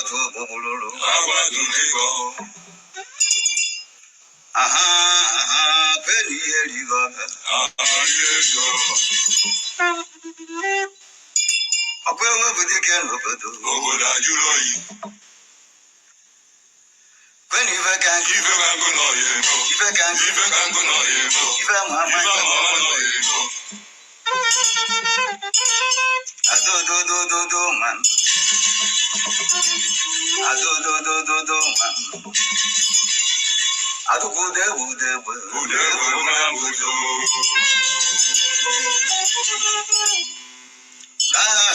to Bobulu. Aha, penny, you got it. I'll go over the can of it. Over that you know. When you can keep a man, if I can keep a man, if I'm a man, I do, man. I do, man. I do go there,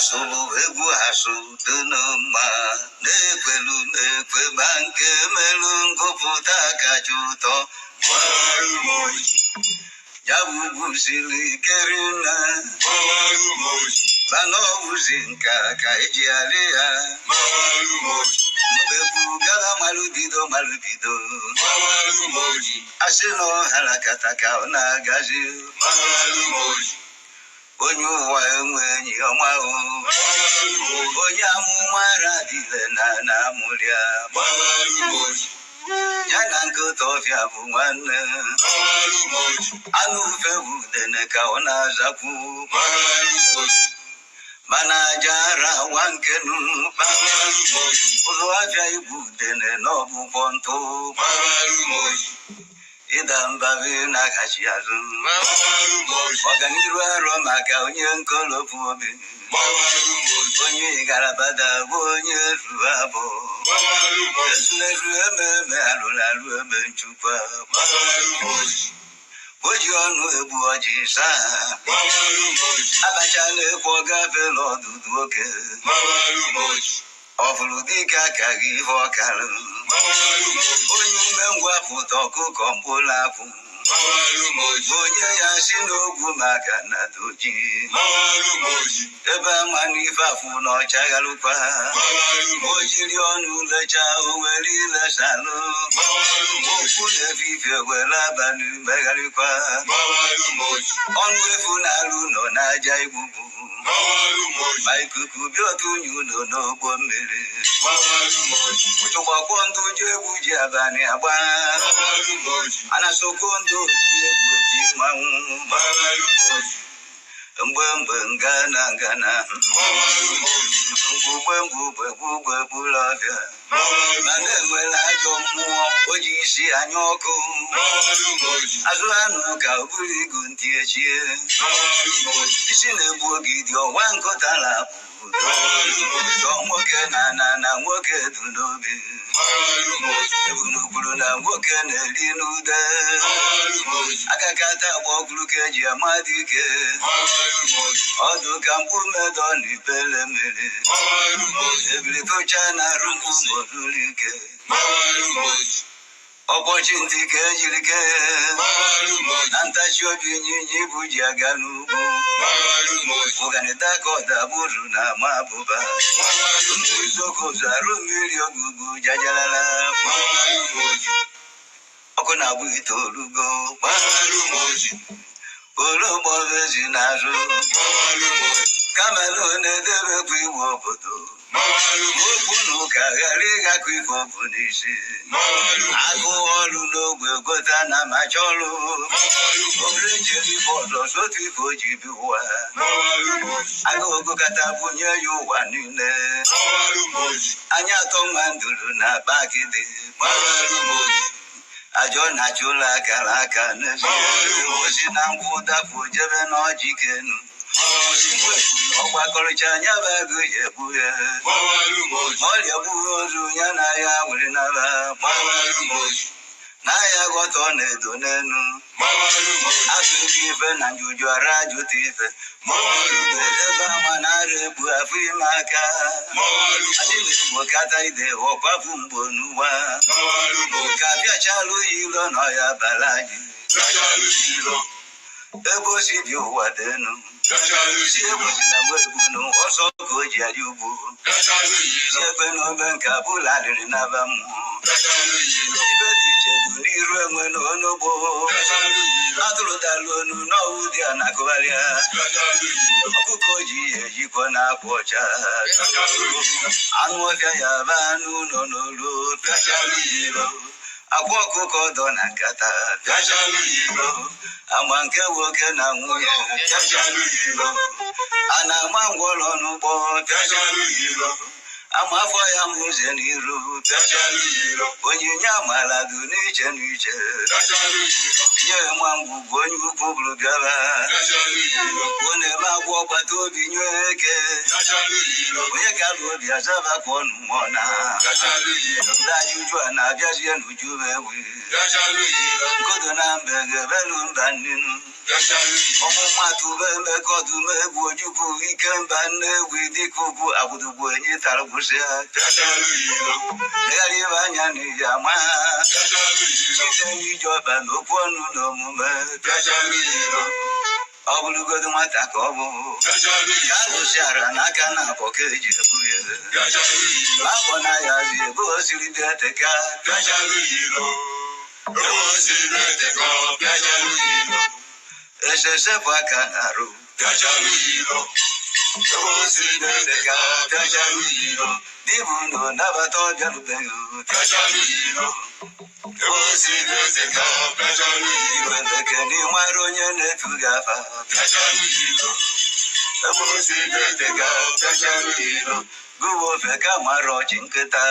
so ebu hasu dunuma nekwelu nekwe banke melungo puta kajuto warumoji jabu sili kerina warumoji bano uzinka kaijialia warumoji mubebu gala malubido warumoji asino halakata kaona gazi warumoji onye ụwa enweghị ọma onye amụmara dịle na amụrịa ya na nkịta ọfịa bụ nwanne anụ ufe udene ka ọ na-azakwu mana aja ara nwa nkenu ụzọ afịa ibu udene n'ọbụkwọ ntụ ịda mbabe na-agachi azụ ọganiru arọ maka onye nkolopu obi onye garabada bụ onye ruru abụ ezulezu ememe alụlalụ ebe nchukwa oji ọnụ egbu ọjị saa abacha na-ekwu ọgafela ọdụdụ oke ọ fụrụ dịka aka gị ife ọkarụ onye ume ngwa pụta ọkụkọ mkpụrụ akwụ onye ya si n'ogwu maka na doji ebe ama n'ife afụ na ọchagharụkwa o jiri ọnụ lecha owere ilesalụ okwu na-efe ife were abalị megharịkwa ọnụ efu na-alụ nọ n'aja igbugbu ma ikuku bịa otu unyi ụlọ n'ogbo mmiri ụtụgbakwọ ndụ ji egwu ji abalị agba anasokwo ndụ ji egwu eji mmanwụ mgbe ngana ngwugwe bụrụ ọbịa mana enwere ajọ mmụọ o ji isi anya ọkụ azụ anụ ka o buru igu ntị echie isi na-egbu ogidi ọwa nkọtara ụtọ nwoke na nwoke du n'obi ebunukpuru na nwoke na-eri n'ude akakata agba ọkụrụ ka eji amadị ike ọdụ ka mkpumedo na ibele mmiri ebili tocha na arụ mkpumoduru ike ọkpọchi ntị ka ejiri kee na ntachi obi ịnyịnya ibu ji aga n'ugwu ụganịta ka ọdaburu na ama abụba nzuzokozu arụ mmiri ogugu jajalala ọkụ na-agbụ itoolugo ologbovezi n'azụ kamelu na-edebekwa iwu obodo okwu na ụka ghara ịgakọ ife ọbụ n'isi agụ ọrụ n'ogbe gota na macha ọrụ obere jere ife ọzọ sotu ife o ji bi ụwa agụ ogokata bunye ya ụwa niile anya atọ nwa nduru na bakịdị ajọ na-achụ ụlọ akara aka n'ezie osi na ngwa ụdapụ jebe n'ọjị kenu ọgbakọrịcha anya bụ ego ya ebu ya ọrịa bụghị ozu ya na ya were nara na ya ghọta ọ na-edo n'enu asụghị ife na njuju ara ajụta ife ebe ama na-ara ebu afọ ime aka adị na-egbo kata ide ọkwapụ mgbo n'ụwa ka bịachalụ ya ilo na ọya bara anyị ebe o si dị ụwa denu si egbuzi na mgbe ọsọ ka o ji adị ugbo si ebe na obe nke abụla adịrị n'aba mmụọ ibe dị iche dị n'iru enwe n'onugbo atụrụ Agolodalonu no dia na kovalia. Okukoji ejiko na pocha. Anwofia ya vanu no no lo. Akwoko kodo na nkata. Amanke woke na nwunye. Ana mangwolo n'ugbo. Amafọ ya mụze n'iru. Onyinye amala dị n'iche n'iche. Nye mangwugwu onye ukwu bụrụ bịara. Ọ na-eme agwọ ọgbata obi nye eke. Onye ga-alụ obi azaba ka ọnụ mmụọ na. Ndị ajụjụ a na-abịazie n'uju ewi. Nkodo na mbe ga-ebelu mba nnenu. Ọmụmatụ bụ emekọdụ m egwu ojukwu ike mba nnewi dịka ugwu agwụdugwu enyi tara gwụsị ha. Legharị ebe anya n'iji ama ha. Site n'iji ọba n'okwu ọnụ na omume. Ọ bụrụgodu nwata ka ọ bụ. Ka agụsịara n'aka na abọ ka eji ebu ya. Akpọ na ya zi ebe o siri dị eteka. Esesepụ aka n'arụ. Dibu no nabata ọbịarubeghị. Iwe ndeke n'ịmara onye na-etu gị afa. Gụwa ofe ka mara ọchị nkịta.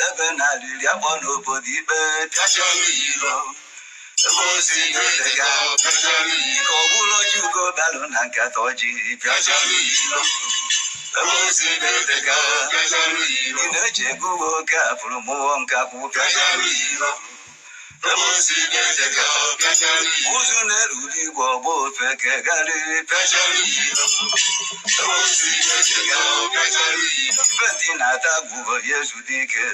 Ebe na-alịrị akpọ n'obodo ikpe. Ka ọ bụrụ ọjị ugo balụ na nkata ọjị. Ị na-eche gụwa oke afụrụ mụọ nkakwụ. Ụzụ na-eruru igwe ọgba ofe kegarị. Penti na-ata agwụgọ ya ezudike.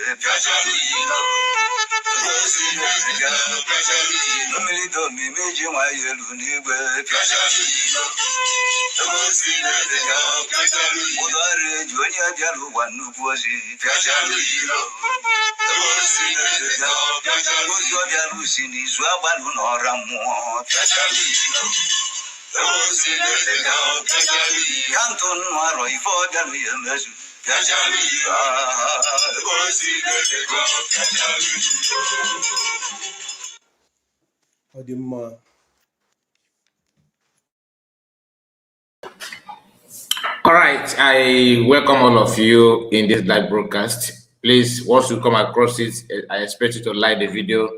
Mmiri dị omimi ji nwayọ elu n'igwe. Ụlọ ọrụ eji onye bịara ụwa nnukwu ozi. Ozi ọ bịara usi n'izu agbalụ n'ọra mmụọ. Ka ntụ nnụ arọ ife ọ bịarụ ya emezu. Ọ dị mma. All right, I welcome all of you in this live broadcast. Please, once you come across it, I expect you to like the video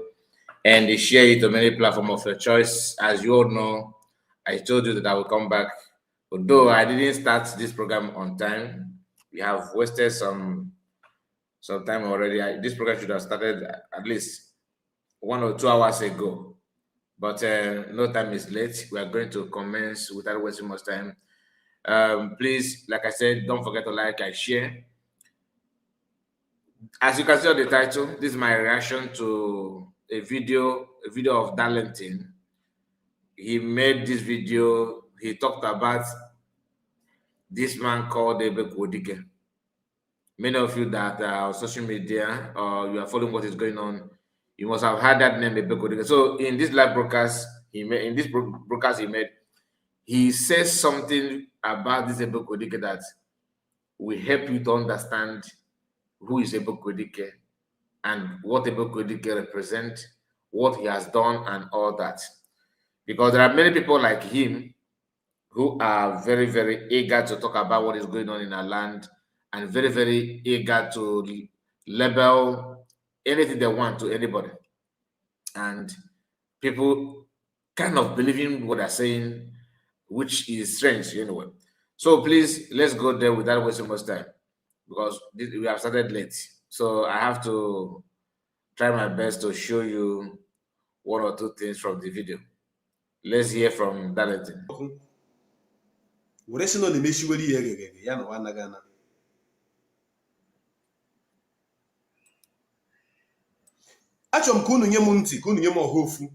and share it on any platform of your choice. As you all know, I told you that I will come back. Although I didn't start this program on time, we have wasted some time already. This program should have started at least 1 or 2 hours ago. But no time is late. We are going to commence without wasting much time. Please, like I said, don't forget to like and share. As you can see on the title, this is my reaction to a video of Darlington. He made this video. He talked about this man called Ebekudike. Many of you that are on social media or you are following what is going on, you must have heard that name, Ebekudike. So in this live broadcast, he says something about this Ebekudike that will help you to understand who is Ebekudike and what Ebekudike represents, what he has done, and all that. Because there are many people like him who are very, very eager to talk about what is going on in our land and very, very eager to label anything they want to anybody. And people kind of believe in what they're saying, which is strange anyway. So please, let's go there without wasting much time because we have started late. So I have to try my best to show you 1 or 2 things from the video. Let's hear from Darlington. Achọrọ m ka unu nye m ntị, ka unu nye m ọha ofu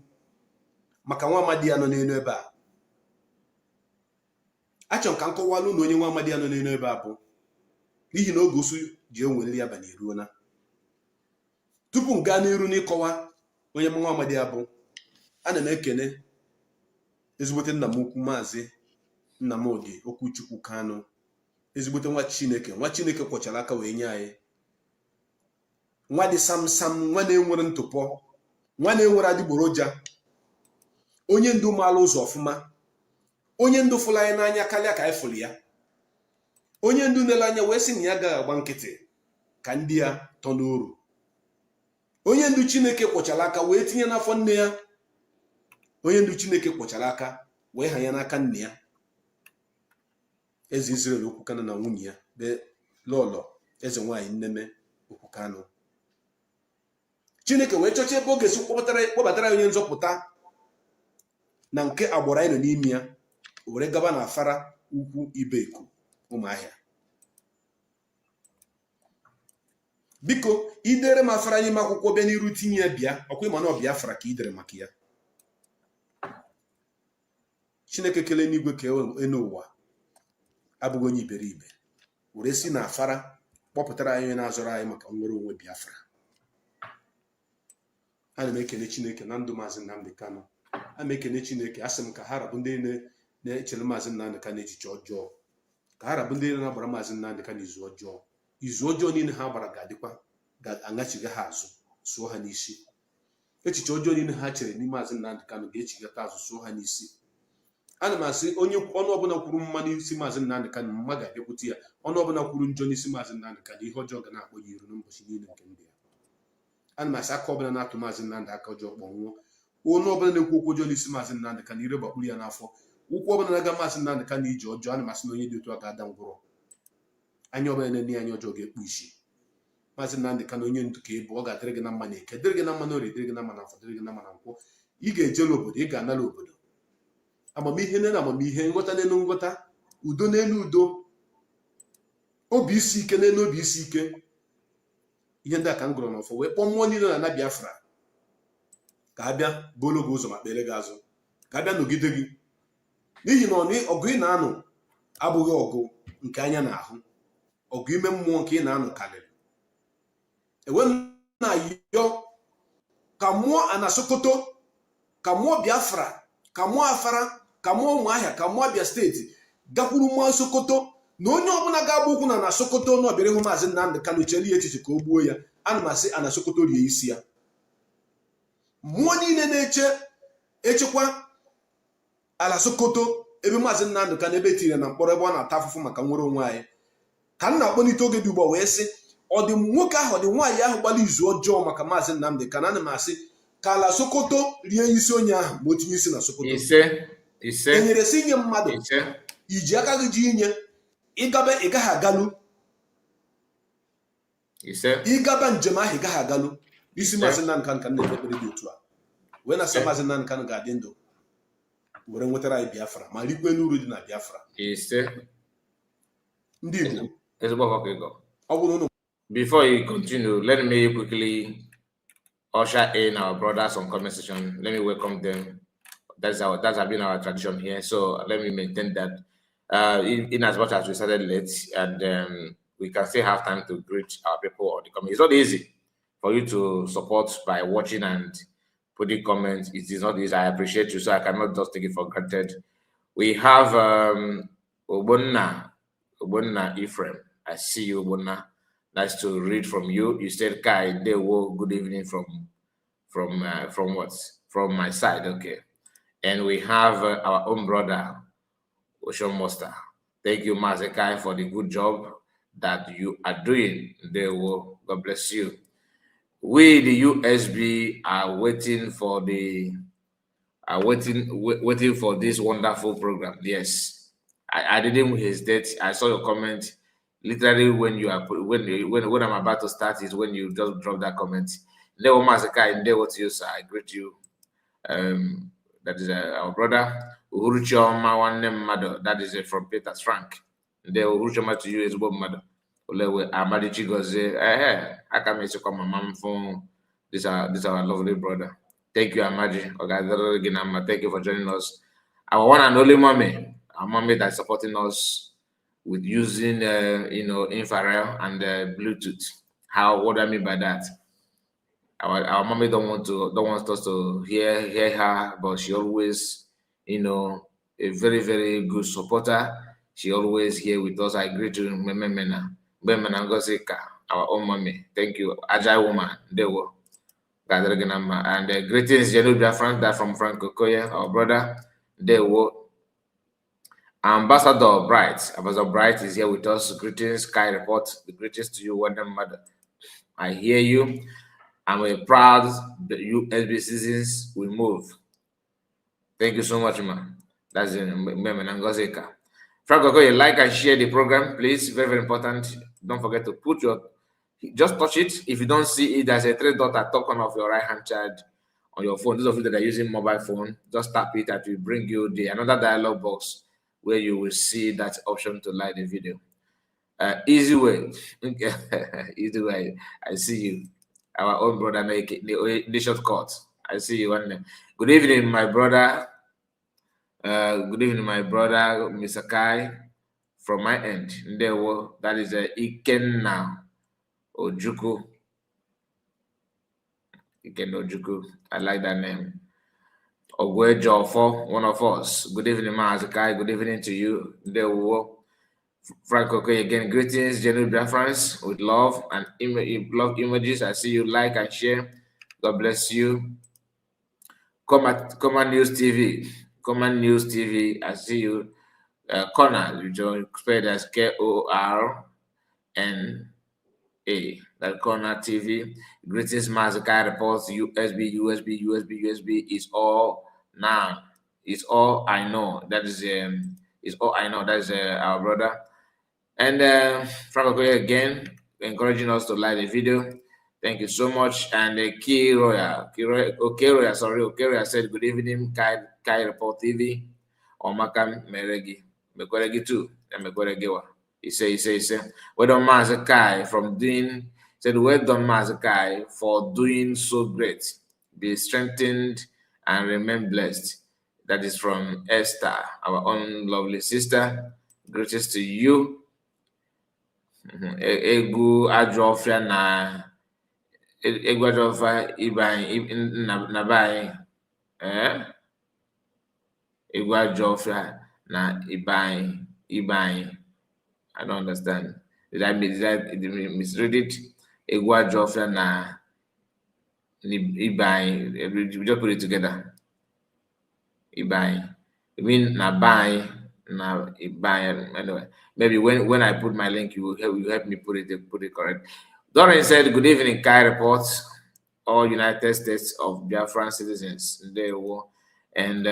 maka nwa amadi ya nọ n'elu ebe a. Achọrọ m ka m kọwalụ unu onye nwa amadi ya nọ n'elu ebe a bụ n'ihi na oge osu ji enweliri abalị eruo na. tupu m gaa n'iru n'ịkọwa onye nwa amadi abụ, ana m ekene ezigbote nna m ukwu Maazị Nnamdi Okwuchukwu Kanu, ezigbote nwa Chineke kwọchara aka wee nye anyị, nwa dị sam nwa na-enwere ntụpọ, nwa na-enwere adịgboroja, onye ndu maala ụzọ ọfụma, onye ndu fụrụ anyị n'anya karịa ka anyị fụrụ ya, onye ndu nele anya wee sị na ya agaghị agba nkịtị ka ndị ya tọ n'oru, onye ndu Chineke kwọchara aka wee tinye n'afọ nne ya, onye ndu Chineke kwọchara aka wee hanye n'aka nne ya, eze Israel Okwu Kanu na nwunye ya be lọlọ eze nwaanyị Nneme Okwu Kanu. Chineke wee chọcha ebe ọ ga-esi kpọbatara onye nzọpụta na nke agbụrụ anyị nọ n'ime ya, were gaba na afara ukwu Ibeku Ụmụahịa. Biko idere m afara anyị m akwụkwọ bịa n'iru tinye ya bịa, ọkwa ịma na ọ Biafra ka idere maka ya. Chineke kelee n'igwe ka enu ụwa abụghị onye iberibe, were si na afara kpọpụtara anyị onye na-azọrọ anyị maka nnwere onwe Biafra. Ana m ekele Chineke na ndụ Maazị Nnamdi Kanu. Ana m ekele Chineke, asị m ka ha rabụ ndị na-echere Maazị Nnamdi Kanu echiche ọjọọ, ka ha rabụ ndị na-agbara Maazị Nnamdi Kanu izu ọjọọ. Izu ọjọọ niile ha gbara ga-aṅachiga ha azụ, sụọ ha n'isi. Echiche ọjọọ niile ha chere n'ime Maazị Nnamdi Kanu ga-echigata azụ, sụọ ha n'isi. Ana m asị onye ọnụ ọbụla kwuru mma n'isi Maazị Nnamdi Kanu, mma ga-abịakwute ya. Ọnụ ọbụla kwuru njọ n'isi Maazị Nnamdi Kanu, ihe ọjọọ ga na-akpọ ya iru n'ụbọchị niile nke ndị ya. Ana m asị aka ọbụla na-atụ Maazị Nnamdi aka ọjọọ kpọnwụọ. Onye ọbụla na-ekwu okwu ọjọọ n'isi Maazị Nnamdi Kanu, ire gbakpuru ya n'afọ. Ụkwụ ọbụla na-aga Maazị Nnamdi Kanu ije ọjọọ, ana m asị na onye dị otu a ga-ada ngwụrọ. Anya ọbụla na-enye anya ọjọọ ga-ekpu isi. Maazị Nnamdi Kanu onye ndu ka ị bụ, ọ ga-adịrị gị na mma na eke, dịrị gị na mma na orie, dịrị gị na mma na afọ, dịrị gị na mma na nkwọ. Ị ga-ejela obodo, ị ga-anala obodo. Amamihe n'elu amamihe, nghọta n'elu nghọta, udo n'elu udo, obi isi ike n'elu obi isi ike. Ihe ndị a ka m gụrụ n'ọfọ wee kpọọ mmụọ niile na Biafra ka ha bịa bụrụ gị ụzọ ma kpere gị azụ, ka ha bịa nọgide gị, n'ihi na ọgụ ị na-anụ abụghị ọgụ nke anya na-ahụ, ọgụ ime mmụọ nke ị na-anụ karịrị. Ewe na-ayọ ka mmụọ Ana Sokoto, ka mmụọ Biafra, ka mmụọ Afara, ka mmụọ Ụmụahịa, ka mmụọ Abia steeti gakwuru mmụọ Sokoto, na onye ọbụla ga-agba ụkwụ na Sokoto na ọbịara ịhụ Maazị Nnamdi Kanu chere ya echiche ka o gbuo ya. Ana m asị Ana Sokoto rie isi ya. Mmụọ niile na-echekwa ala Sokoto ebe Maazị Nnamdi Kanu ebe tinyere na mkpọrọ, ebe ọ na-ata afụfụ maka nwere onwe anyị, ka m na-akpọlite oge dị ugbu a wee sị, ọ dị nwoke ahụ, ọ dị nwaanyị ahụ gbara izu ọjọọ maka Maazị Nnamdi Kanu. Ana m asị ka ala Sokoto rie isi onye ahụ ma o tinye isi na Sokoto. Enyere si inye mmadụ, iji aka gị ji inye, ịgaba ị gaghị agalụ, ịgaba njem ahụ ị gaghị agalụ. Isi Maazị Nnamdi Kanu ka na-ekpere dị otu a wee na-asị Maazị Nnamdi Kanu ga-adị ndụ were nwetara anyị Biafra ma rikwe n'uru dị na Biafra. Ndị Igbo, ọ bụrụ ụnụ. Before you continue, let me quickly usher in our brothers on comment section. Let me welcome them. That's been our tradition here, so let me maintain that. In as much as we started late, and we can still have time to greet our people on the comment. It's not easy for you to support by watching and putting comments. It is not easy. I appreciate you, so I cannot just take it for granted. We have Obonna Ephraim. I see you, Obonna. Nice to read from you. You said, "Kai Dewo, good evening from what? From my side, okay." And we have our own brother, Ocean Monster. Thank you, Mazekai, for the good job that you are doing. Dewo, God bless you. We, the USB, are waiting for waiting for this wonderful program. Yes, I didn't hesitate. I saw your comment. Literally, when I'm about to start is when you just drop that comment. Dewo Mazekai, and Dewo to you, sir. I greet you. That is our brother Uhuruchoma Wanem Mado. That is from Peters Frank. Dewo Uhuruchoma to you is Bob Mado. Olewe Amadi Chigoze. I can make you come my mom phone. This our lovely brother. Thank you, Amadi. Thank you for joining us. Our one and only mommy, our mommy that's supporting us with using infrared and Bluetooth. What do I mean by that? Our mommy don't want us to hear her, but she always, you know, a very, very good supporter. She always here with us. I greet you, Memena Ngosika, our own mommy. Thank you, Agile woman. There were. And greetings, Jenu Biafran, that from Frank Okoye, our brother. There were. Ambassador Bright. Ambassador Bright is here with us. Greetings, Sky Report. The greetings to you, Wonder Mother. I hear you. I'm a proud USB citizens will move. Thank you so much, man. That's in Ngozeka. Frank Okoye, like and share the program, please. Very, very important. Don't forget to put your, just touch it. If you don't see it, there's a 3 dot at top corner of your right hand side on your phone. Those of you that are using mobile phone, just tap it. That will bring you another dialog box where you will see that option to like the video. Easy way. Easy way. I see you. Our own brother, the shortcut. I see you one day. Good evening, my brother. Good evening, my brother, Mr. Kai. From my end, that is Ikenna Ojuku. Ikenna Ojuku. I like that name. Ogwejofo, one of us. Good evening, Mr. Kai. Good evening to you. Frank Okoye again. Greetings, General Biafrans, with love and love images. I see you like and share. God bless you. Command News TV. Command News TV. I see you. Connor, you join spelled as Korna. That Connor TV. Greetings, Mazakai reports. USB is all now. It's all I know. That is it's all I know. That is our brother. And Frank Okoye again, encouraging us to like the video. Thank you so much. And Okeroya said, good evening, Kai Report TV. Omakam Meregi. Mekweregi too. And Mekweregiwa. He say, well done, Mazakai, well done, Mazakai, for doing so great. Be strengthened and remain blessed. That is from Esther, our own lovely sister. Greetings to you. Egu Ajofia na Egu Ajofia Ibany Nabai. Egu Ajofia na Ibany. I don't understand. Did I misread it? Egu Ajofia na Ibany. We just put it together. Ibany. I mean Nabai. Now, anyway, maybe when I put my link, you help me put it correct. Doreen said, "Good evening, Kai reports. All United States of Biafran citizens they were, and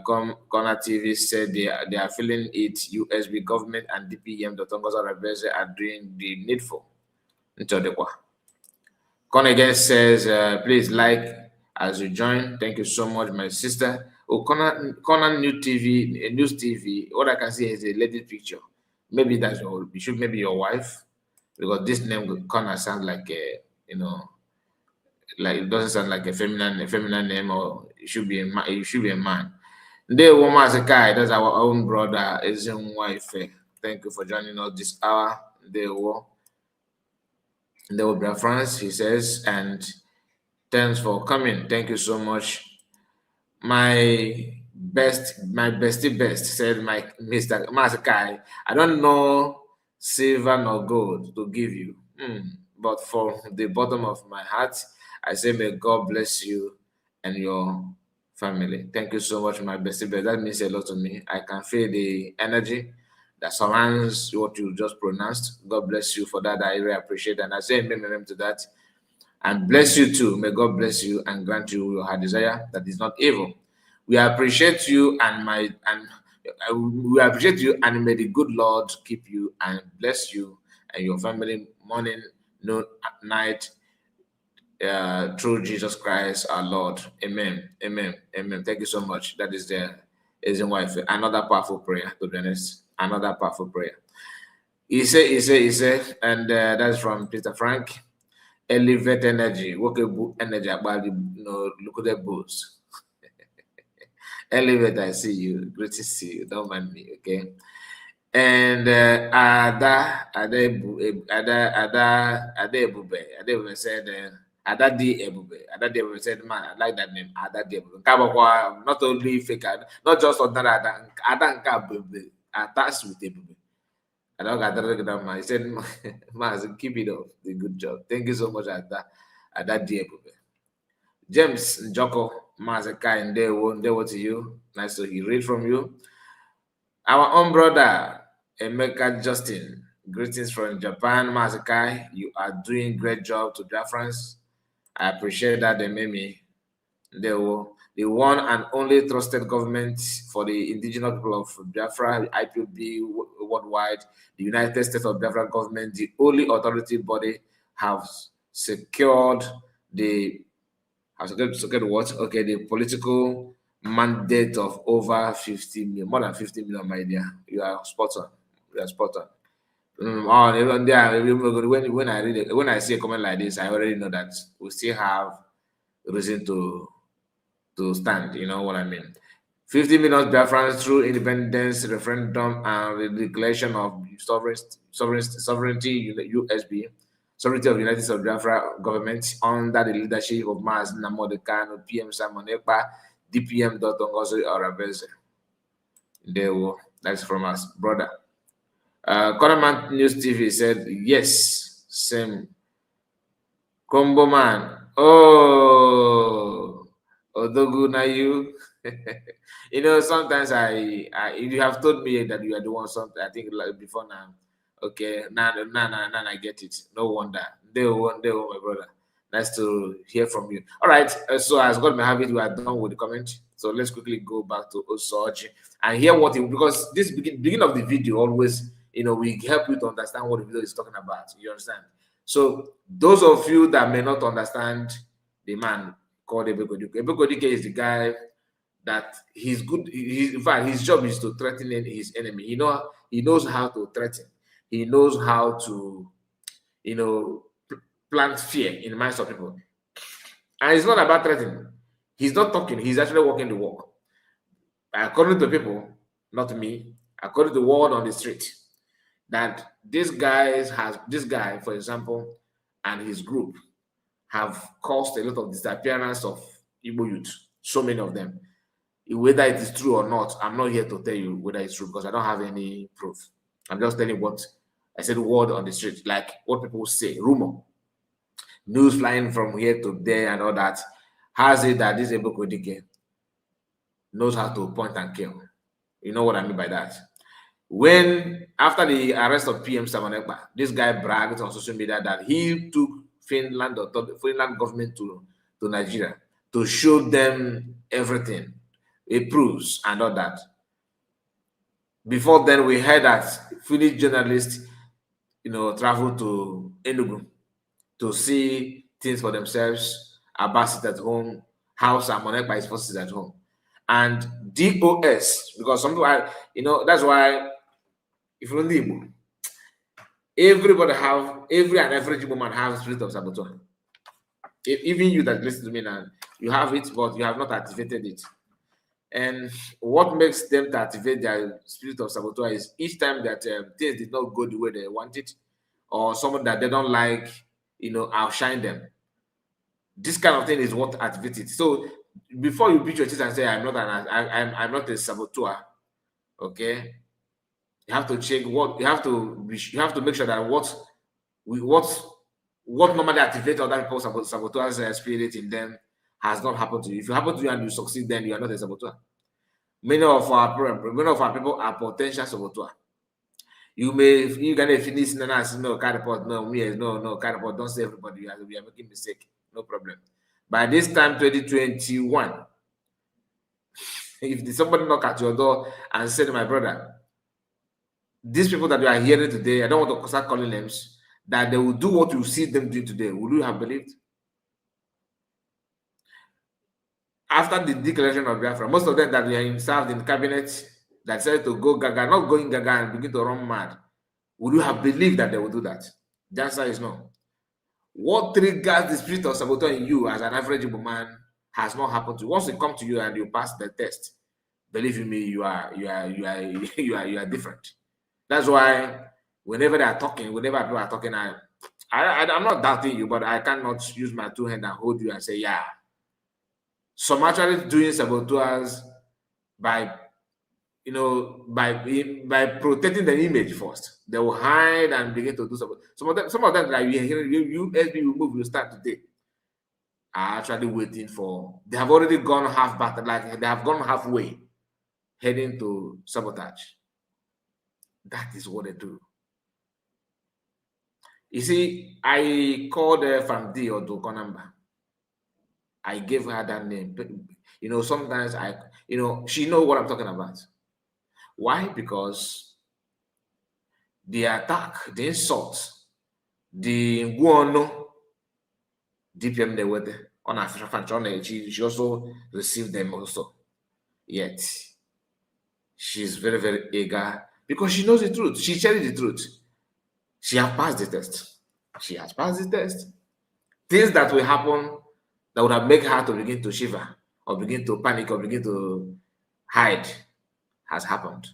Kona TV said they are feeling it. USB government and DPM Dotongoza Rebeze are doing the needful." Kona again says, "Please like as you join. Thank you so much, my sister." Conan News TV. All I can see is a lady picture. Maybe that's maybe your wife, because this name Conan sounds like like it doesn't sound like a feminine name, or it should be a man. It should be a man. The woman as a guy, that's our own brother, his own wife. Thank you for joining us this hour. They will be France, he says, and thanks for coming. Thank you so much. My bestie said, my Mr. Masakai, I don't know silver nor gold to give you, but from the bottom of my heart, I say, may God bless you and your family. Thank you so much, my bestie. That means a lot to me. I can feel the energy that surrounds what you just pronounced. God bless you for that. I really appreciate it. And I say amen to that. And bless you too. May God bless you and grant you your heart desire that is not evil. We appreciate you and we appreciate you, and may the good Lord keep you and bless you and your family morning, noon, night, through Jesus Christ our Lord. Amen. Amen. Amen. Thank you so much. That is the reason why. Another powerful prayer, to be honest. Another powerful prayer. He said, and that's from Peter Frank. Elevate energy, workable energy about look at the boost. Elevate, I see you. Great to see you. Don't mind me, okay? And Ada Ebube said, Adadi Ebube. Adadi Ebube said, man, I like that name. Adadi Ebube. Not only fake, not just ordinary Ada Ebube attached with Ebube. I don't got that man. He said, man, keep it up. The good job. Thank you so much, Adadi Ebube. James Njoko Mazaka and they were to you. Nice to read from you. Our own brother, Emeka Justin. Greetings from Japan, Mazakai. You are doing great job to Biafrans. I appreciate that they made me. They were the one and only trusted government for the indigenous people of Biafra, IPOB worldwide, the United States of Biafra government, the only authority body have secured the what? Okay, the political mandate of over 50 million, more than 50 million, my dear. You are spot on. You are spot on. Even there, when I see a comment like this, I already know that we still have reason to stand. You know what I mean? 50 million Biafrans through independence referendum and the declaration of sovereignty, USB, sovereignty of the United States of Biafra government under the leadership of Maz Namode Kano, PM Simon Ekpa, DPM Dr. Ngozi Orabeze. That's from us, brother. Conaman News TV said, yes, same. Combo man. Oh, Odogu na you. You know, sometimes you have told me that you are the one something, I think like before now. Okay, now I get it. No wonder. They won, my brother. Nice to hear from you. All right, so as God may have it, we are done with the comment. So let's quickly go back to Osoji and hear what because this beginning of the video always, you know, we help you to understand what the video is talking about. You understand? So those of you that may not understand the man called Ebekudike. Ebekudike is the guy that he's good. In fact, his job is to threaten his enemy. He knows how to threaten. He knows how to, you know, plant fear in the minds of people. And it's not about threatening. He's not talking. He's actually walking the walk. According to people, not me, according to the word on the street, that this guy, for example, and his group have caused a lot of disappearance of Igbo youth. So many of them. Whether it is true or not, I'm not here to tell you whether it's true because I don't have any proof. I'm just telling what I said, word on the street, like what people say, rumor, news flying from here to there and all that, has it that this Ebekudike knows how to point and kill. You know what I mean by that? When, after the arrest of PM Simon Ekpa, this guy bragged on social media that he took Finland government to Nigeria to show them everything. It proves and all that. Before then, we heard that Finnish journalists, you know, traveled to Enugu to see things for themselves, Abbas at home, how Simon Ekpa is forces at home. And DOS, because some people, you know, that's why if you're Igbo, everybody every Igbo man have spirit of saboteur. Even you that listen to me now, you have it, but you have not activated it. And what makes them to activate their spirit of saboteur is each time that things did not go the way they wanted, or someone that they don't like, you know, outshine them. This kind of thing is what activates it. So before you beat your chest and say I'm not a saboteur, okay, you have to check what you have to make sure that what normally activates other people's saboteurs spirit in them has not happened to you. If it happened to you and you succeed, then you are not a saboteur. Many of our people are potential saboteur. You gonna finish no card report, no card report. Don't say everybody we are making mistake. No problem. By this time, 2021, if somebody knock at your door and say to my brother, these people that you are hearing today, I don't want to start calling names, that they will do what you see them doing today, would you have believed? After the declaration of Biafra, most of them that were served in the cabinet that said to go gaga, not going gaga and begin to run mad, would you have believed that they would do that? The answer is no. What triggers the spirit of saboteur in you as an average man has not happened to you. Once it comes to you and you pass the test, believe me, you are different. That's why whenever people are talking, I'm not doubting you, but I cannot use my two hands and hold you and say, yeah. Some actually doing saboteurs by, by protecting the image first. They will hide and begin to do something. Some of them like USB will move, will start today, are actually waiting for. They have already gone half battle, like they have gone halfway, heading to sabotage. That is what they do. You see, I called from D or Doko number. I gave her that name. Sometimes she knows what I'm talking about. Why? Because the attack, the insult, the guano, DPM they were there on her. She also received them also. Yet she's very, very eager because she knows the truth. She shared the truth. She has passed the test. She has passed the test. Things that will happen that would have made her to begin to shiver or begin to panic or begin to hide has happened.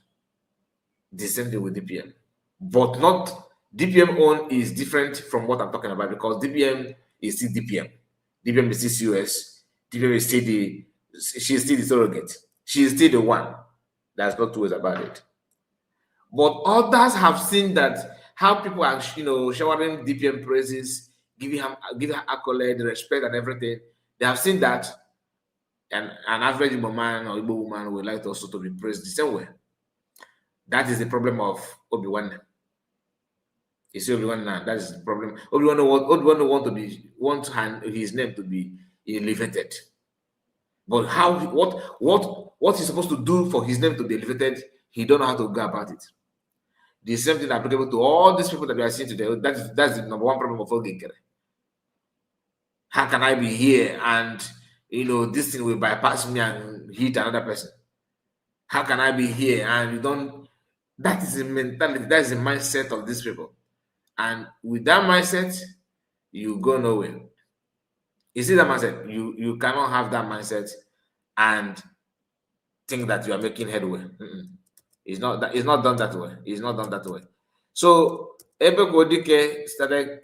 The same thing with DPM. But not DPM own is different from what I'm talking about because DPM is still DPM. DPM is still COS. DPM is still she's still the surrogate. She is still the one. There's no two ways about it. But others have seen that how people are, showering DPM praises, giving her accolade, respect, and everything. They have seen that an average Igbo man or Igbo woman would like also to be praised the same way. That is the problem of Obi-Wan. You see Obi-Wan now, that is the problem. Obi-Wan want his name to be elevated. But what he's supposed to do for his name to be elevated, he don't know how to go about it. The same thing applicable to all these people that we are seeing today. That's the number one problem of Oginkere. How can I be here and this thing will bypass me and hit another person? How can I be here and you don't? That is the mentality, that is the mindset of these people. And with that mindset, you go nowhere. You see that mindset? You cannot have that mindset and think that you are making headway. It's not done that way. It's not done that way. So Ebekudike started,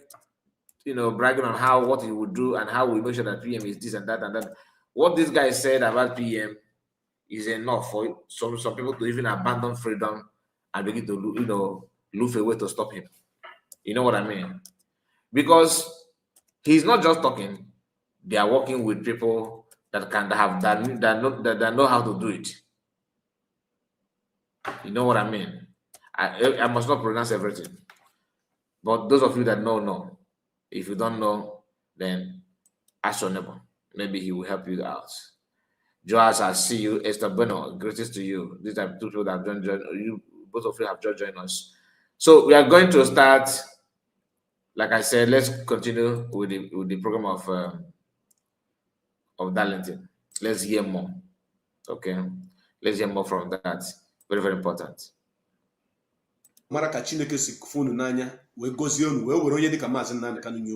bragging on what he would do and how we make sure that PM is this and that and that. What this guy said about PM is enough for some people to even abandon freedom and begin to, look for a way to stop him. You know what I mean? Because he's not just talking; they are working with people that know how to do it. You know what I mean? I must not pronounce everything, but those of you that know. If you don't know, then ask your neighbor. Maybe he will help you out. Joas, I see you. Esther Bueno, greetings to you. These are two people that have joined you. Both of you have just joined us. So we are going to start. Like I said, let's continue with the program of Darlington. Let's hear more. Okay, let's hear more from that. Very, very important. Mara ka Chineke si funu n'anya wee gozie unu wee were onye dịka Maazị Nnamdi Kanu nye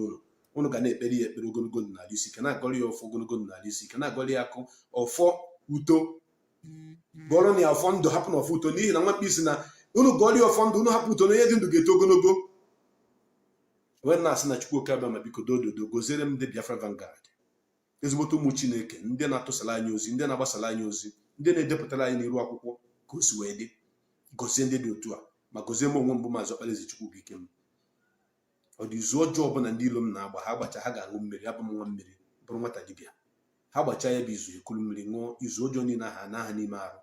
unu ga na-ekpere ya ekpere ogologo n'ala isi ka na-agọrọ ya ọfọ ogologo n'ala isi ka na-agọrọ ya akụ ọfọ uto gọrọ na ya ọfọ ndụ hapụ na ọfọ uto n'ihi na nwakpa isi na unu gọrọ ya ọfọ ndụ unu hapụ uto na onye dị ndụ ga-eto ogologo wee na-asị na Chukwu oke abịa ma biko dododo goziere m ndị Biafra Vanguard ezigbote ụmụ Chineke ndị na-atụsala anyị ozi ndị na-agbasala anyị ozi ndị na-edepụtara anyị n'iru akwụkwọ ka o si wee dị gozie ndị dị otu a ma gozie m onwe mbụ Maazị Okpalaeze Chukwubuike m ọ dị izu ọjọọ ọbụla ndị ilo m na-agba ha gbacha ha ga-aṅụ mmiri abụ m nwa mmiri bụrụ nwata dibịa ha gbachaa ya bụ izu ekulu mmiri ṅụọ izu ọjọọ niile aha n'aha n'ime arụ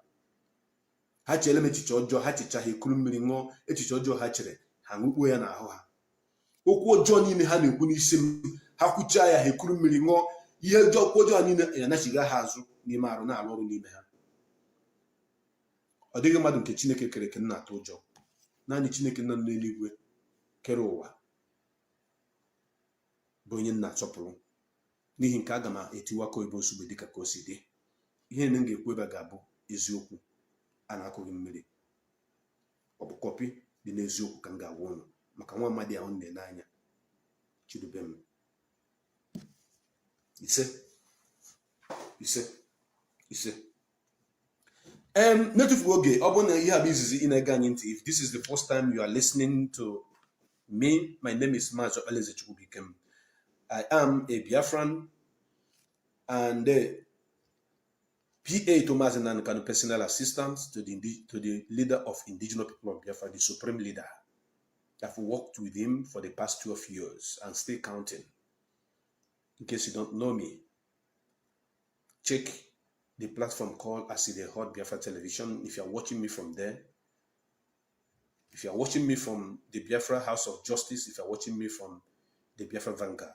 ha chere m echiche ọjọọ ha checha ha ekulu mmiri ṅụọ echiche ọjọọ ha chere ha ṅụkpuo ya n'ahụ ha okwu ọjọọ niile ha na-ekwu n'isi m ha kwuchaa ya ha ekulu mmiri ṅụọ ihe okwu ọjọọ niile ya nachiga ha azụ n'ime arụ na-alụ ọrụ n'ime ha ọ dịghị mmadụ nke Chineke kere eke na-atụ ụjọ naanị Chineke nọ n'eluigwe kere ụwa bụ onye na-asọpụrụ n'ihi nke aga m etiwakọ ebe nsogbu dịka ka o si dị ihe na m ga-ekwu ebe ga-abụ eziokwu a na-akụghị mmiri ọ bụ kọpị dị n'eziokwu ka m ga-agwa ụnụ maka nwa mmadụ ahụ nne n'anya chidube m ise netufu oge ọ bụ na ihe a bụ izizi ị na-ege anyị ntị if this is the first time you are listening to Me, my name is Mazo Elezechukubike. I am a Biafran and PA to Mazen Nankano, personal assistant to the leader of indigenous people of Biafra, the supreme leader. I've worked with him for the past 12 years and still counting. In case you don't know me, check the platform called Aside Hot Biafra Television. If you're watching me from there, if you're watching me from the Biafra House of Justice, if you're watching me from the Biafra Vanguard,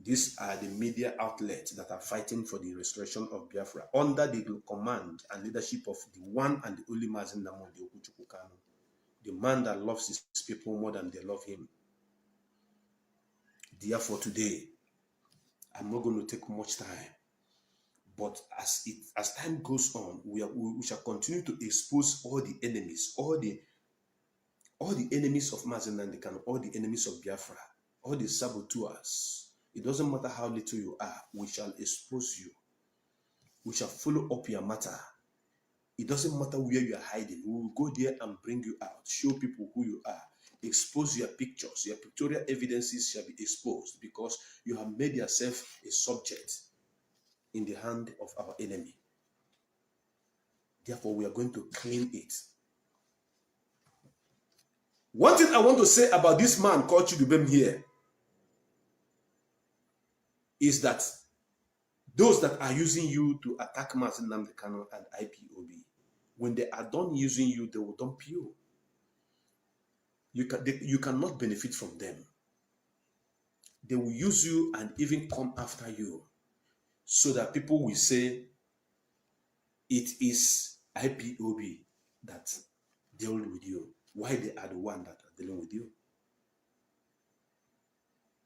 these are the media outlets that are fighting for the restoration of Biafra under the command and leadership of the one and the only Mazen Nnamdi Okwuchukwu Kanu, the man that loves his people more than they love him. Therefore, today, I'm not going to take much time, but as time goes on, we shall continue to expose all the enemies, all the enemies of Mazen Nnamdi Kanu, all the enemies of Biafra, all the saboteurs. It doesn't matter how little you are, we shall expose you. We shall follow up your matter. It doesn't matter where you are hiding. We will go there and bring you out, show people who you are, expose your pictures. Your pictorial evidences shall be exposed because you have made yourself a subject in the hand of our enemy. Therefore, we are going to clean it. One thing I want to say about this man called Chidubem here is that those that are using you to attack Mazen Nnamdi Kanu and IPOB, when they are done using you, they will dump you. You cannot benefit from them. They will use you and even come after you so that people will say it is IPOB that dealt with you. Why they are the one that are dealing with you?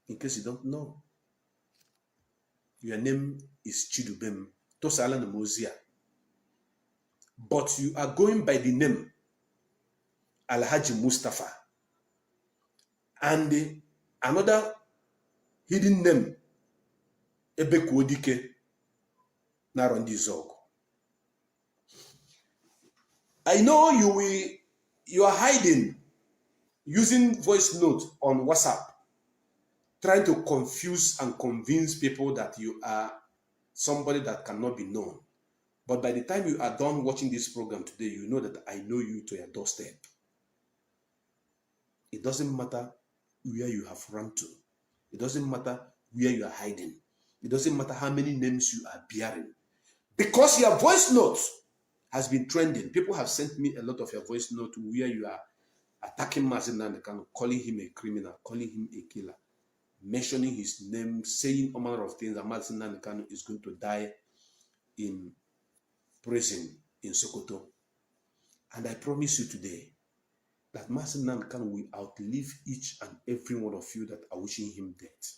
In case you don't know, your name is Chidubem Tosala Mozia, but you are going by the name Alhaji Mustafa and another hidden name Ebekudike Narondi Zog. I know you are hiding using voice note on WhatsApp, trying to confuse and convince people that you are somebody that cannot be known. But by the time you are done watching this program today, you know that I know you to your doorstep. It doesn't matter where you have run to. It doesn't matter where you are hiding. It doesn't matter how many names you are bearing. Because your voice note has been trending. People have sent me a lot of your voice note where you are attacking Mazen Nnamdi Kanu, calling him a criminal, calling him a killer, mentioning his name, saying all manner of things, that Mazen Nnamdi Kanu is going to die in prison in Sokoto. And I promise you today that Mazen Nnamdi Kanu will outlive each and every one of you that are wishing him death.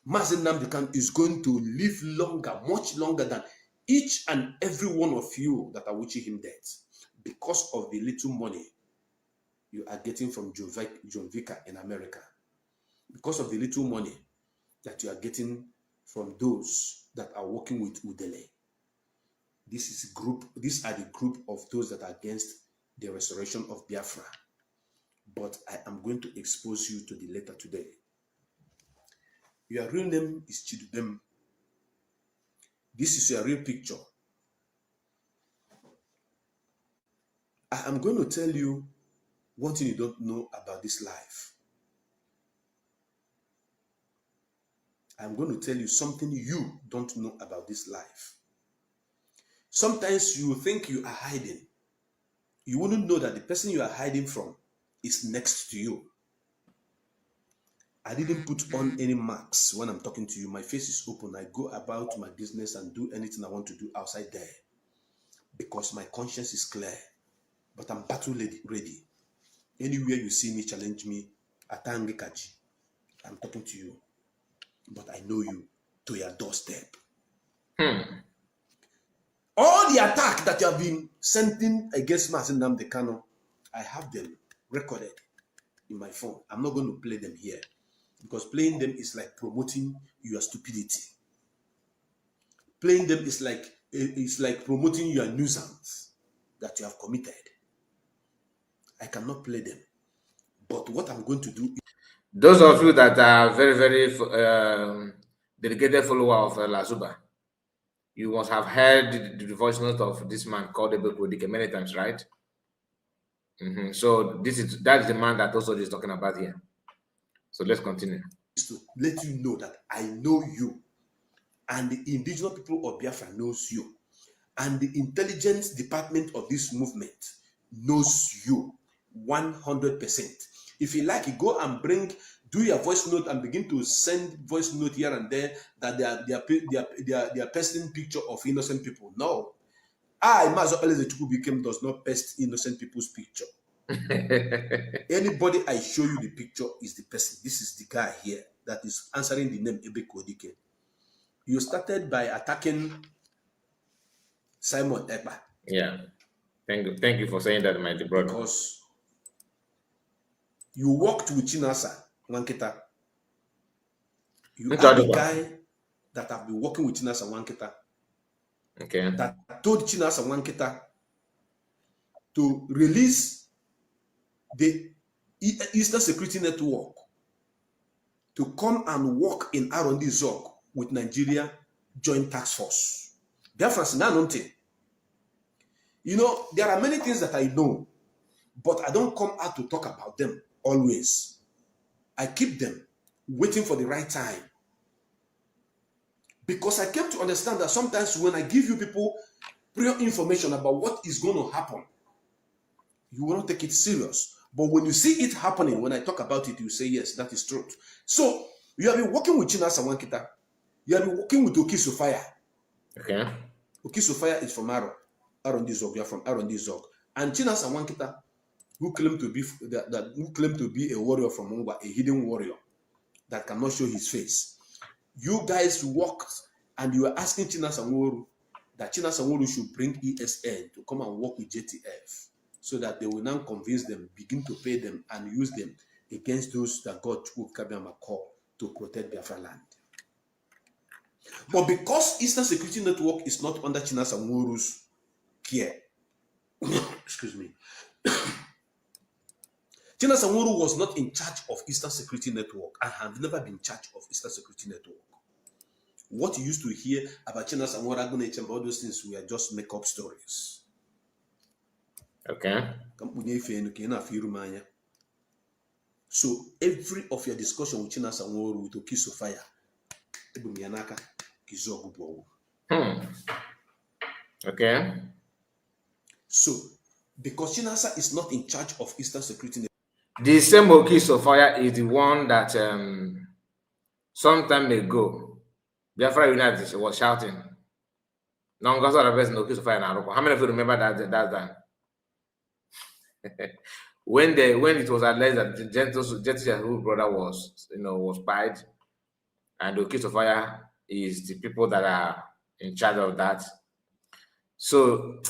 Mazen Nnamdi Kanu is going to live longer, much longer than each and every one of you that are wishing him death, because of the little money you are getting from John Vicker in America, because of the little money that you are getting from those that are working with Udele. These are the group of those that are against the restoration of Biafra. But I am going to expose you to the letter today. Your real name is Chidubem. This is your real picture. I am going to tell you one thing you don't know about this life. I'm going to tell you something you don't know about this life. Sometimes you think you are hiding. You wouldn't know that the person you are hiding from is next to you. I didn't put on any marks when I'm talking to you. My face is open. I go about my business and do anything I want to do outside there because my conscience is clear. But I'm battle ready. Anywhere you see me, challenge me, Atangikaji. I'm talking to you. But I know you to your doorstep. All the attack that you have been sending against Mazen Nnamdi Kanu, I have them recorded in my phone. I'm not going to play them here because playing them is like promoting your stupidity. Playing them is like promoting your nuisance that you have committed. I cannot play them. But what I'm going to do is, those of you that are very, very dedicated follower of Lazuba, you must have heard the voice note of this man called Ebekudike many times, right? So that is the man that also is talking about here. So let's continue. to let you know that I know you, and the indigenous people of Biafra knows you, and the intelligence department of this movement knows you 100%. If you like, you go and do your voice note and begin to send voice note here and there that they are pasting picture of innocent people. No. Became does not paste innocent people's picture. Anybody I show you the picture is the person. This is the guy here that is answering the name Ebekudike. You started by attacking Simon Ekpa. Yeah. Thank you for saying that, my dear brother. Because you worked with Chinasa Wankita. You are the guy that have been working with Chinasa Wankita. Okay. That told Chinasa Wankita to release the Eastern Security Network to come and work in R&D Zog with Nigeria Joint Task Force. You know, there are many things that I know, but I don't come out to talk about them always. I keep them waiting for the right time. Because I came to understand that sometimes when I give you people prior information about what is going to happen, you will not take it serious. But when you see it happening, when I talk about it, you say, yes, that is true. So, you have been working with Chinasa Wankita. You have been working with Oki Sofia. Okay. Oki Sofia is from R&D Zog. You are from R&D Zog. And Chinasa Wankita, who claimed to be a warrior from Mungwa, a hidden warrior that cannot show his face. You guys worked and you were asking Chinasa Nworu that Chinasa Nworu should bring ESN to come and work with JTF so that they will now convince them, begin to pay them and use them against those that God Chukwu Kabiyama called to protect Biafra land. But because Eastern Security Network is not under Chinasa Nworu's care, excuse me, Chinasa Nworu was not in charge of Eastern Security Network and have never been in charge of Eastern Security Network. What you used to hear about Chinasa Nworu and all those things were just make-up stories. Okay. So every of your discussion with Chinasa Nworu with Oki Sofia, Okay. So because Chinasa is not in charge of Eastern Security Network, the same Oki Sofia is the one that some time ago Biafra United was shouting. How many of you remember that? when it was alleged that the Gentle brother was spied, and Oki Sofia is the people that are in charge of that. So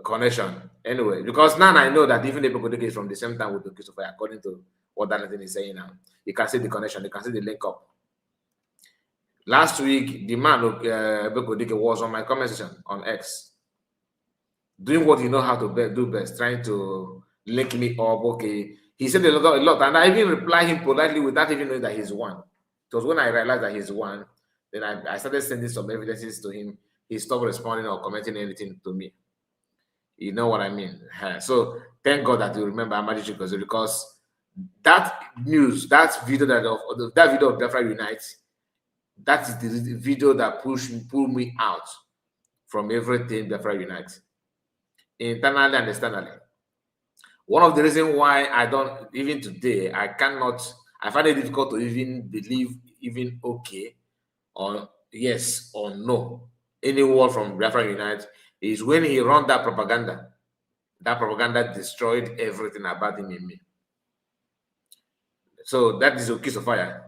connection. Anyway, because now I know that even Ebekudike is from the same time with Oki Sofia, according to what Darlington is saying now. You can see the connection, you can see the link up. Last week, the man Ebekudike was on my comment section on X, doing what he knows how to do best, trying to link me up. Okay, he said a lot, and I even replied him politely without even knowing that he's one. It was when I realized that he's one, then I started sending some evidences to him. He stopped responding or commenting anything to me. You know what I mean? So thank God that you remember Amadi Chikozo, because that news, that video of Biafra Unite, that is the video that pulled me out from everything Biafra Unite, internally and externally. One of the reasons why I don't, even today, I find it difficult to even believe, even okay, or yes or no, any word from Biafra Unite, is when he ran that propaganda. That propaganda destroyed everything about him in me. So that is Oki Sofia.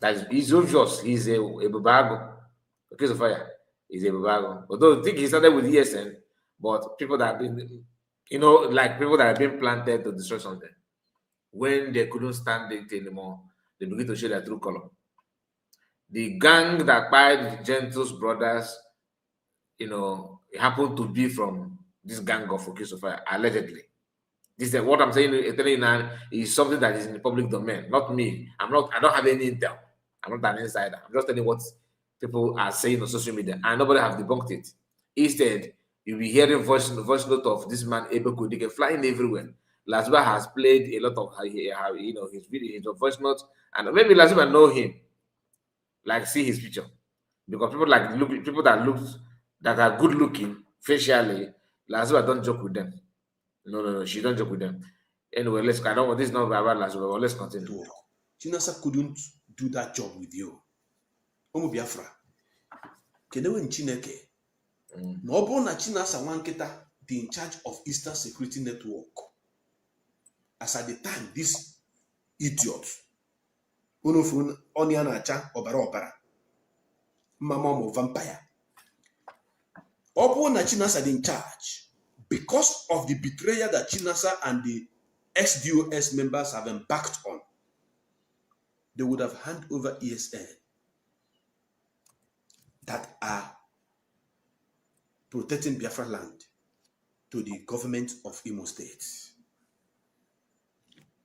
That is obvious. He's a Bubago. Oki Sofia is a Bubago. Although I think he started with ESN, but people that have been, like people that have been planted to destroy something, when they couldn't stand it anymore, they begin to show their true color. The gang that bought Gentle's brothers, it happened to be from this gang of Oki Sofia, allegedly. This is what I'm saying. Telling you now is something that is in the public domain, not me. I don't have any intel. I'm not an insider. I'm just telling what people are saying on social media, and nobody have debunked it. Instead, you'll be hearing voice note of this man Ebekudike flying everywhere. Lazba has played a lot of his video, his voice notes, and maybe Lazba know him, like see his picture, because people that are good looking facially, Lazba don't joke with them. No, she don't joke with them. Anyway, this is not about Lazba, but let's continue. Chinasa couldn't do that job with you. Omo Biafra. Kenewe Chineke. Na ọ bụrụ na Chinasa Nwankita dị in charge of Eastern Security Network. As at the time, this idiot, Onofun Oniana Cha Obara, Mama vampire. Ọ bụrụ na Chinasa dị in charge, because of the betrayal that Chinasa and the ex-DOS members have embarked on, they would have handed over ESN that are protecting Biafra land to the government of Imo State.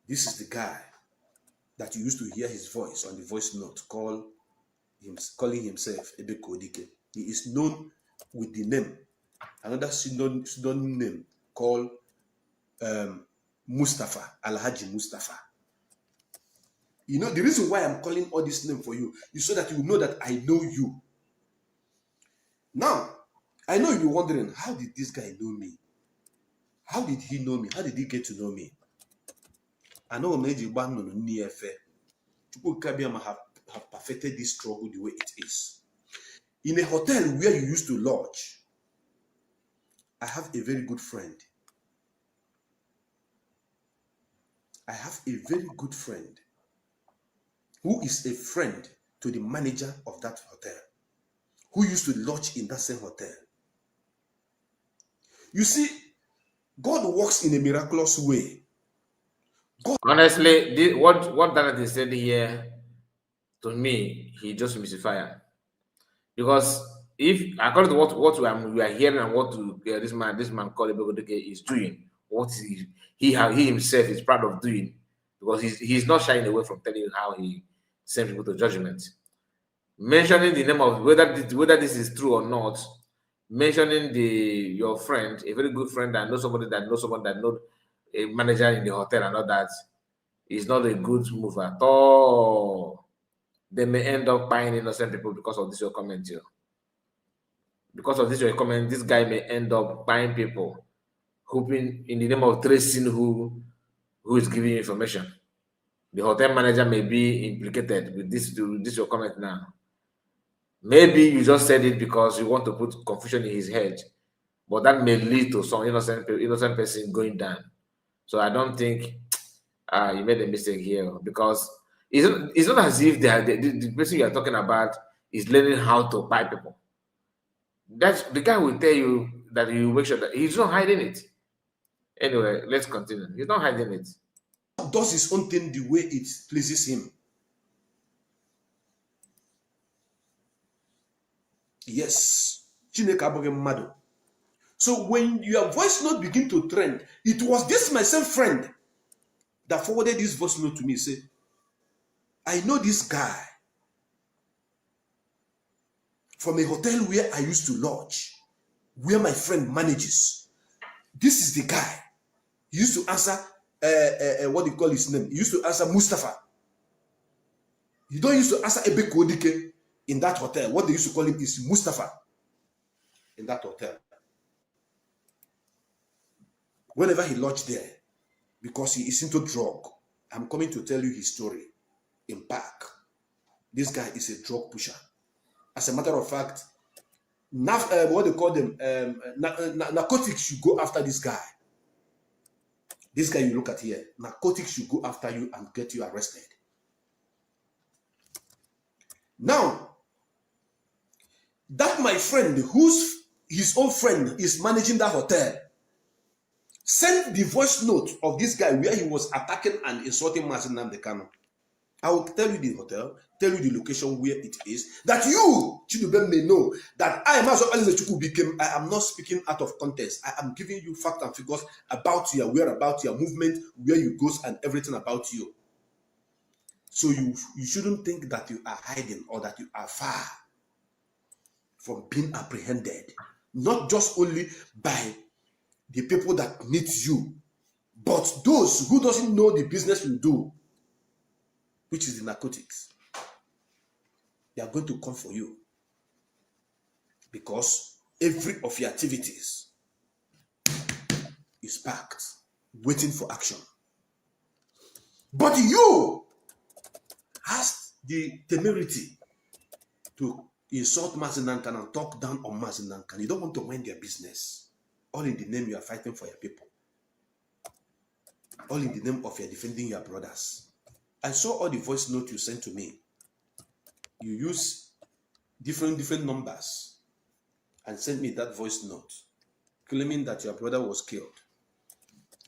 This is the guy that you used to hear his voice on the voice note calling himself Ebekudike. He is known with the name, another pseudonym name called Mustafa, Alhaji Mustafa. You know, the reason why I'm calling all this name for you is so that you know that I know you. Now, I know you're wondering, how did this guy know me? How did he know me? How did he get to know me? I know Meji Bano Niefe. People have perfected this struggle the way it is. In a hotel where you used to lodge, I have a very good friend. I have a very good friend who is a friend to the manager of that hotel, who used to lodge in that same hotel. You see, God works in a miraculous way. Honestly, what Darlington said here, to me, he just mystified. Because if, according to what we are hearing and what this man called Ebekudike is doing, what he himself is proud of doing, because he's not shying away from telling you how he sends people to judgment. Mentioning the name of whether this is true or not, mentioning your friend, a very good friend that knows somebody that knows someone that knows a manager in the hotel and all that, is not a good move at all. They may end up buying innocent people because of this your comment here. Because of this your comment, this guy may end up buying people, hoping in the name of tracing who is giving you information. The hotel manager may be implicated with this your comment now. Maybe you just said it because you want to put confusion in his head, but that may lead to some innocent person going down. So I don't think you made a mistake here, because it's not as if the person you are talking about is learning how to buy people. That's the guy will tell you that you make sure that he's not hiding it. Anyway, let's continue. He's not hiding it. Does his own thing the way it pleases him. Yes. So when your voice note begin to trend, it was this my same friend that forwarded this voice note to me. Say, I know this guy from a hotel where I used to lodge, where my friend manages. This is the guy. He used to answer, what do you call his name? He used to answer Mustafa. He don't used to answer Ebekudike in that hotel. What they used to call him is Mustafa in that hotel. Whenever he lodged there, because he is into drug, I'm coming to tell you his story in Park. This guy is a drug pusher. As a matter of fact, what they call them, narcotics should go after this guy. This guy you look at here, narcotics should go after you and get you arrested. Now, that my friend, who's his own friend is managing that hotel, sent the voice note of this guy where he was attacking and insulting Mazi Nnamdi Kanu. I will tell you the hotel, tell you the location where it is, that you, Chidubem, may know that I am I am not speaking out of context. I am giving you facts and figures about your whereabouts, your movement, where you go, and everything about you. So you shouldn't think that you are hiding or that you are far from being apprehended, not just only by the people that need you, but those who doesn't know the business you do, which is the narcotics. They are going to come for you because every of your activities is packed, waiting for action. But you has the temerity to insult Mazinankan and talk down on Mazinankan. You don't want to mind their business. All in the name you are fighting for your people. All in the name of your defending your brothers. I saw all the voice notes you sent to me. You use different numbers and sent me that voice note claiming that your brother was killed,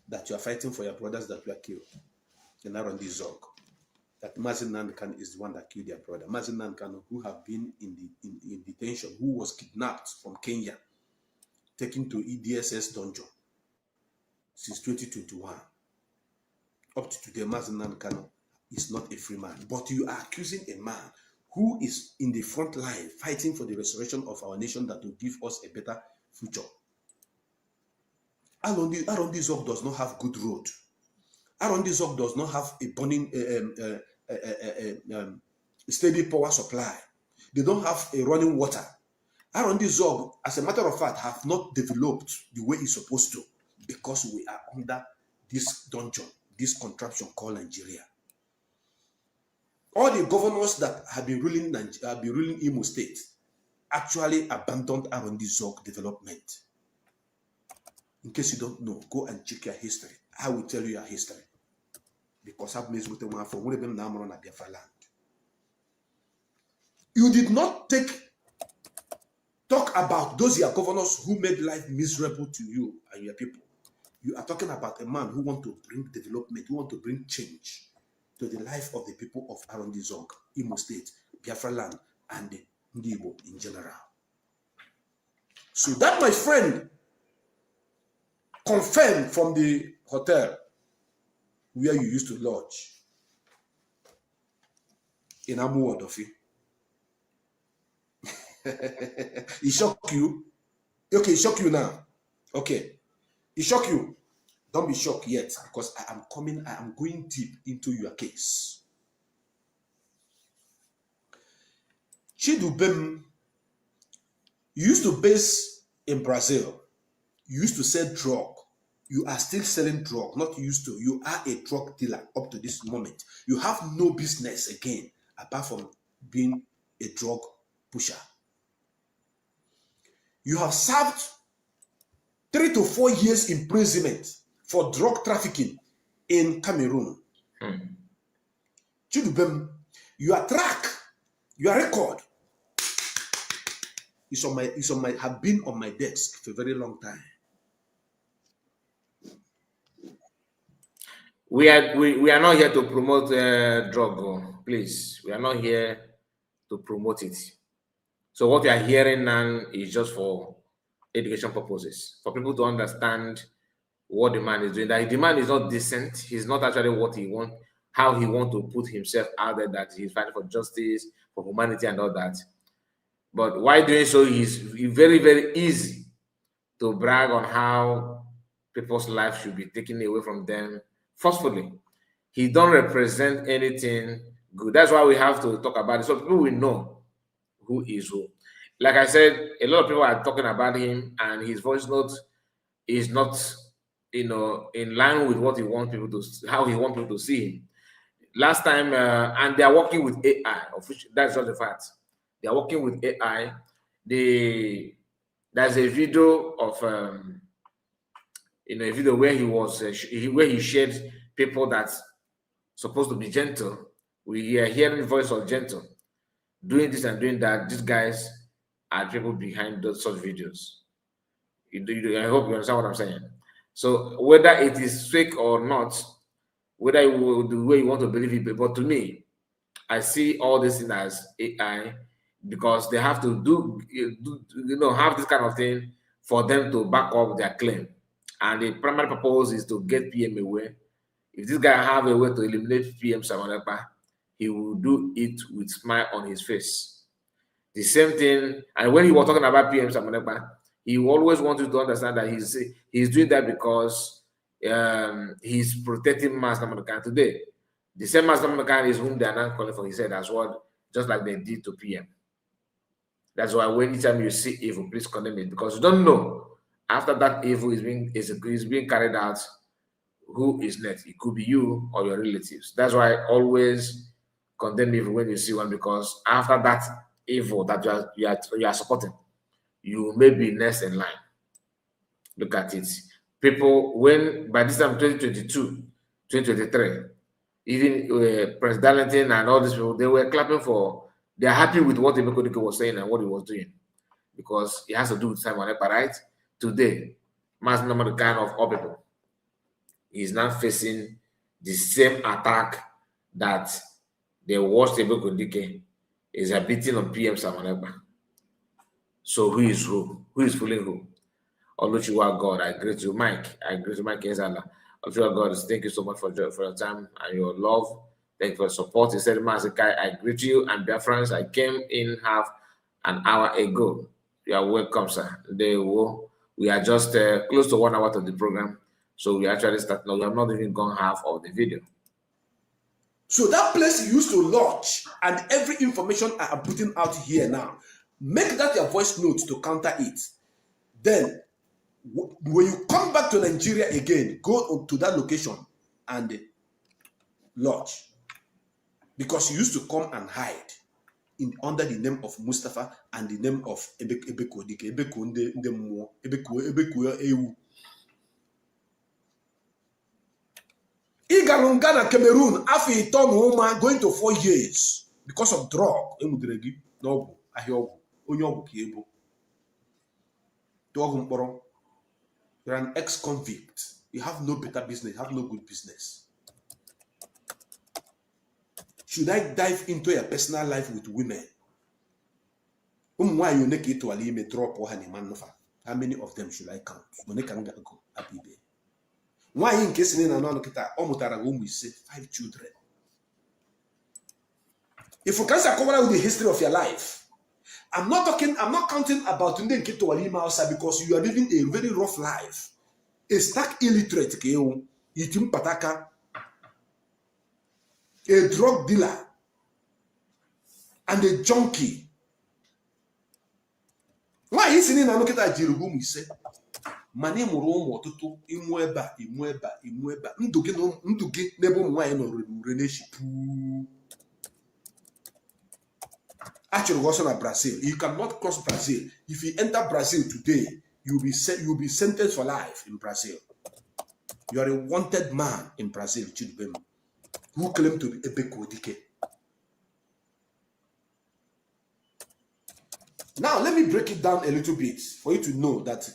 that you are fighting for your brothers that were killed in Arondi Zog, that Mazin Nankan is the one that killed your brother. Mazin Nankan, who have been in detention, who was kidnapped from Kenya, taken to EDSS dungeon since 2021. Up to today, Mazin Nankan is not a free man. But you are accusing a man who is in the front line fighting for the restoration of our nation that will give us a better future. Arondi Zog does not have good road. Arondi Zog does not have a burning steady power supply. They don't have a running water. Arondi Zog, as a matter of fact, have not developed the way it's supposed to because we are under this dungeon, this contraption called Nigeria. All the governors that have been ruling Imo State actually abandoned Arondi Zog development. In case you don't know, go and check your history. I will tell you your history. Because I've made with the one for one of them now on Biafra land. You did not talk about those your governors who made life miserable to you and your people. You are talking about a man who wants to bring development, who wants to bring change to the life of the people of Arondi Zog, Imo State, Biafra land, and the Ndibo in general. So that, my friend, confirmed from the hotel where you used to lodge in Amu Odofi. It shocked you? Okay, it shocked you now. Okay, it shocked you. Don't be shocked yet, because I am going deep into your case. Chidubem, you used to base in Brazil. You used to sell drug. You are still selling drug, not used to. You are a drug dealer up to this moment. You have no business again, apart from being a drug pusher. You have served 3 to 4 years imprisonment for drug trafficking in Cameroon. Chidubem, your track, your record have been on my desk for a very long time. We are not here to promote drug, please. We are not here to promote it. So what you are hearing now is just for education purposes, for people to understand what the man is doing. That the man is not decent. He's not actually what he wants, how he wants to put himself out there, that he's fighting for justice, for humanity and all that. But while doing so, he's very, very easy to brag on how people's lives should be taken away from them forcefully. He don't represent anything good. That's why we have to talk about it, so people will know who is who. Like I said, a lot of people are talking about him, and his voice note is not, in line with what he wants people to, how he wants people to see him. Last time, and they are working with AI. That's just the fact. They are working with AI. There's a video of a video where he was where he shared people that's supposed to be gentle. We are hearing the voice of gentle, doing this and doing that. These guys are people behind those such videos. I hope you understand what I'm saying. So whether it is fake or not, whether the way you want to believe it, but to me, I see all this thing as AI because they have to do have this kind of thing for them to back up their claim. And the primary purpose is to get PM away. If this guy have a way to eliminate PM Samonepa, he will do it with smile on his face. The same thing, and when he was talking about PM Samonepa, he always wanted to understand that he's doing that because he's protecting Mass Namakan today. The same Mass Namakan is whom they are now calling for, he said as well, just like they did to PM. That's why anytime you see evil, please condemn it, because you don't know after that evil is being carried out, who is next. It could be you or your relatives. That's why I always condemn evil when you see one, because after that evil that you are supporting, you may be next in line. Look at it. People, when by this time 2022, 2023, even President Darlington and all these people, they were clapping for, they're happy with what Ebekudike was saying and what he was doing, because it has to do with Simon Ekpa, right? Today, Mass Number kind of all people is now facing the same attack that they watched Ebekudike is a beating on PM Simon Ekpa. So who is who? Who is fooling who? Oluchiwa God, I greet you, Mike. I greet you, Mike Ezala. Oluchiwa God, thank you so much for your time and your love. Thank you for your support. He said, Masakai, I greet you and dear friends. I came in half an hour ago. You are welcome, sir. We are just close to 1 hour to the program. So we actually start now. We have not even gone half of the video. So that place you used to lodge and every information I am putting out here now, make that your voice note to counter it. Then, when you come back to Nigeria again, go to that location and lodge. Because you used to come and hide under the name of Mustafa and the name of Ebekudike, Ebeku. Igalungana Cameroon, after going to 4 years because of drug. You're an ex-convict. You have no better business, you have no good business. Should I dive into your personal life with women? How many of them should I count? Why in case in 5 children? If you can't cover with the history of your life, I'm not counting about outside, because you are living a very rough life. A stark illiterate, eating pataka, a drug dealer, and a junkie. Why is in Anoketa Jirugum? Say, Mane Moromo Tutu, Imueba, Ndugi, Nebo Wine or Reneshi. Actually, also in Brazil. You cannot cross Brazil. If you enter Brazil today, you'll be sentenced for life in Brazil. You are a wanted man in Brazil, Chidbem, who claim to be Ebekudike. Now, let me break it down a little bit for you to know that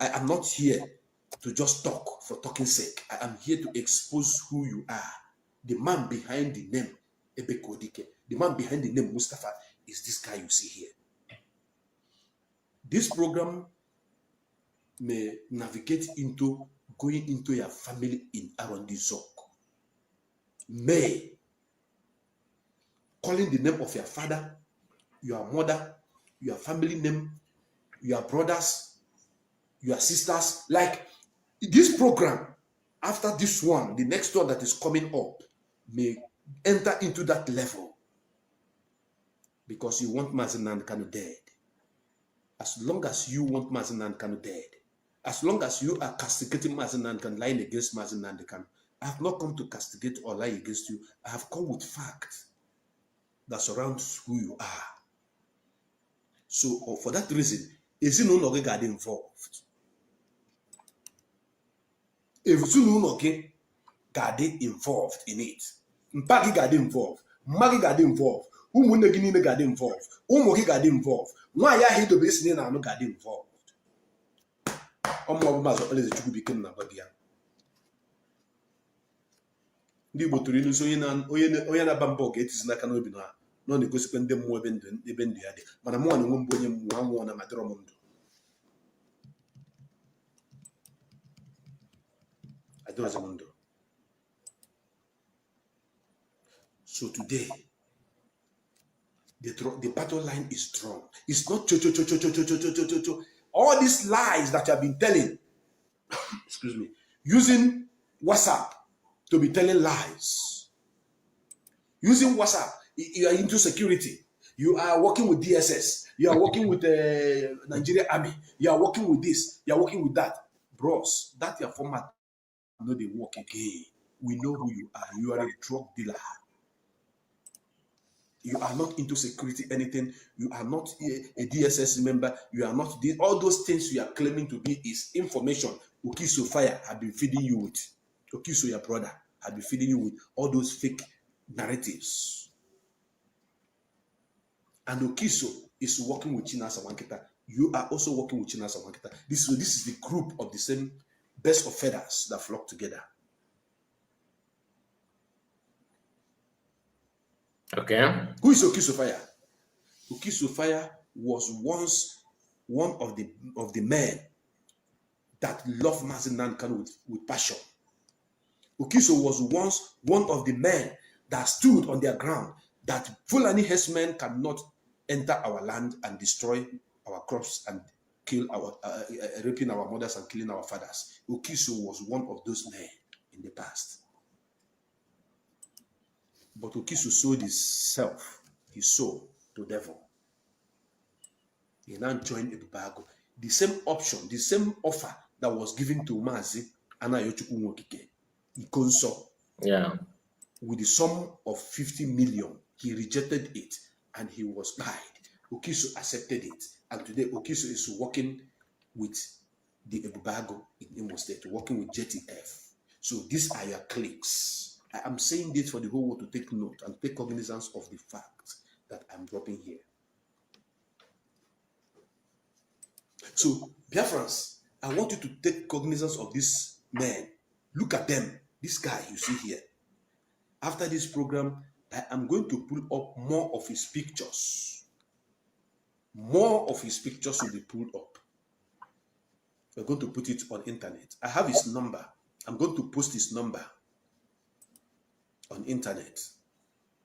I am not here to just talk for talking's sake. I am here to expose who you are. The man behind the name Ebekudike, the man behind the name Mustafa, is this guy you see here. This program may navigate into going into your family in Arondizok. May calling the name of your father, your mother, your family name, your brothers, your sisters. Like this program, after this one, the next one that is coming up, may enter into that level. Because you want Mazinan Kanu dead. As long as you want Mazinan Kanu dead, as long as you are castigating Mazinan Kanu, lying against Mazinan Kanu, I have not come to castigate or lie against you. I have come with facts that surrounds who you are. So for that reason, is it no longer got involved? If you no longer got involved in it, Mpagi got involved, Magi got involved. Umunegini got involved. Umoki got involved. Why ya hate the business and got involved? ndị Igbo tụrụ ilu nso onye na-aba mbọ ga-etizi n'aka n'obi na ọ na-egosikwa ndị mmụọ ebe ndụ ya dị, mana mụnwa na-enwe mbụ onye mmụọ anwụọ na madịrọ m ndụ, adịrọzi m ndụ. So today the battle line is strong. It's not cho. All these lies that you have been telling, excuse me, using WhatsApp to be telling lies. Using WhatsApp, you are into security. You are working with DSS. You are working with the Nigerian Army. You are working with this. You are working with that. Bros, that your format. No, they work again. We know who you are. You are a drug dealer. You are not into security, anything. You are not a DSS member. You are not all those things you are claiming to be is information. Okiso Fire have been feeding you with. Okiso, your brother, have been feeding you with all those fake narratives. And Okiso is working with Chinasa Wankita. You are also working with Chinasa Wankita. This is the group of the same best of feathers that flock together. Okay. Who is Okiso Fire? Okiso Fire was once one of the men that loved Mazi Nnamdi Kanu with passion. Okiso was once one of the men that stood on their ground that Fulani herdsmen cannot enter our land and destroy our crops and kill our raping our mothers and killing our fathers. Okiso was one of those men in the past. But Okiso sold his soul to devil. He now joined Ebekudike. The same option, the same offer that was given to Mazi Anayochukwu Nwokike, Ikonso, with the sum of 50 million, he rejected it and he was died. Okiso accepted it, and today Okiso is working with the Ebekudike in Imo State, working with JTF. So these are your cliques. I am saying this for the whole world to take note and take cognizance of the fact that I'm dropping here. So, Biafrans, I want you to take cognizance of this man. Look at them. This guy you see here. After this program, I am going to pull up more of his pictures. More of his pictures will be pulled up. We're going to put it on internet. I have his number. I'm going to post his number on internet.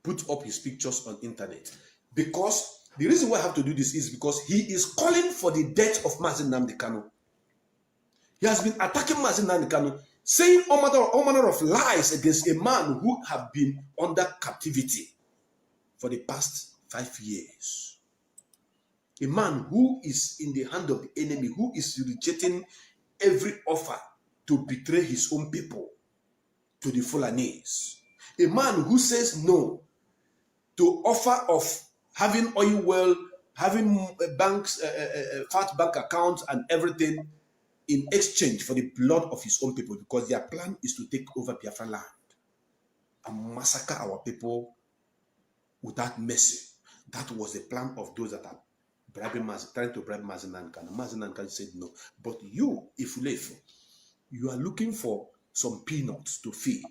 Put up his pictures on internet. Because the reason why I have to do this is because he is calling for the death of Mazi Nnamdi Kanu. He has been attacking Mazi Nnamdi Kanu, saying all manner of lies against a man who have been under captivity for the past 5 years. A man who is in the hand of the enemy, who is rejecting every offer to betray his own people to the Fulanese. A man who says no to offer of having oil well, having banks, fat bank accounts and everything in exchange for the blood of his own people, because their plan is to take over Biafra land and massacre our people without mercy. That was the plan of those that are trying to bribe Mazi Nnamdi Kanu. Mazi Nnamdi Kanu said no. But you, Ifulefu, you are looking for some peanuts to feed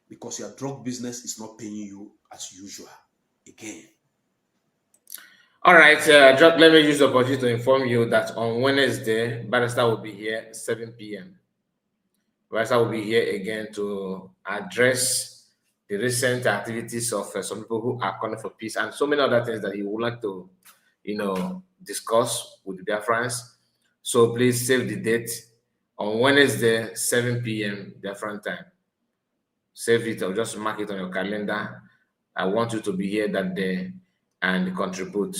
because your drug business is not paying you as usual again. All right, let me use the opportunity to inform you that on Wednesday, Barrister will be here 7 p.m. Barrister will be here again to address the recent activities of some people who are calling for peace and so many other things that he would like to, discuss with the Biafrans. So please save the date on Wednesday, 7 p.m. Biafran time. Save it or just mark it on your calendar. I want you to be here that day and contribute.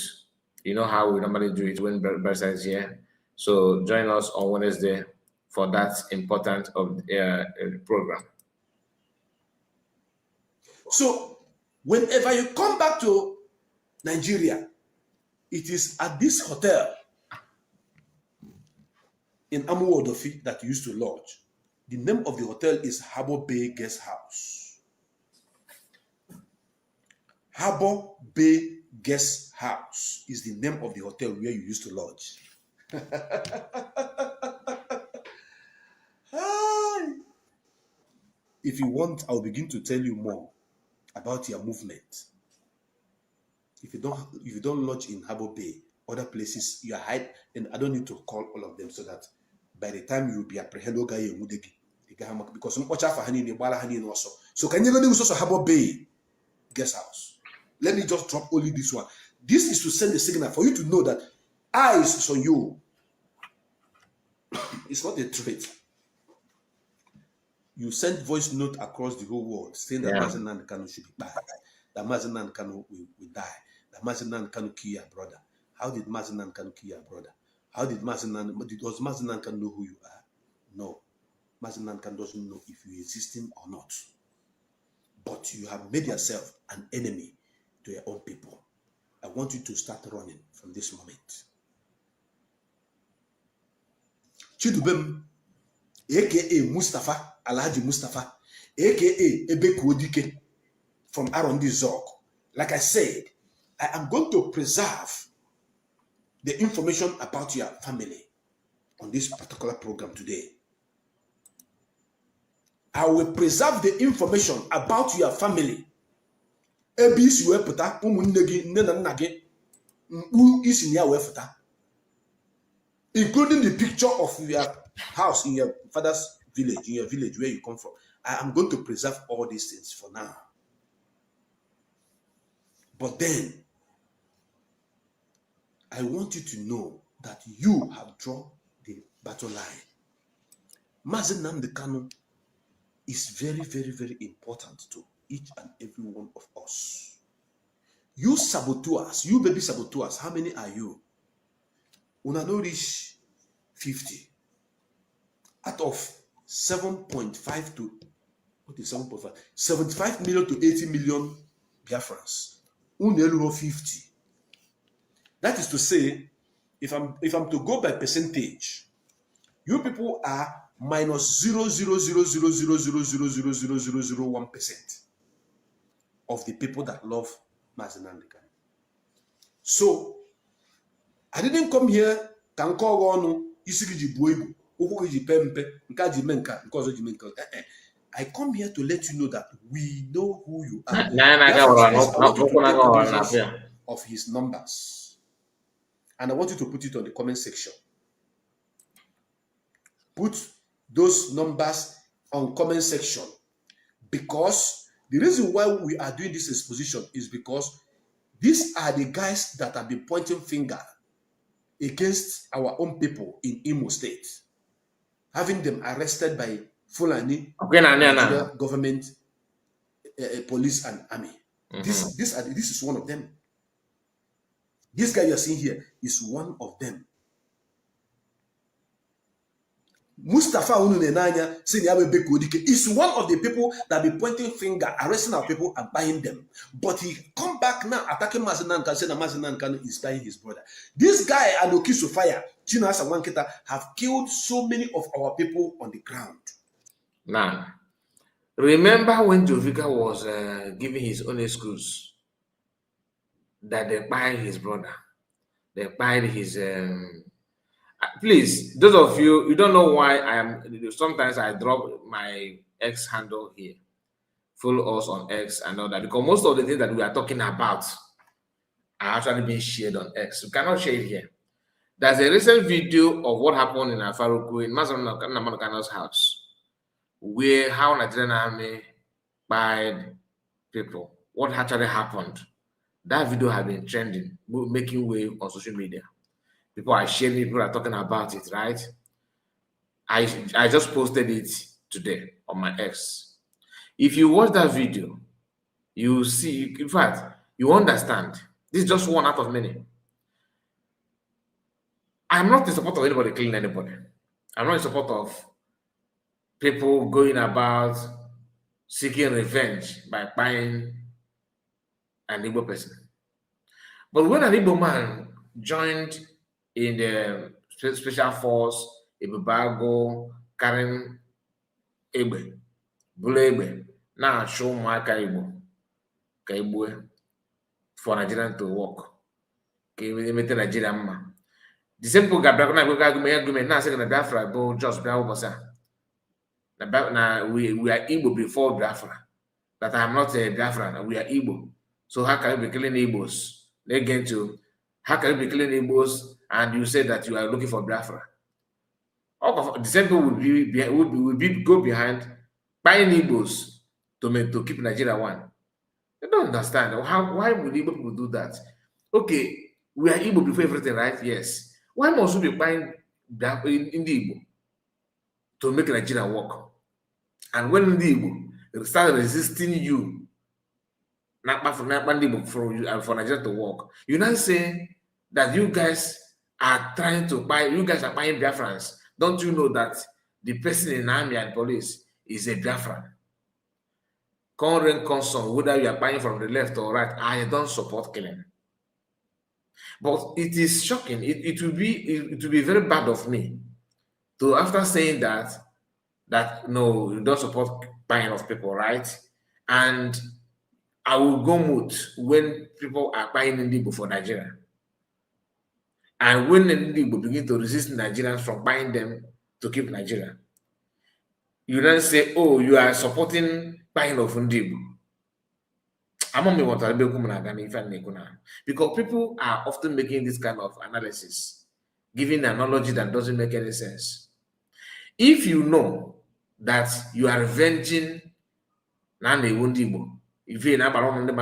You know how we normally do it when Barrister is here. So join us on Wednesday for that important program. So whenever you come back to Nigeria, it is at this hotel in Amuwodofi that you used to lodge. The name of the hotel is Harbour Bay Guest House. Harbour Bay Guest House is the name of the hotel where you used to lodge. If you want, I'll begin to tell you more about your movement. If you don't lodge in Harbour Bay, other places you are hide, and I don't need to call all of them so that by the time you'll be apprehended, because also. So can you go to Harbour Bay guest house? Let me just drop only this one. This is to send a signal for you to know that eyes is on you. It's not a threat. You send voice note across the whole world saying that Mazi Nnamdi Kanu should be bad, that Mazi Nnamdi Kanu will die, that Mazi Nnamdi Kanu kill your brother. How did Mazi Nnamdi Kanu kill your brother? How did does Mazi Nnamdi Kanu know who you are? No. Mazi Nnamdi Kanu doesn't know if you exist or not. But you have made yourself an enemy to your own people. I want you to start running from this moment. Chidubem, aka Mustafa, Alhaji Mustafa, aka Ebekudike from Arondi Zog. Like I said, I am going to preserve the information about your family on this particular program today. I will preserve the information about your family. Including the picture of your house in your father's village, in your village where you come from. I am going to preserve all these things for now. But then, I want you to know that you have drawn the battle line. Mazi Nnamdi Kanu is very, very, very important to each and every one of us. You saboteurs, you baby saboteurs, how many are you? Una no reach 50. Out of 7.5 to, what is 7.5? 75 million to 80 million Biafrans. Unelu 50. That is to say, if I'm to go by percentage, you people are minus 0.00000000001% of the people that love Mazi Nnamdi Kanu. So I didn't come here I come here to let you know that we know who you are. Of his numbers. And I want you to put it on the comment section. Put those numbers on comment section. Because the reason why we are doing this exposition is because these are the guys that have been pointing finger against our own people in Imo State, having them arrested by Fulani, Nigeria government, police and army. This is one of them. This guy you are seeing here is one of them. Mustafa Ununenanya Ebekudike is one of the people that be pointing finger, arresting our people and buying them. But he come back now attacking Mazi Nnamdi Kanu, saying that Mazi Nnamdi Kanu is buying his brother. This guy and Okisofaya, Chino Asawanketa, have killed so many of our people on the ground. Now, remember when Jovika was giving his own excuse that they buying his brother, they buying his. Please, those of you don't know why I am. Sometimes I drop my X handle here. Follow us on X and all that, because most of the things that we are talking about are actually being shared on X. We cannot share it here. There's a recent video of what happened in Afaruku in Mazi Nnamdi Kanu's house, where how Nigerian army buyed people. What actually happened? That video has been trending, making way on social media. People are sharing it, people are talking about it, right? I just posted it today on my X. If you watch that video, you see, in fact, you understand. This is just one out of many. I'm not in support of anybody killing anybody. I'm not in support of people going about seeking revenge by buying an Igbo person. But when an Igbo man joined in the special force, Ebubago, carrying Egbe, Bule Egbe, now show my Kaibo, for Nigerian to work. Nigerian. The same people got back now saying that Biafra go just Biafra. Now we are Igbo before Biafra. That I'm not a Biafran, we are Igbo. So how can you be killing Igbos? Again to how can you be killing Igbos and you say that you are looking for Biafra? All of the same people will go behind buying Igbos to keep Nigeria one. They don't understand. Why would Igbo people do that? Okay, we are Igbo before everything, right? Yes. Why must we be buying that in the Igbo to make Nigeria work? And when the Igbo start resisting you, for Nigeria to work, you now say that you guys are trying to buy, you guys are buying Biafrans. Don't you know that the person in army and police is a Biafran? Current concern, whether you are buying from the left or right, I don't support killing. But it is shocking. It will be very bad of me to, after saying that no, you don't support buying of people, right? And I will go mute when people are buying Indigo for Nigeria. And when Indigo begin to resist Nigerians from buying them to keep Nigeria, you then say, oh, you are supporting buying of Indigo. Because people are often making this kind of analysis, giving an analogy that doesn't make any sense. If you know that you are revenging if you actually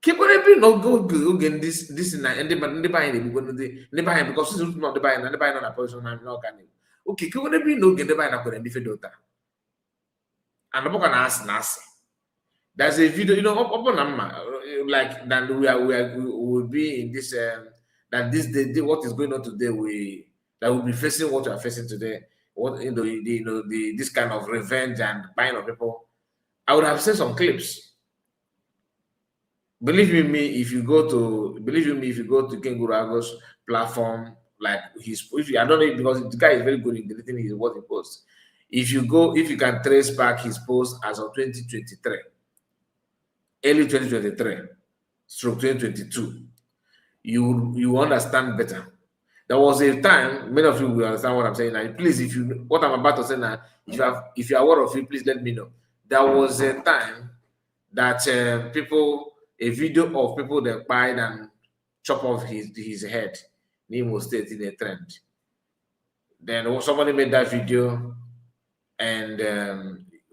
keep on every no go again this and the buying because this is not the buying and the buying on a person okay keep on every no get the buying up different data and the book can ask there's a video, you know, like that we will be in this that this day what is going on today that will be facing what we are facing today. What this kind of revenge and buying of people. I would have seen some clips. Believe you me, if you go to Ken Gurago's platform, like I don't know because the guy is very good in deleting what he posts. If you can trace back his post as of 2023. Early 2023, stroke 2022, you understand better. There was a time, many of you will understand what I'm saying now. Please, what I'm about to say now, if you are aware of it, please let me know. There was a time that a video of people that bite and chop off his head in Imo State in a trend. Then somebody made that video and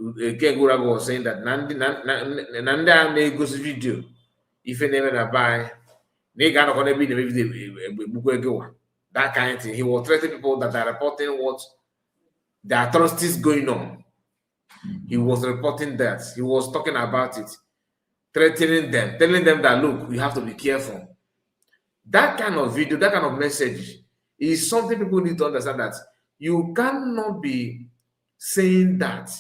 Ken Gurago was saying that Nanda may go video if you never buy that kind of thing. He was threatening people that are reporting what the atrocities going on. He was reporting that. He was talking about it, threatening them, telling them that look, you have to be careful. That kind of video, that kind of message is something people need to understand that you cannot be saying that.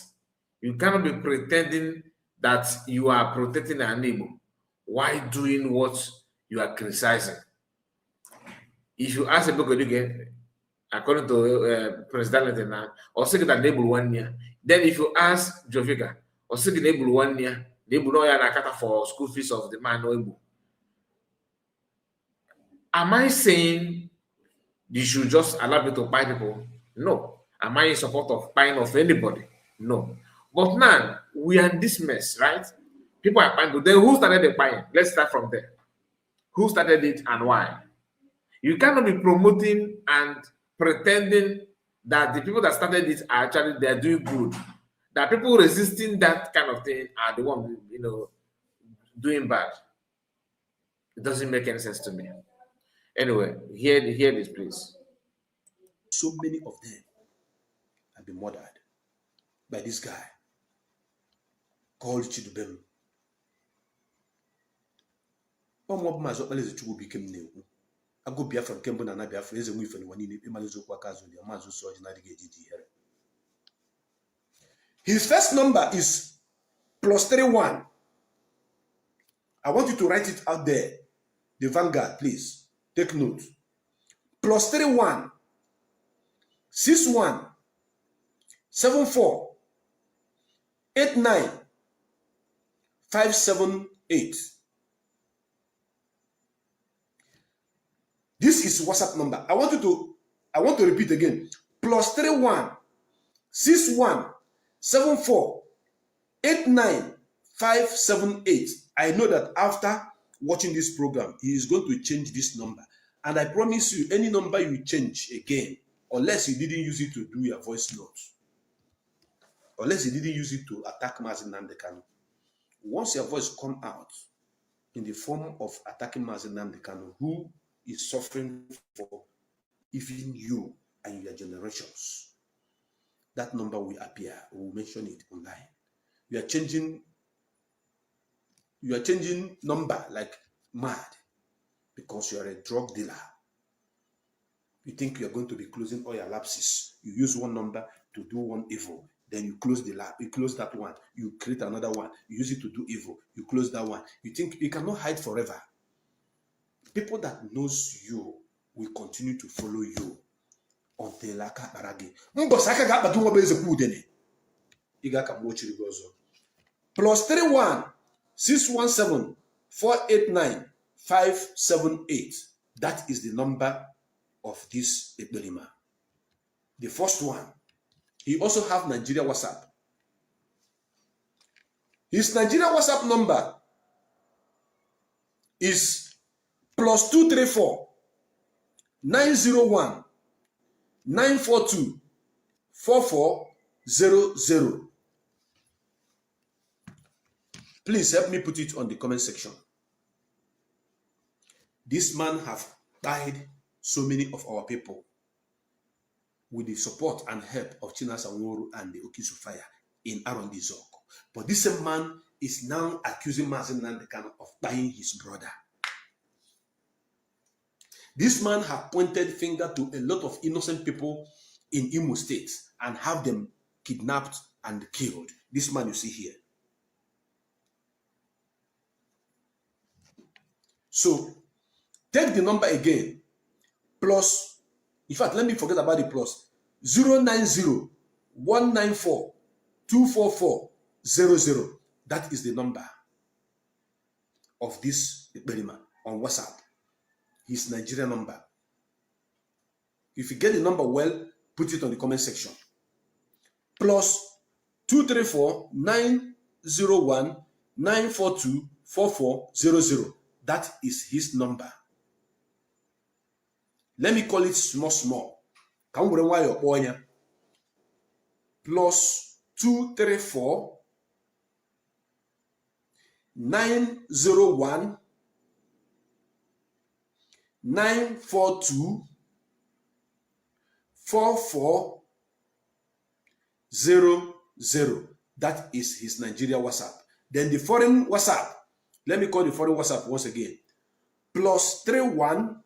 You cannot be pretending that you are protecting an neighbor while doing what you are criticizing. If you ask Ebekudike, according to President Darlington now, or say that neighbor 1 year, then if you ask Jovika, or say the neighbor 1 year, neighbor no yakata for school fees of the man no able. Am I saying you should just allow me to buy people? No. Am I in support of buying of anybody? No. But now we are in this mess, right? People are buying. Then who started the buying? Let's start from there. Who started it and why? You cannot be promoting and pretending that the people that started it are actually they are doing good. That people resisting that kind of thing are the one doing bad. It doesn't make any sense to me. Anyway, hear this, please. So many of them have been murdered by this guy called Chidubem. I go Biafra from Kembo and Biafra is a way from one in his first number is +31. I want you to write it out there. The Vanguard, please take note. +31 61 74 89 578. This is WhatsApp number. I want to repeat again. plus 31 61 74 89 578. I know that after watching this program, he is going to change this number. And I promise you, any number you change again, unless you didn't use it to do your voice notes, unless you didn't use it to attack Mazi Nnamdi Kanu, once your voice come out in the form of attacking Mazi Nnamdi Kanu, who is suffering for even you and your generations, that number will appear. We will mention it online. You are changing number like mad because you are a drug dealer. You think you are going to be closing all your lapses. You use one number to do one evil. Then you close the lab, you close that one, you create another one, you use it to do evil, you close that one. You think you cannot hide forever. People that knows you will continue to follow you until aka baragi. Mbosaka ga batu wo beze ku dene. Iga ka mo chiri gozo. Plus 31 617 489 578. That is the number of this Ekberima. The first one. He also have Nigeria WhatsApp. His Nigeria WhatsApp number is plus 234 901 942 4400. Please help me put it on the comment section. This man have died so many of our people with the support and help of Chinasa Nworu and the Okisu Fire in Arondi Zoko. But this same man is now accusing Mazi Nnamdi Kanu of buying his brother. This man has pointed finger to a lot of innocent people in Imo State and have them kidnapped and killed. This man you see here. So, take the number again. Plus, in fact, let me forget about the plus. 090 194 244 00. That is the number of this Ekberima on WhatsApp. His Nigeria number. If you get the number well, put it on the comment section. Plus 234 901 942 4400. That is his number. Let me call it small. Plus 234 901 942 4400. That is his Nigeria WhatsApp. Then the foreign WhatsApp. Let me call the foreign WhatsApp once again. Plus 31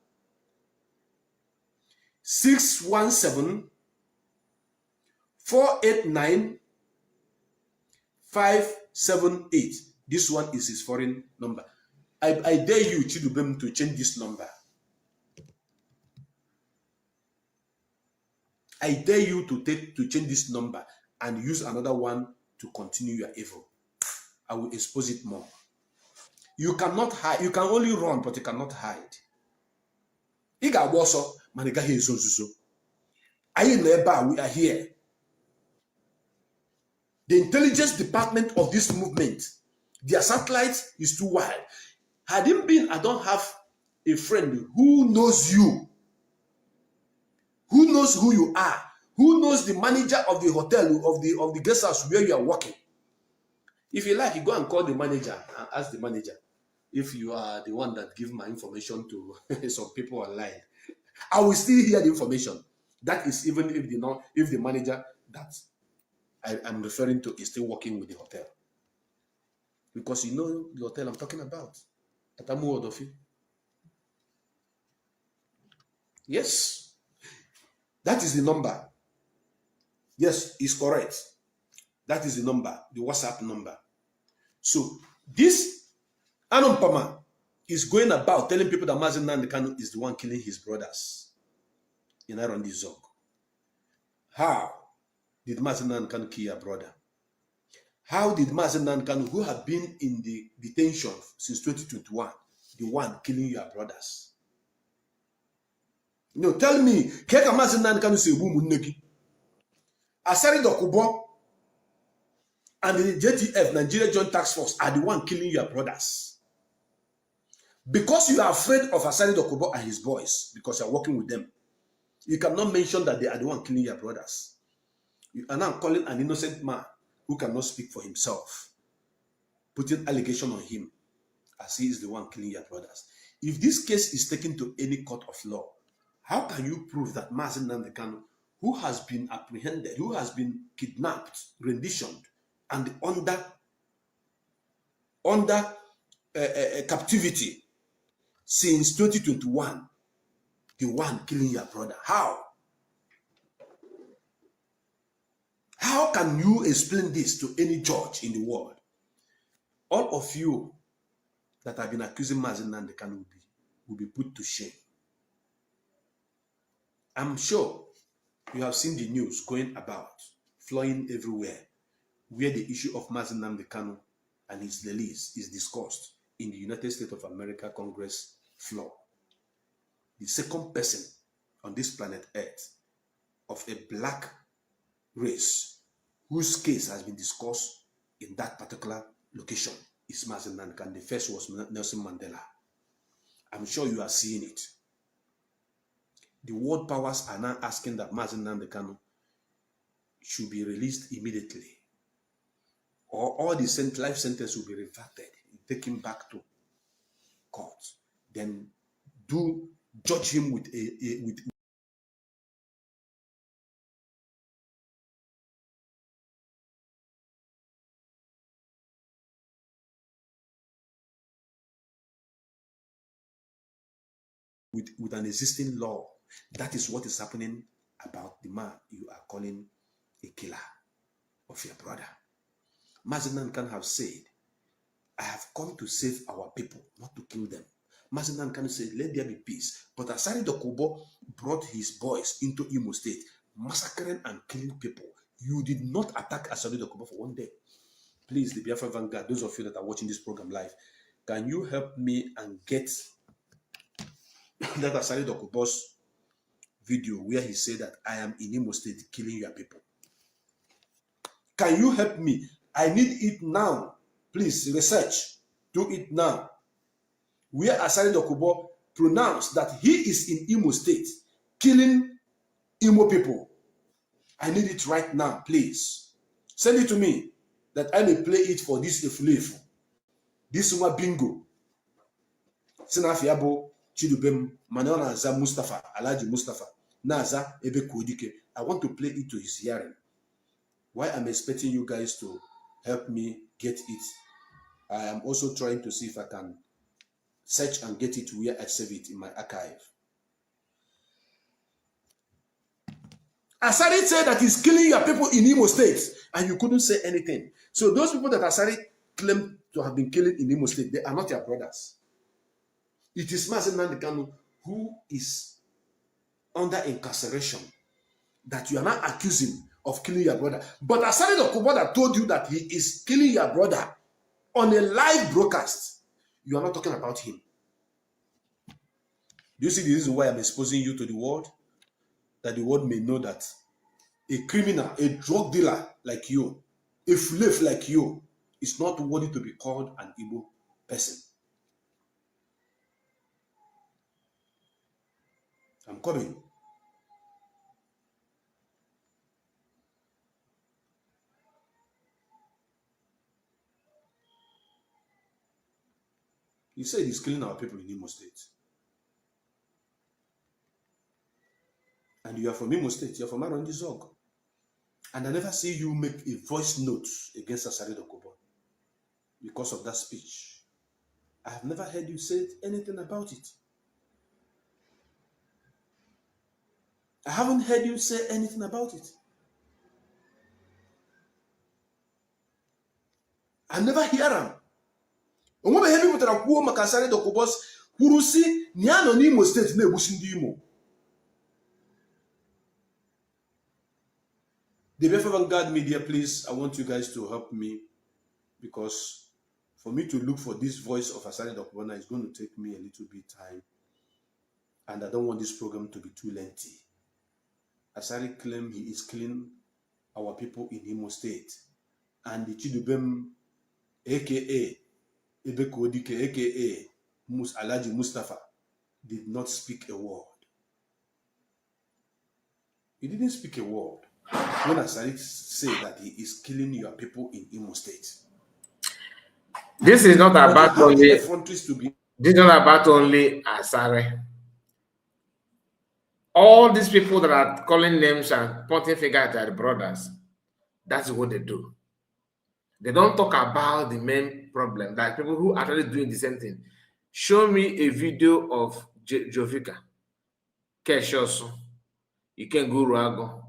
617 489 578. This one is his foreign number. I dare you, Chidubem, to change this number. I dare you to change this number and use another one to continue your evil. I will expose it more. You cannot hide. You can only run, but you cannot hide. We are here. The intelligence department of this movement, their satellite is too wide. Had it been, I don't have a friend who knows you, who knows who you are, who knows the manager of the hotel, of the guest house where you are working. If you like, you go and call the manager and ask the manager if you are the one that give my information to some people online. I will still hear the information. That is even if the manager that I am referring to is still working with the hotel. Because you know the hotel I'm talking about. Atamu Odofi. Yes. That is the number. Yes, it's correct. That is the number, the WhatsApp number. So this Anompama is going about telling people that Mazi Nnamdi Kanu is the one killing his brothers in Arondi Zog. How did Mazi Nnamdi Kanu kill your brother? How did Mazi Nnamdi Kanu, who have been in the detention since 2021, the one killing your brothers? No, tell me, Keka Mazi Nnamdi Kanu say, Asari Dokubo and the JTF, Nigeria Joint Task Force, are the one killing your brothers. Because you are afraid of Asari Dokubo and his boys, because you are working with them, you cannot mention that they are the one killing your brothers. You are now calling an innocent man who cannot speak for himself, putting allegation on him as he is the one killing your brothers. If this case is taken to any court of law, how can you prove that Mazi Nnamdi Kanu, who has been apprehended, who has been kidnapped, renditioned, and under captivity since 2021, the one killing your brother? How? How can you explain this to any judge in the world? All of you that have been accusing Mazi Nnamdi Kanu will be put to shame. I'm sure you have seen the news going about, flowing everywhere, where the issue of Mazi Nnamdi Kanu and his release is discussed in the United States of America Congress floor. The second person on this planet Earth of a black race whose case has been discussed in that particular location is Mazi Nnamdi Kanu. The first was Nelson Mandela. I'm sure you are seeing it. The world powers are now asking that Mazi Nnamdi Kanu should be released immediately, or all the life sentence will be reverted, taken back to court. Then do judge him with an existing law. That is what is happening about the man you are calling a killer of your brother. Mazi Nnamdi Kanu have said, I have come to save our people, not to kill them. Mazi Nnamdi Kanu said, let there be peace. But Asari Dokubo brought his boys into Imo State, massacring and killing people. You did not attack Asari Dokubo for one day. Please, the Biafra Vanguard, those of you that are watching this program live, can you help me and get that Asari Dokubo's video where he said that I am in Imo State killing your people? Can you help me? I need it now. Please research. Do it now. Where Asari Dokubo pronounced that he is in Imo State killing Imo people. I need it right now, please. Send it to me that I may play it for this Efulefu. This one bingo. Sinafiabo Chidubem Manuel Naza Mustafa, Alaji Mustafa, Naza Ebekudike. I want to play it to his hearing. Why I'm expecting you guys to help me get it. I am also trying to see if I can search and get it where I save it in my archive. Asari said that he's killing your people in Imo State, and you couldn't say anything. So those people that Asari claim to have been killing in Imo State, they are not your brothers. It is Mazi Nnamdi Kanu who is under incarceration that you are not accusing of killing your brother. But Asari Dokubo that told you that he is killing your brother on a live broadcast, you are not talking about him. Do you see the reason why I'm exposing you to the world? That the world may know that a criminal, a drug dealer like you, a slave like you, is not worthy to be called an Igbo person. I'm coming. He said he's killing our people in Imo State. And you are from Imo State, you are from Arondi Zog. And I never see you make a voice note against Asari Dokubo because of that speech. I have never heard you say anything about it. I haven't heard you say anything about it. I never hear them. And when I hear people that are poor, Asari Dokubos, who see Niano Imo State, ne Bushindi Imo. The Biafra Vanguard Media, please, I want you guys to help me, because for me to look for this voice of Asari Dokubona is going to take me a little bit time, and I don't want this program to be too lengthy. Asari claims he is killing our people in Imo State. And the Chidubem, aka Ebekudike, aka Alhaji Mustafa, did not speak a word. He didn't speak a word when Asari said that he is killing your people in Imo State. This is not about only. This is not about only Asari. All these people that are calling names and pointing fingers at their brothers, that's what they do. They don't talk about the main problem, like people who are actually doing the same thing. Show me a video of Jovika, Keshosu, Ikenguru Ago,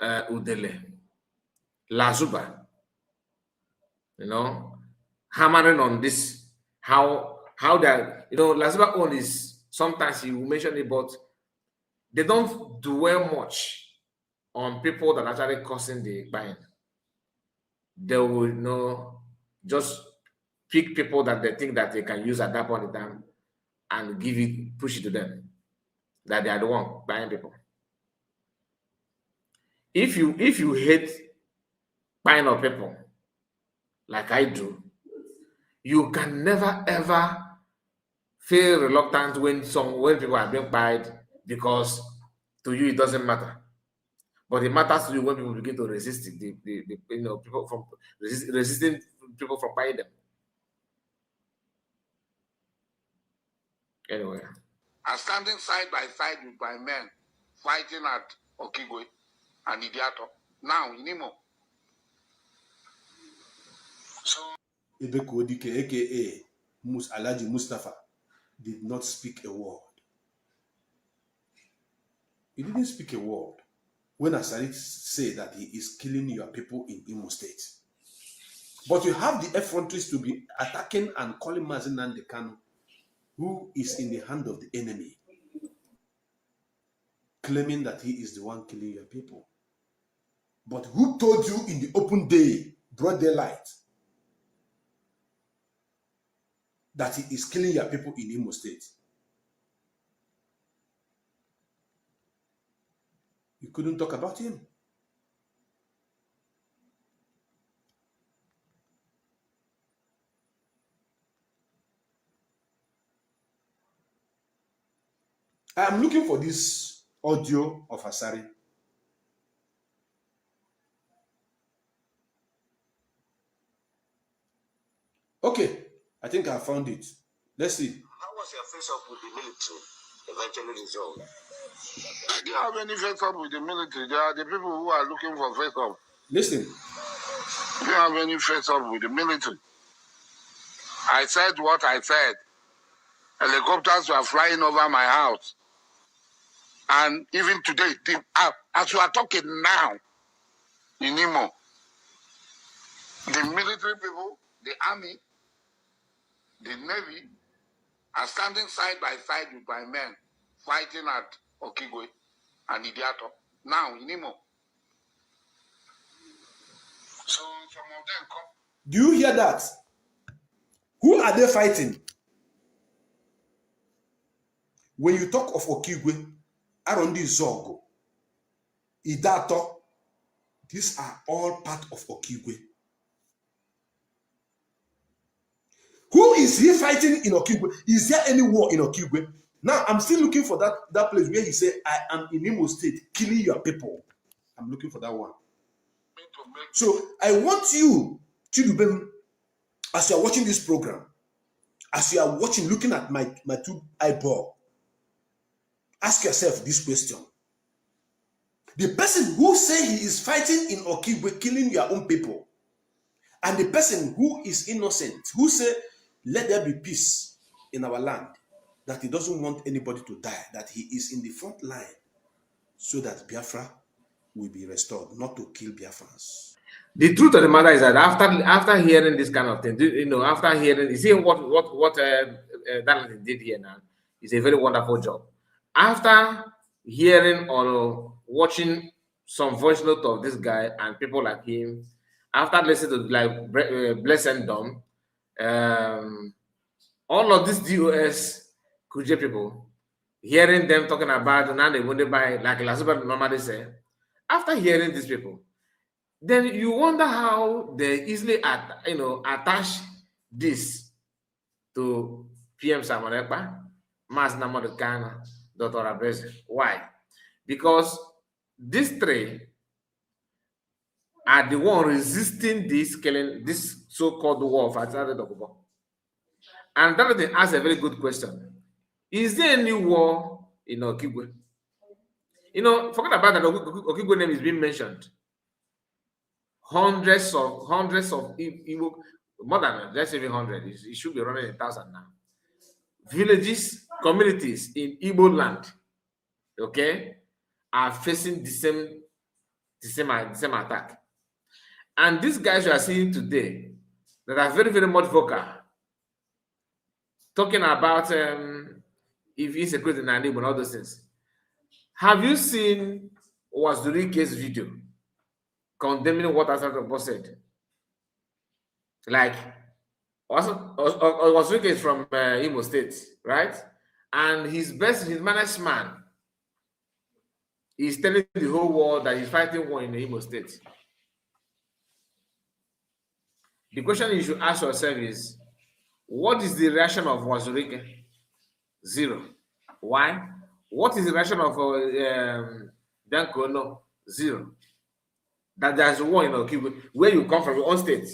Udele, Lazuba, hammering on this, how that, Lazuba own is, sometimes he will mention it, but they don't dwell much on people that are actually causing the buying. They will, just pick people that they think that they can use at that point in time and push it to them, that they are the one buying people. If you hate buying of people, like I do, you can never ever feel reluctant when people are being buyed, because to you it doesn't matter. But it matters to you when people begin to resist it, people from resisting people from buying them. Anyway. I'm standing side by side with my men fighting at Okigwe and Idiato. Now, in Imo. So Ebekudike, aka Alhaji Mustafa, did not speak a word. He didn't speak a word when Asari said that he is killing your people in Imo State. But you have the effronteries to be attacking and calling Mazi Nnamdi Kanu, who is in the hand of the enemy, claiming that he is the one killing your people. But who told you in the open day, broad daylight, that he is killing your people in Imo State? You couldn't talk about him. I'm looking for this audio of Asari. Okay, I think I found it. Let's see. How was your face-off with the military eventually resolved? I didn't have any face-off with the military. There are the people who are looking for face-off. Listen. I didn't have any face-off with the military. I said what I said. Helicopters were flying over my house. And even today, as you are talking now, in Imo, the military people, the army, the navy, are standing side by side with my men, fighting at Okigwe and Idiato. Now, in Imo. So, some of them come. Do you hear that? Who are they fighting? When you talk of Okigwe, Arondi Zogo, Idato, these are all part of Okigwe. Who is he fighting in Okigwe? Is there any war in Okigwe? Now, I'm still looking for that place where he said, I am in Imo State, killing your people. I'm looking for that one. So, I want you, Chidubem, as you are watching this program, as you are watching, looking at my two eyeball, ask yourself this question. The person who say he is fighting in Okigwe, killing your own people, and the person who is innocent, who say, let there be peace in our land, that he doesn't want anybody to die, that he is in the front line so that Biafra will be restored, not to kill Biafrans. The truth of the matter is that after hearing this kind of thing, after hearing, you see what Darlington did here now is a very wonderful job. After hearing or watching some voice note of this guy and people like him, after listening to like Bless and Dom, all of these DOS Kuje people, hearing them talking about now they wouldn't buy, like Lazuba normally say, After hearing these people, then you wonder how they easily attach this to PM Simon Ekpa, Mas Namadu Kano, Dr. Abeze. Why? Because these three are the one resisting this killing, this so-called war of Atari Dokubo. And Darlington asked a very good question. Is there any war in Okigwe? Forget about that. Okigwe name is being mentioned. Hundreds of Igbo, more than, let's say 100. It should be running 1,000 now. Villages, communities in Igbo land, okay, are facing the same attack. And these guys you are seeing today that are very, very much vocal, talking about if insecurity in Igbo and all those things. Have you seen Wazurike's video condemning what Asad Boss said? Like, Wazurike is from Imo State, right? And his managed man is telling the whole world that he's fighting war in the Imo State. The question you should ask yourself is, what is the reaction of Wazurike? Zero. Why? What is the reaction of Dankono? Zero. That there's war in Okigwe, where you come from, your own state.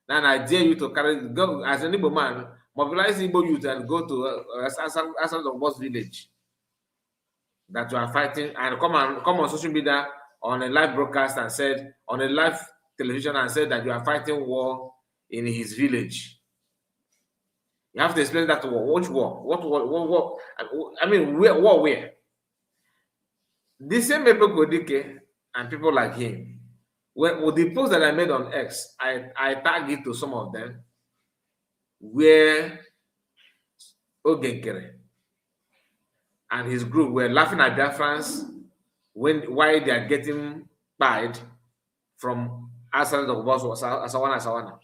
Then I dare you to go as an Igbo man, mobilize Igbo youth and go to Asad of Boss village that you are fighting, and come on social media on a live broadcast and said, on a live television and said that you are fighting war in his village. You have to explain that war. Which war? What? I mean, where? The same Ebekudike and people like him, with the post that I made on X, I tagged it to some of them, where Ogenkere and his group were laughing at Biafrans why they are getting paid from Asad of Boss Asawana.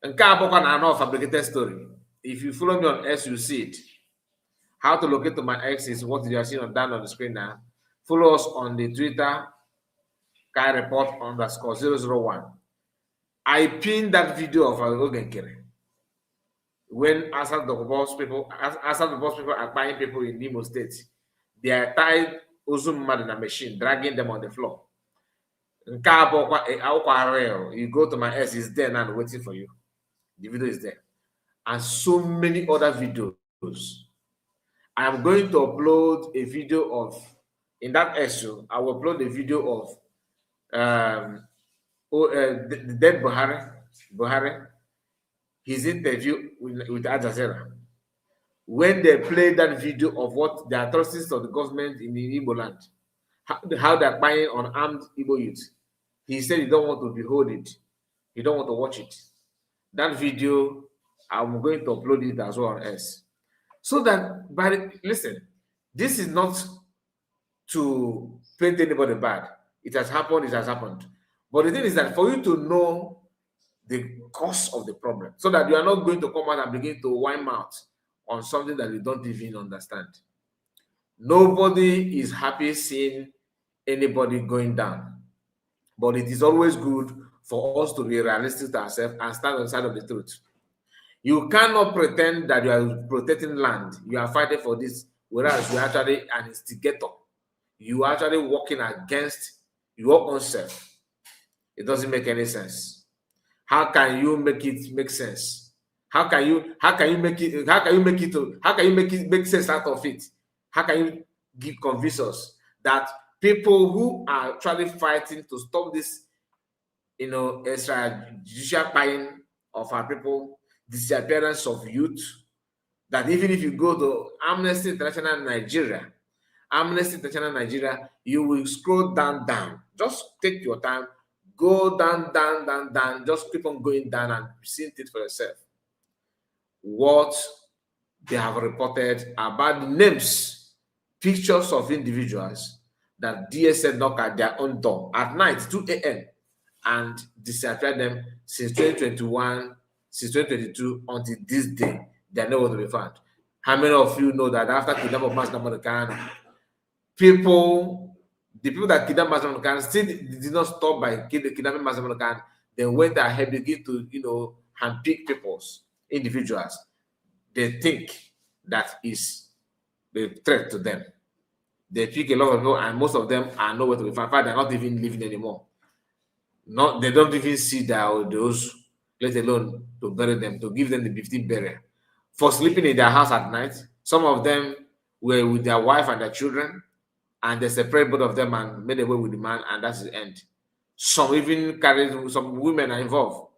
And Kaboko na no fabricated story. If you follow me on X, you see it. How to locate to my X is what you are seeing down on the screen now. Follow us on the Twitter, KaiReport_001. I pinned that video of Ogenkere when Asad the Boss people are buying people in Imo State. They are tied Uzumad in a machine, dragging them on the floor. You go to my S, it's there now waiting for you. The video is there. And so many other videos. I am going to upload a video of, in that issue, I will upload a video of the dead Buhari, his interview with Al Jazeera. When they played that video of what the atrocities of the government in the Igbo land, how they're buying on armed Igbo youth, he said he don't want to behold it. He don't want to watch it. That video, I'm going to upload it as well on S. So that, listen, this is not to paint anybody bad. It has happened. But the thing is that for you to know the cause of the problem, so that you are not going to come out and begin to whine out on something that you don't even understand. Nobody is happy seeing anybody going down. But it is always good for us to be realistic to ourselves and stand on the side of the truth. You cannot pretend that you are protecting land. You are fighting for this, whereas you are actually an instigator. You are actually working against your own self. It doesn't make any sense. How can you make it make sense? How can you make sense out of it? How can you convince us that people who are actually fighting to stop this, extrajudicial buying of our people, disappearance of youth, that even if you go to Amnesty International Nigeria, you will scroll down. Just take your time, go down, just keep on going down and see it for yourself. What they have reported about the names, pictures of individuals that DSS knock at their own door at night, 2 a.m. and disappear them since 2021, since 2022 until this day. They are nowhere to be found. How many of you know that after kidnapping of Mas Namadu Kano, people The people that kidnapped Mazi Nnamdi Kanu still did not stop by kidnapping Mazi Nnamdi Kanu. They went ahead, begin to, handpick peoples, individuals they think that is a threat to them. They pick a lot of people, and most of them are nowhere to be found. In fact, they're not even living anymore. They don't even see those, let alone to bury them, to give them the 15th burial. For sleeping in their house at night, some of them were with their wife and their children, and they separated both of them and made away with the man, and that's the end. Some even carried, some women are involved.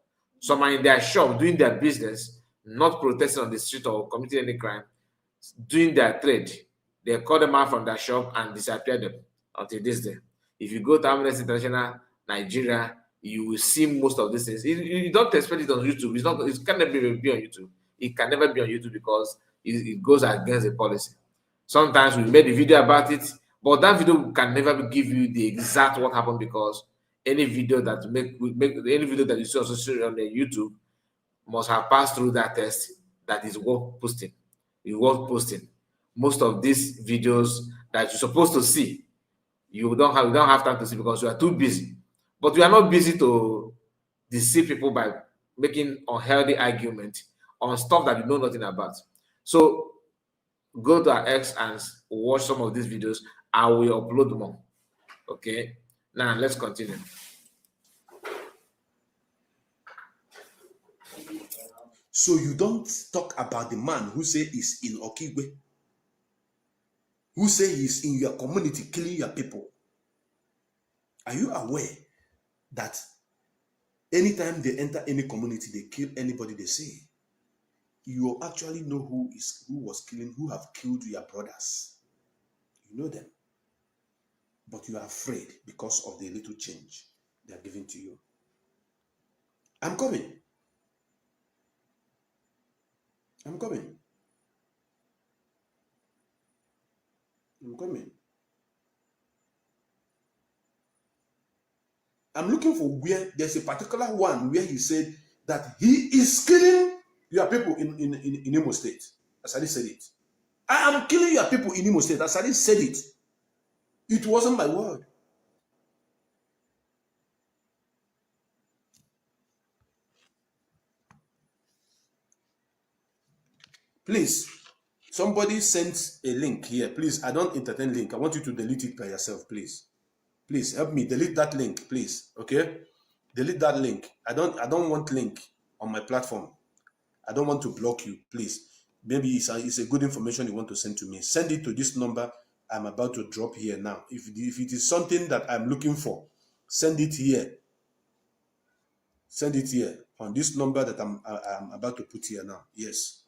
Some are in their shop doing their business, not protesting on the street or committing any crime, doing their trade. They call them out from their shop and disappear them until this day. If you go to Amnesty International Nigeria, you will see most of these things. You don't expect it on YouTube. It can never be on YouTube. It can never be on YouTube because it goes against the policy. Sometimes we made a video about it, but that video can never give you the exact what happened, because any video that any video that you see on the YouTube must have passed through that test that is worth posting. It's worth posting. Most of these videos that you're supposed to see, you don't have time to see because you are too busy. But we are not busy to deceive people by making unhealthy argument on stuff that you know nothing about. So go to our X and watch some of these videos. I will upload more. Okay. Now let's continue. So you don't talk about the man who say is in Okigwe, who say he's in your community killing your people. Are you aware that anytime they enter any community, they kill anybody they see? You actually know who have killed your brothers. You know them. But you are afraid because of the little change they are giving to you. I'm coming. I'm coming. I'm coming. I'm looking for where there's a particular one where he said that he is killing your people in Imo State. Asadi said it. I am killing your people in Imo State. Asadi said it. It wasn't my word. Please, somebody sent a link here. Please, I don't entertain link. I want you to delete it by yourself, please. Please help me delete that link, please. Okay? Delete that link. I don't want link on my platform. I don't want to block you, please. Maybe it's a good information you want to send to me. Send it to this number I'm about to drop here now. If it is something that I'm looking for, send it here. Send it here on this number that I'm about to put here now. Yes.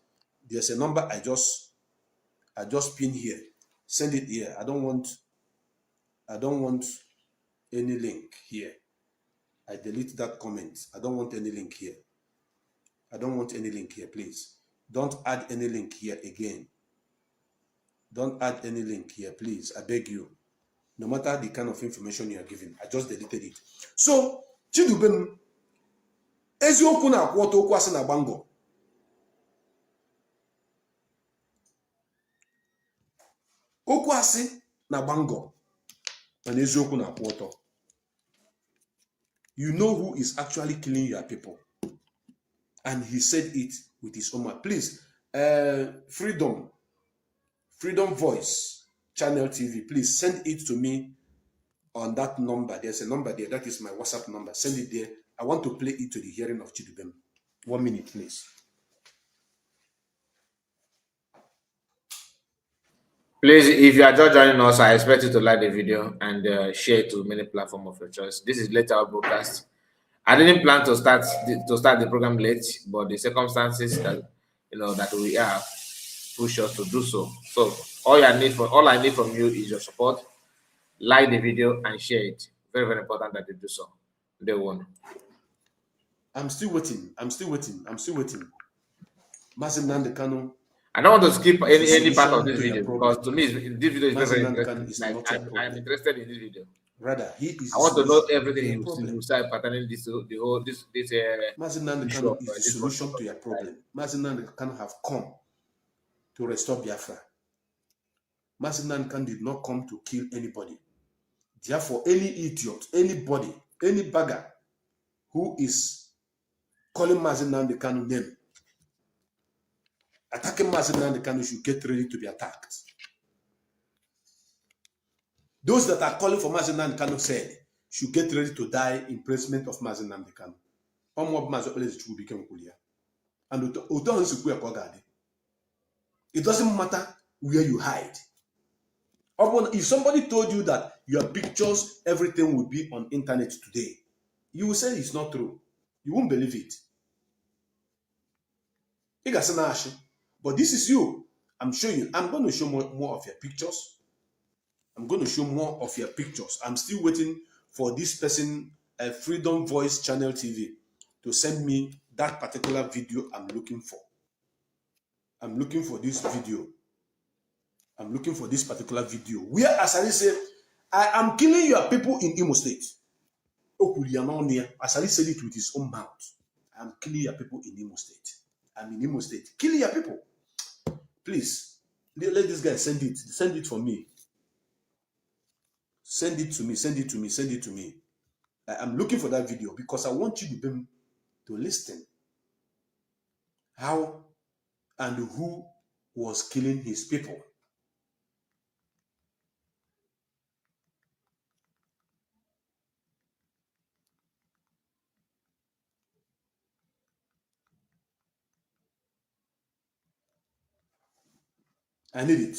There's a number I just pinned here. Send it here. I don't want any link here. I delete that comment. I don't want any link here. I don't want any link here, please. Don't add any link here again. Don't add any link here, please. I beg you. No matter the kind of information you are giving, I just deleted it. So, Chidubem, eziokwu na akwụọtọ okwu asị na bango. Okwu asị na bango. And eziokwu na akwụọtọ. You know who is actually killing your people. And he said it with his own mouth. Please, Freedom Voice Channel TV, please send it to me on that number. There's a number there. That is my WhatsApp number. Send it there. I want to play it to the hearing of Chidubem. 1 minute, please. Please, if you are just joining us, I expect you to like the video and share it to many platforms of your choice. This is later our broadcast. I didn't plan to start the program late, but the circumstances that we have push us to do so. So all I need from you is your support. Like the video and share it. Very, very important that you do so. Day one. I'm still waiting. Mazi Nnamdi Kanu. I don't want to skip any part of this video because to me this video is very interesting. I'm interested in this video. Rather, I want to know everything you say pertaining this Mazi Nnamdi Kanu is the solution to your problem. Mazi Nnamdi Kanu have come to restore Biafra. Mazi Nnamdi Kanu did not come to kill anybody. Therefore, any idiot, anybody, any bagger who is calling Mazi Nnamdi Kanu name, attacking Mazi Nnamdi Kanu should get ready to be attacked. Those that are calling for Mazi Nnamdi Kanu said should get ready to die in placement of Mazi Nnamdi Kanu. And it doesn't matter where you hide. If somebody told you that your pictures, everything will be on internet today, you will say it's not true. You won't believe it. But this is you. I'm showing you. I'm going to show more of your pictures. I'm going to show more of your pictures. I'm still waiting for this person, Freedom Voice Channel TV, to send me that particular video I'm looking for. I'm looking for this video. I'm looking for this particular video. Where Asari said, I am killing your people in Imo State. Asari said it with his own mouth. I'm killing your people in Imo State. I'm in Imo State. Killing your people. Please, let this guy send it. Send it for me. Send it to me. Send it to me. Send it to me. I'm looking for that video because I want you to listen. How and who was killing his people. I need it.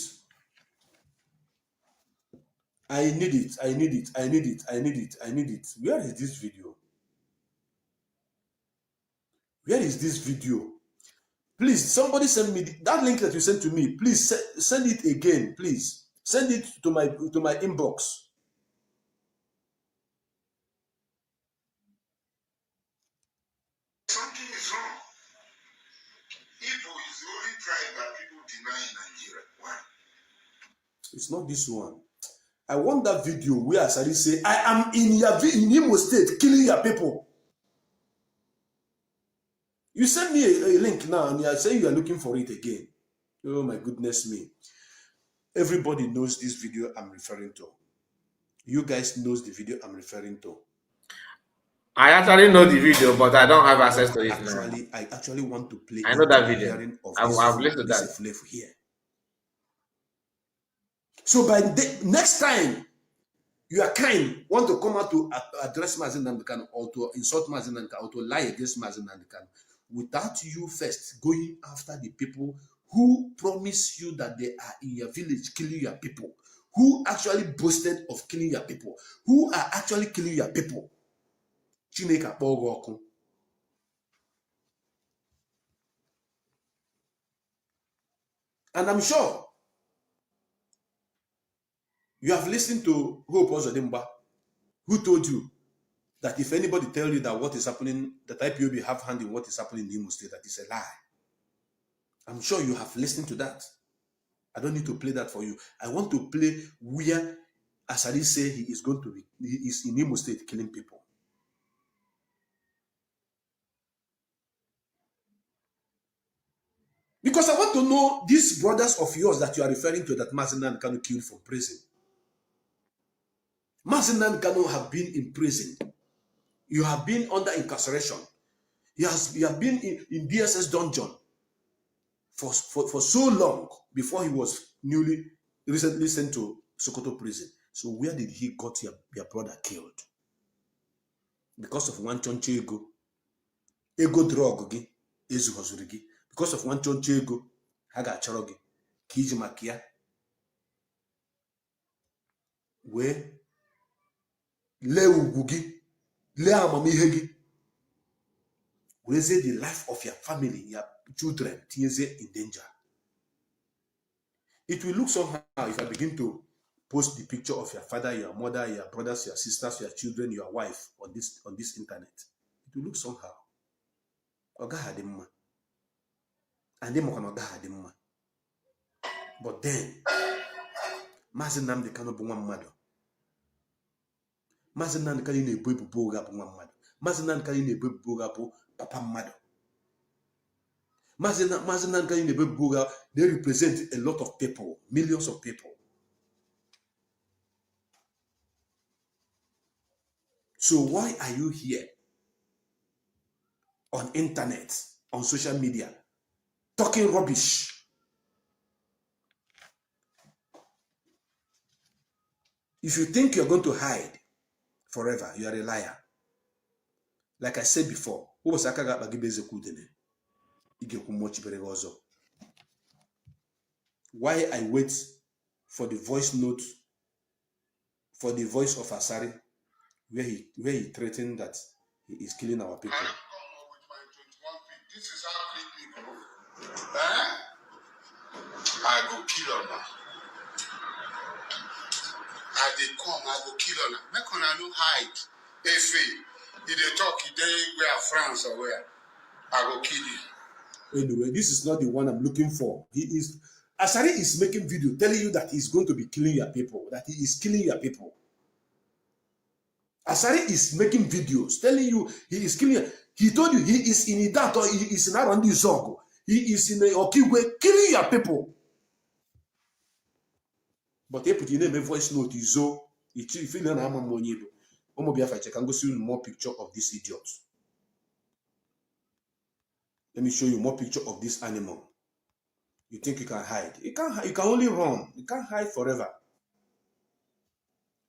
I need it. I need it. I need it. I need it. I need it. Where is this video? Where is this video? Please, somebody send me that link that you sent to me. Please send it again. Please send it to my inbox. Something is wrong. Igbo is the only tribe that people deny in Nigeria. Why? It's not this one. I want that video where Asari say, I am in Imo State killing your people. You send me a link now and you are saying you are looking for it again. Oh my goodness me. Everybody knows this video I'm referring to. You guys knows the video I'm referring to. I actually know the video, but I don't have access to it now. I actually want to play. I know that video. I've listened to that. Here. So by next time you are kind, want to come out to address Mazi Nnamdi Kanu or to insult Mazi Nnamdi Kanu or to lie against Mazi Nnamdi Kanu, without you first going after the people who promise you that they are in your village killing your people, who actually boasted of killing your people, who are actually killing your people. Chineke akpọgo ọkụ. And I'm sure you have listened to Hope Ozodimba, who told you that if anybody tell you that what is happening, that IPOB have hand in what is happening in Imo State, that is a lie. I'm sure you have listened to that. I don't need to play that for you. I want to play where Asari say he is in Imo State killing people. Because I want to know these brothers of yours that you are referring to that Mazi Nnamdi Kanu killed from prison. Mazi Nnamdi Kanu have been in prison. You have been under incarceration. You have been in DSS dungeon for so long before he was recently sent to Sokoto prison. So where did he got your brother killed? Because of one chonche ego drug gi, ezu hozuri gi. Because of one chonche ego, haga choro gi, kiji makia. We le ugugi, le amamihe gi. We say the life of your family, your children, is in danger. It will look somehow if I begin to post the picture of your father, your mother, your brothers, your sisters, your children, your wife on this internet. It will look somehow. But then, Mazi Nnamdi Kanu bụ nwa mmadụ. Mazi Nnamdi Kanu na-ebu ebubo ụgha bụ nwa mmadụ. Mazi Nnamdi Kanu na-ebu ebubo ụgha bụ papa mmadụ. Mazi Nnamdi Kanu na-ebu ebubo ụgha, they represent a lot of people, millions of people. So why are you here on internet, on social media, talking rubbish? If you think you're going to hide forever, you are a liar. Like I said before, why I wait for the voice note, for the voice of Asari, where he threatened that he is killing our people. I have come up with my 21 feet. This is how big me go. I go kill her now. I dey come, I go kill her now. Make una no hide. If they talk, they where France or where, I go kill you. Anyway, this is not the one I'm looking for. Asari is making video telling you that he's going to be killing your people, that he is killing your people. Asari is making videos telling you he is killing. He told you he is in Idat or he is in Arondi Zogo. He is in Okigwe killing your people. But he put in a voice note, Izo. If you know I'm a can go see more picture of this idiot. Let me show you more picture of this animal. You think you can hide? You can't. You can only run. You can't hide forever.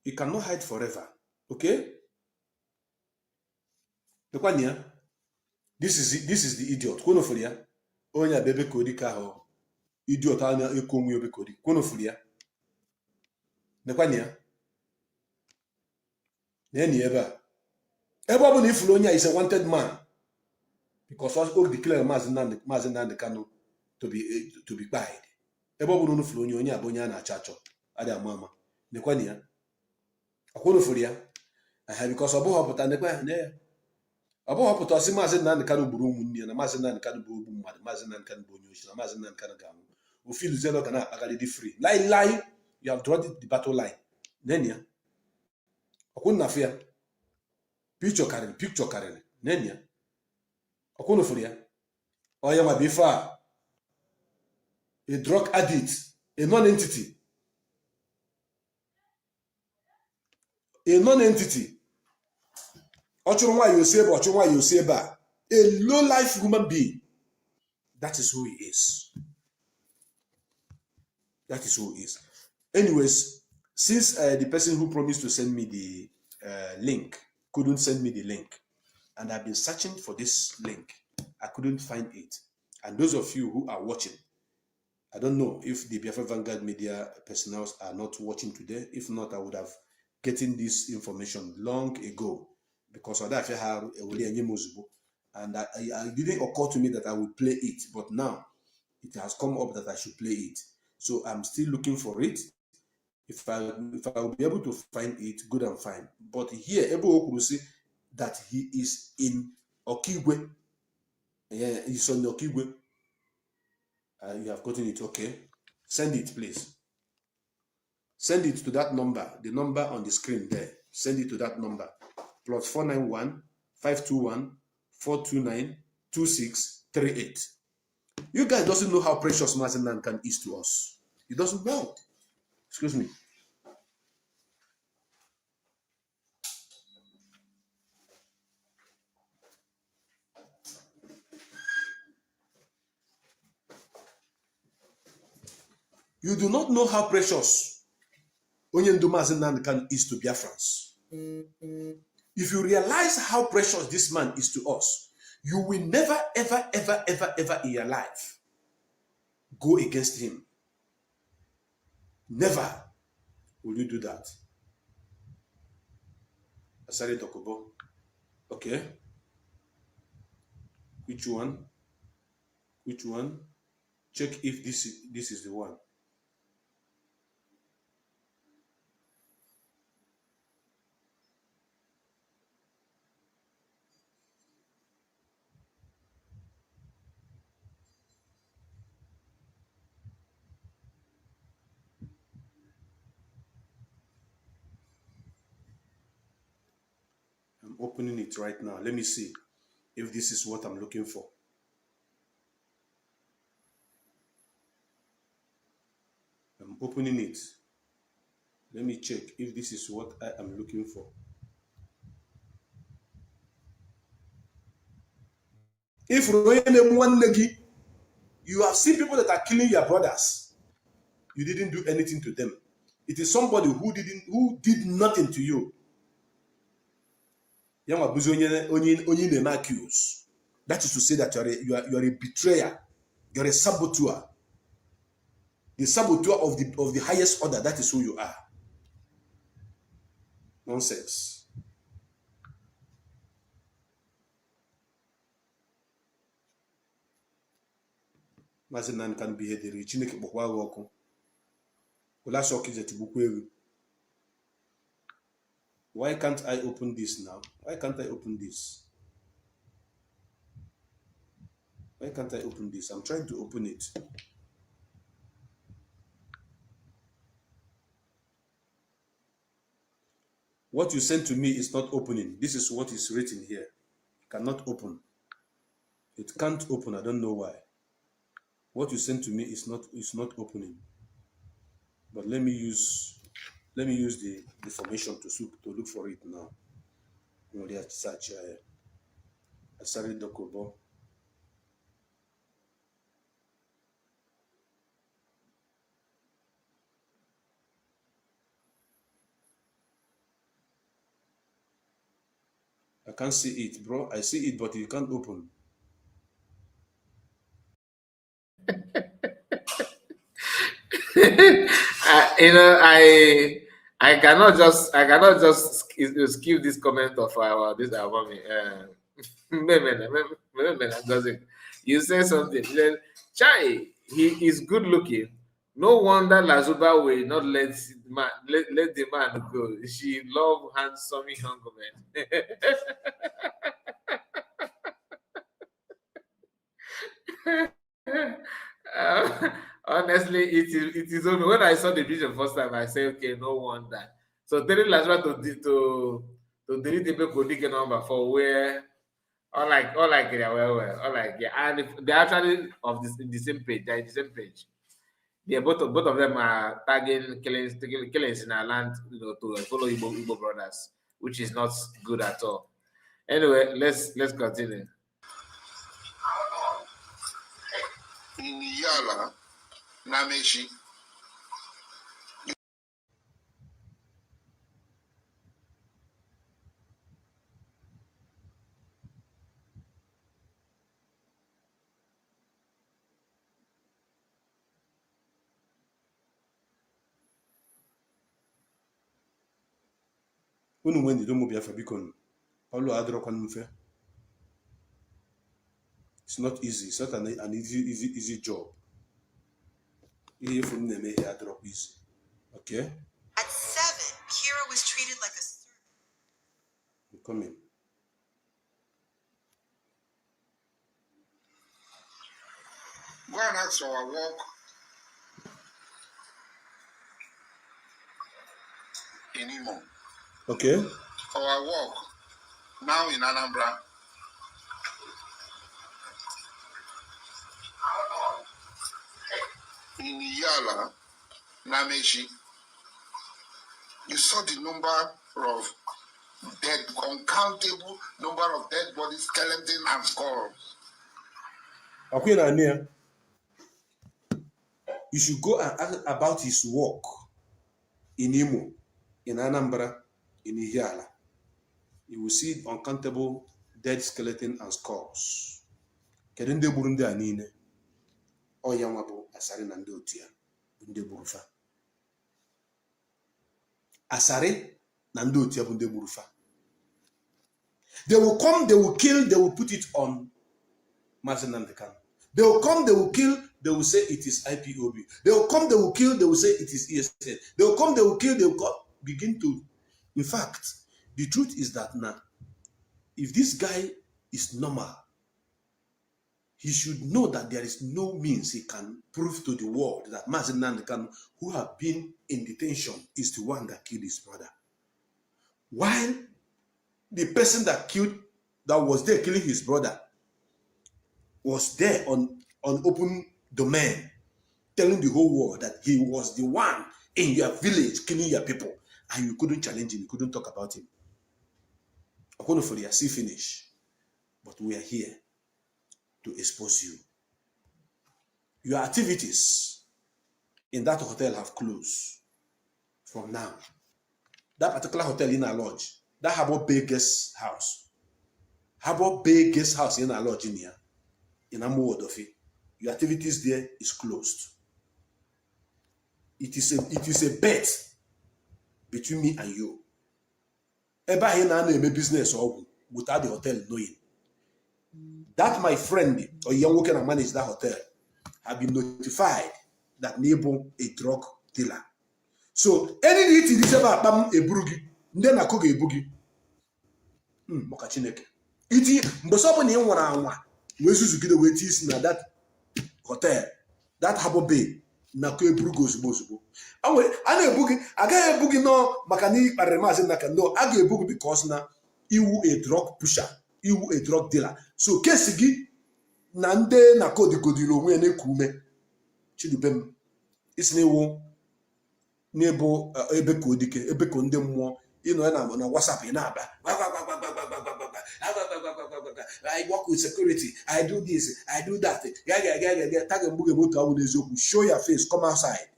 You cannot hide forever. Okay? The one here. This is the idiot. Konofulia. Onya Ebekudike ho. Idiot anya ekonwu Ebekudike. Konofulia. The one here. Neni eba. Eba bu ifulu onya is a wanted man. Because all declare Mazi Nnamdi Kanu to be buried. Ebe ọ bụrụ unu furu onye abụ onye a na-achọ achọ adị ama ama nekwani ya akwụrụ furu ya because ọ bụghị ọpụta nekwa ya ya ọ bụghị ọpụta ọsị Maazị Nnamdi Kanu gburu ụmụnne ya na Maazị Nnamdi Kanu bụ ogbu mmadụ Maazị Nnamdi Kanu bụ onye ochi na Maazị Nnamdi Kanu ga-anwụ ofe iluzelo ga na-akpagharị dị free lie you have drawn the battle line nene ya ọkwụrụ na ya picture karịrị nene ya ọkwụrụ furu ya onye nwa bụ ife a drug addict, a non-entity. A low-life human being. That is who he is. That is who he is. Anyways, since the person who promised to send me the link couldn't send me the link, and I've been searching for this link, I couldn't find it. And those of you who are watching, I don't know if the Biafra Vanguard media personnel are not watching today. If not, I would have gotten this information long ago because of that. And it didn't occur to me that I would play it, but now it has come up that I should play it. So I'm still looking for it. If I will be able to find it, good and fine. But here, Ebo Okuru say that he is in Okigwe. Yeah, he's on Okigwe. You have gotten it, okay? Send it, please. Send it to that number, the number on the screen there. Send it to that number. +491 521 429 2638. You guys doesn't know how precious Mazi Nnamdi Kanu is to us. He doesn't know. Excuse me. You do not know how precious Onyendu Mazi Nnamdi Kanu is to Biafrans. If you realize how precious this man is to us, you will never, ever, ever, ever, ever in your life go against him. Never will you do that. Asari Dokubo. Okay. Which one? Which one? Check if this is the one. I'm opening it right now. Let me see if this is what I'm looking for. I'm opening it. Let me check if this is what I am looking for. If you have seen people that are killing your brothers, you didn't do anything to them. It is somebody who did nothing to you. That is to say that you are a betrayer, you're a saboteur. The saboteur of the highest order, that is who you are. Nonsense. Mazinan can be the Chineke Bokwa Woko. Why can't I open this now? Why can't I open this? Why can't I open this? I'm trying to open it. What you sent to me is not opening. This is what is written here. Cannot open. It can't open. I don't know why. What you sent to me is not opening. But let me use the information to look for it now. Search Asari Dokobo. I can't see it, bro. I see it, but you can't open. I cannot just skip this comment of this album. You say something. Then Chai, he is good looking. No wonder Lazuba will not let the man go. She love handsome young men. Honestly, it is only when I saw the vision first time I say, okay, no wonder. So telling Lazarus to delete the Ebekudike number for where all like yeah, well, yeah, and if they're actually in the same page, they're in the same page. Yeah, both of them are tagging killings in our land, to follow Igbo brothers, which is not good at all. Anyway, let's continue. In Yala, Nameshi. When you don't move it's not easy. It's not an easy job. Easy. Okay? At 7, Kira was treated like a servant. I'm coming. Go and ask for our work in Imo. Okay? Our work now in Anambra. In Yala, Nameshi, you saw the number of dead, uncountable number of dead bodies, skeleton and skulls. You should go and ask about his work in Imo, in Anambra, in Ihiala. You will see uncountable dead skeleton and skulls. Kedende Burundi anine. Oyamabu Asari Nandotia. Bunde Burufa. Asari Nandotia Bunde Burufa. They will come, they will kill, they will put it on Mazenandekan. They will come, they will kill, they will say it is IPOB. They will come, they will kill, they will say it is ESN. They will come, they will kill, they will begin to. In fact, the truth is that now, if this guy is normal, he should know that there is no means he can prove to the world that Mazen Nandekan, who have been in detention, is the one that killed his brother. While the person that was there killing his brother was there on open domain, telling the whole world that he was the one in your village killing your people, and you couldn't challenge him, you couldn't talk about him. I'm going for the see finish, but we are here. to expose you. Your activities in that hotel have closed from now. That particular hotel in a lodge, that Harbour Bay guest house, in a lodge in here, in a mode of it, your activities there is closed. It is a bet between me and you. Ever here now name a business or without the hotel knowing. That my friend or young worker that manage that hotel have been notified that neighbor a drug dealer. So any need to about a burugi, then I cook a boogie. Mokachineke. Iti mbosobo ni nwa wezu get away tis na that hotel, that Harbour Bay na ko eburugo ozugbo. Anwe ana ebugi, aga ebugi no makani paremazi naka no, aga ebugi because na iwu a drug pusher, iwu a drug dealer. So kesi gi na nde na kodi kodilo onwe na ekume chidubem isnewo nebo Ebekudike, Ebeko ndị mmụọ ịnọ na WhatsApp ị na-aba. I work with security, I do this, I do that. Show your face, come outside.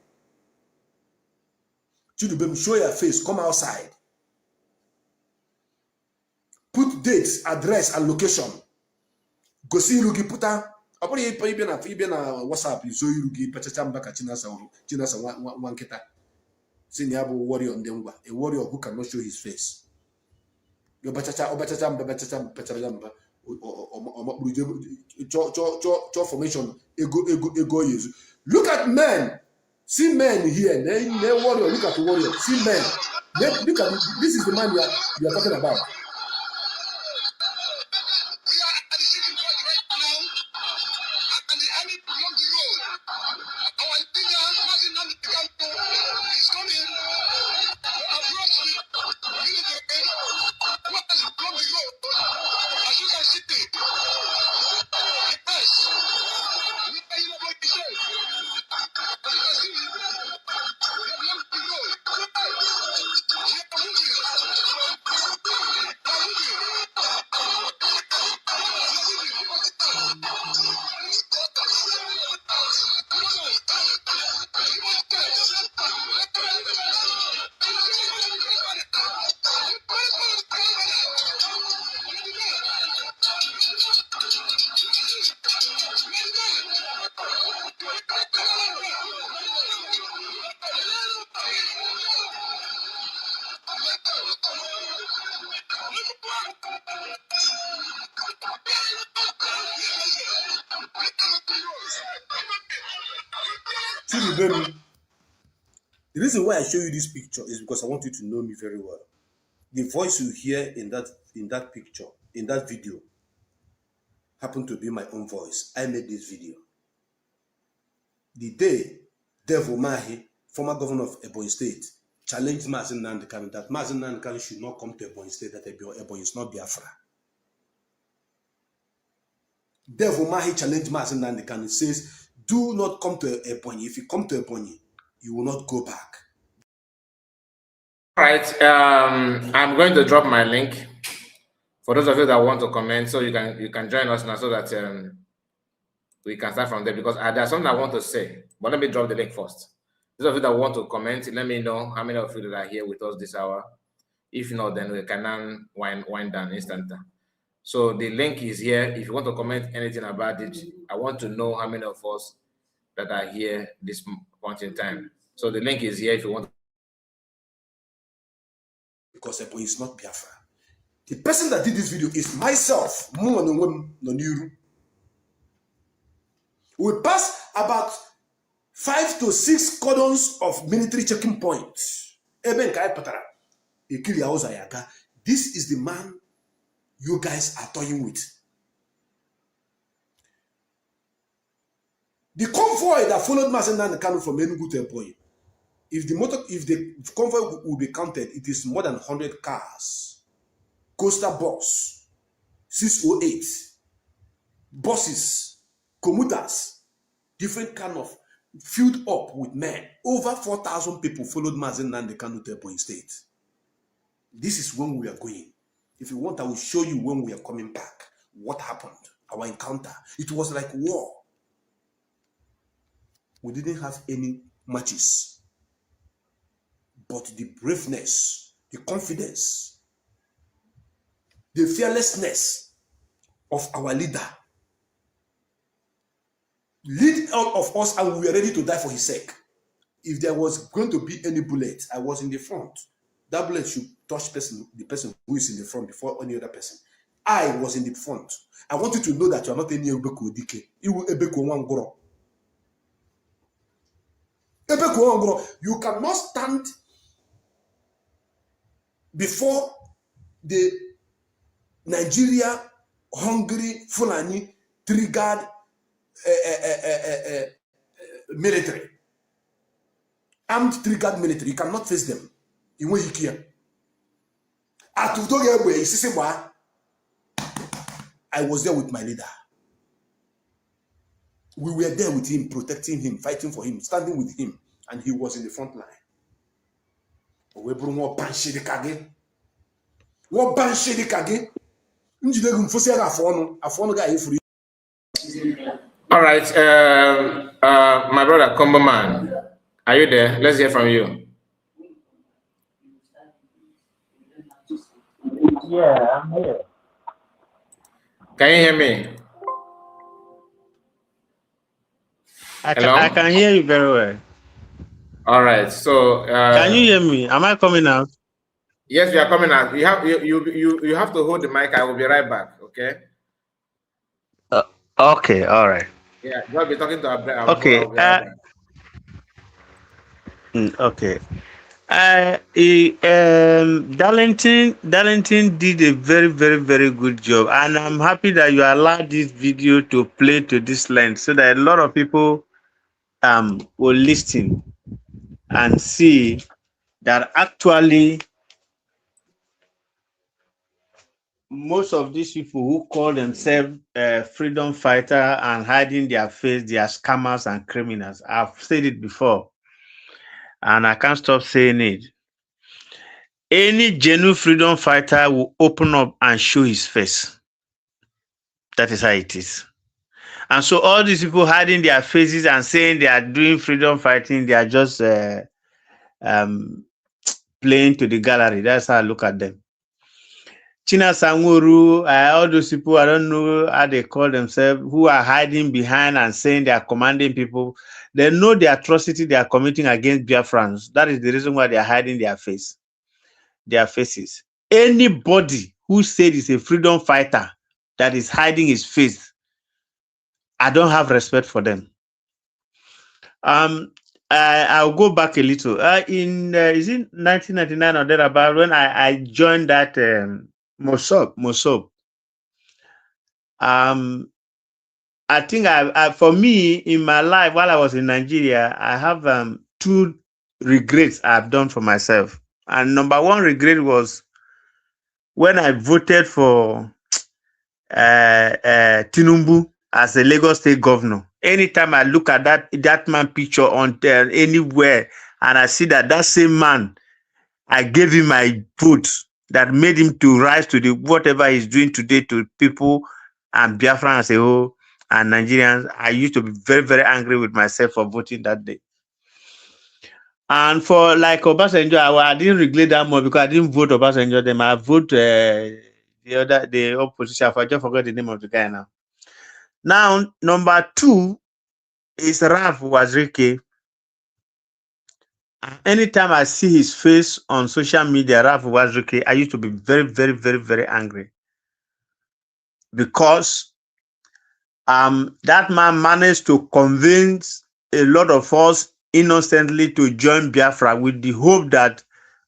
Chidubem, show your face, come outside. Put dates, address, and location. Gosi irugi puta. Apori ibe na WhatsApp izo irugi pechacha mbaka chinasa wanketa. Siniabu warrior ndengwa, a warrior who cannot show his face. Your bachacha formation ego yesu. Look at men. See men here. They warrior. Look at the warrior. See men. Look at this is the man you are talking about. The reason why I show you this picture is because I want you to know me very well. The voice you hear in that picture, in that video, happened to be my own voice. I made this video. The day Devil Mahi, former governor of Ebonyi State, challenged Mazi Nnamdi Kanu that Mazi Nnamdi Kanu should not come to Ebonyi State, that Ebonyi is not Biafra. Devil Mahi challenged Mazi Nnamdi Kanu, says, do not come to Ebonyi. If you come to Ebonyi, you will not go back. All right, I'm going to drop my link for those of you that want to comment, so you can join us now, so that we can start from there, because there's something I want to say, but let me drop the link first. Those of you that want to comment, let me know how many of you that are here with us this hour. If not, then we can wind down instant. So the link is here. If you want to comment anything about it, I want to know how many of us that are here this point in time. So the link is here if you want. Because Ebonyi is not Biafra. The person that did this video is myself. We passed about 5 to 6 cordons of military checking points. This is the man you guys are toying with. The convoy that followed Mazi Nnamdi Kanu from Enugu to Ebonyi, if the convoy will be counted, it is more than 100 cars. Coaster bus, 608, buses, commuters, different kind of filled up with men. Over 4,000 people followed Mazi Nnamdi Kanu to Ebonyi State. This is when we are going. If you want, I will show you when we are coming back. What happened? our encounter. It was like war. We didn't have any matches. But the braveness, the confidence, the fearlessness of our leader lead all of us, and we were ready to die for his sake. If there was going to be any bullet, I was in the front. That bullet should touch the person who is in the front before any other person. I was in the front. I want you to know that you are not any Ebekudike. You You cannot stand before the Nigeria hungry Fulani triggered military. Armed triggered military. You cannot face them. You won't hear. I was there with my leader. We were there with him, protecting him, fighting for him, standing with him, and he was in the front line. All right, my brother Comberman, are you there? Let's hear from you. Yeah, I'm here. Can you hear me? I can hear you very well. All right. So can you hear me? Am I coming out? Yes, we are coming out. You have to hold the mic. I will be right back. Okay. Okay. All right. Yeah, you'll be talking to our okay. Okay. Darlington did a very, very, very good job, and I'm happy that you allowed this video to play to this length so that a lot of people will listen and see that actually most of these people who call themselves freedom fighter and hiding their face, they are scammers and criminals. I've said it before, and I can't stop saying it. Any genuine freedom fighter will open up and show his face. That is how it is. And so all these people hiding their faces and saying they are doing freedom fighting, they are just playing to the gallery. That's how I look at them. China Sanguru, all those people, I don't know how they call themselves, who are hiding behind and saying they are commanding people. They know the atrocity they are committing against Biafrans. That is the reason why they are hiding their faces. Anybody who said is a freedom fighter that is hiding his face, I don't have respect for them. I'll go back a little. Is it 1999 or thereabout when I joined that Mosob. I think for me in my life while I was in Nigeria, I have two regrets I've done for myself. And number one regret was when I voted for Tinubu as a Lagos State governor. Anytime I look at that man picture on anywhere and I see that same man, I gave him my vote that made him to rise to the whatever he's doing today to people and Biafran as a whole and Nigerians. I used to be very, very angry with myself for voting that day. And for like Obasanjo, I didn't regret that much because I didn't vote Obasanjo. Then I vote the opposition. I just forgot the name of the guy now. Now, number two is Ralph Wazirike. Anytime I see his face on social media, Ralph Wazirike, I used to be very, very, very, very angry. Because that man managed to convince a lot of us innocently to join Biafra with the hope that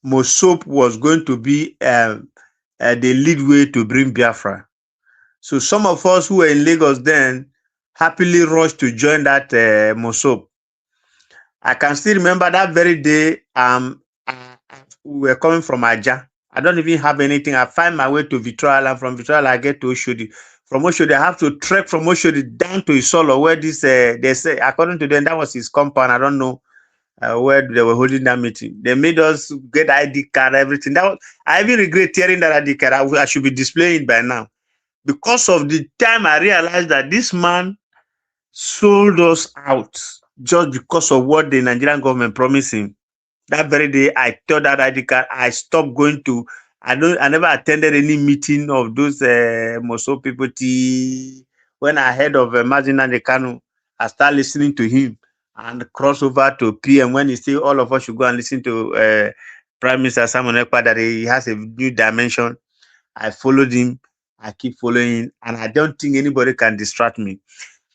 Mosob was going to be the lead way to bring Biafra. So some of us who were in Lagos then happily rushed to join that Mosob. I can still remember that very day we were coming from Aja. I don't even have anything. I find my way to Victoria Island. From Victoria Island, I get to Oshodi. From Oshodi, I have to trek from Oshodi down to Isolo, where this, they say, according to them, that was his compound. I don't know where they were holding that meeting. They made us get ID card, everything. I even regret tearing that ID card. I should be displaying by now. because of the time I realized that this man sold us out just because of what the Nigerian government promised him. That very day, I told that ID card, I stopped going to. I never attended any meeting of those Moso people. When I heard of Mazin and Kanu, I started listening to him and cross over to PM when he said all of us should go and listen to Prime Minister Simon Ekpa, that he has a new dimension. I followed him. I keep following, and I don't think anybody can distract me.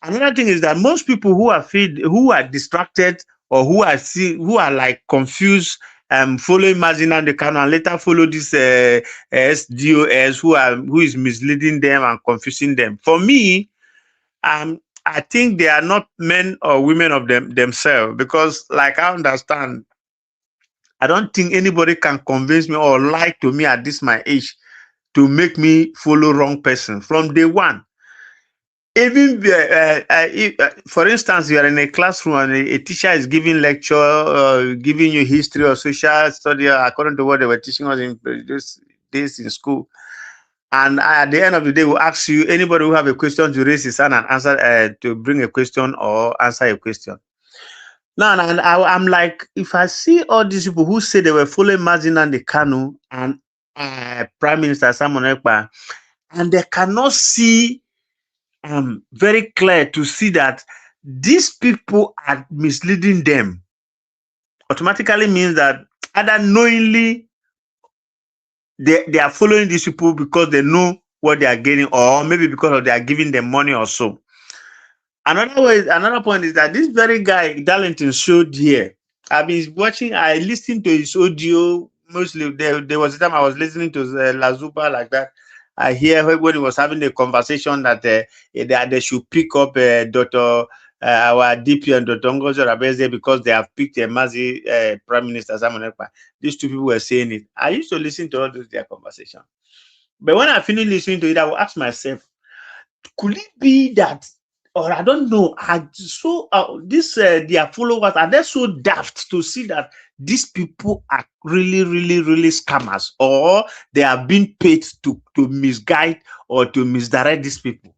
Another thing is that most people who are distracted, or who are like confused, following Mazin and Kanu, and later follow this SDOS who is misleading them and confusing them. For me, I think they are not men or women of themselves, because, like, I understand, I don't think anybody can convince me or lie to me at this my age to make me follow wrong person from day one. Even for instance, you are in a classroom and a teacher is giving lecture, giving you history or social study according to what they were teaching us in those days in school. And at the end of the day, we'll ask you, anybody who have a question, to raise his hand and answer, to bring a question or answer a question. Now, and I'm like, if I see all these people who say they were following Mazin and Kanu and Prime Minister Simon Ekpa, and they cannot see very clear to see that these people are misleading them, automatically means that either knowingly they are following these people because they know what they are getting, or maybe because they are giving them money or so. Another point is that this very guy Darlington showed here, I've been watching, I listened to his audio mostly. There was a time I was listening to Lazuba like that. I hear when he was having a conversation that they should pick up Dr. Our DP and Dr. Ngozi Rabeze because they have picked a Mazi Prime Minister Simon Ekpa. These two people were saying it. I used to listen to all those their conversation. But when I finished listening to it, I will ask myself, could it be that, or I don't know, their followers, are they so daft to see that these people are really, really, really scammers, or they are being paid to misguide or to misdirect these people?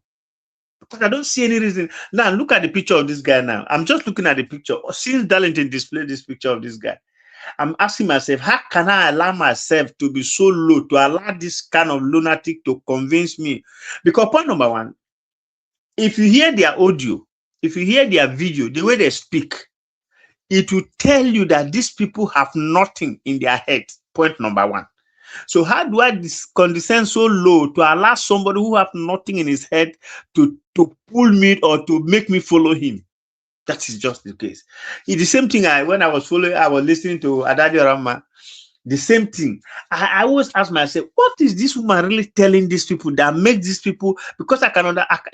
Because I don't see any reason. Now, look at the picture of this guy now. I'm just looking at the picture. Since Darlington displayed this picture of this guy, I'm asking myself, how can I allow myself to be so low to allow this kind of lunatic to convince me? Because point number one, if you hear their audio, if you hear their video, the way they speak, it will tell you that these people have nothing in their head. Point number one. So how do I condescend so low to allow somebody who have nothing in his head to pull me or to make me follow him? That is just the case. It's the same thing when I was listening to Adadio Rama. The same thing. I always ask myself, what is this woman really telling these people that makes these people? Because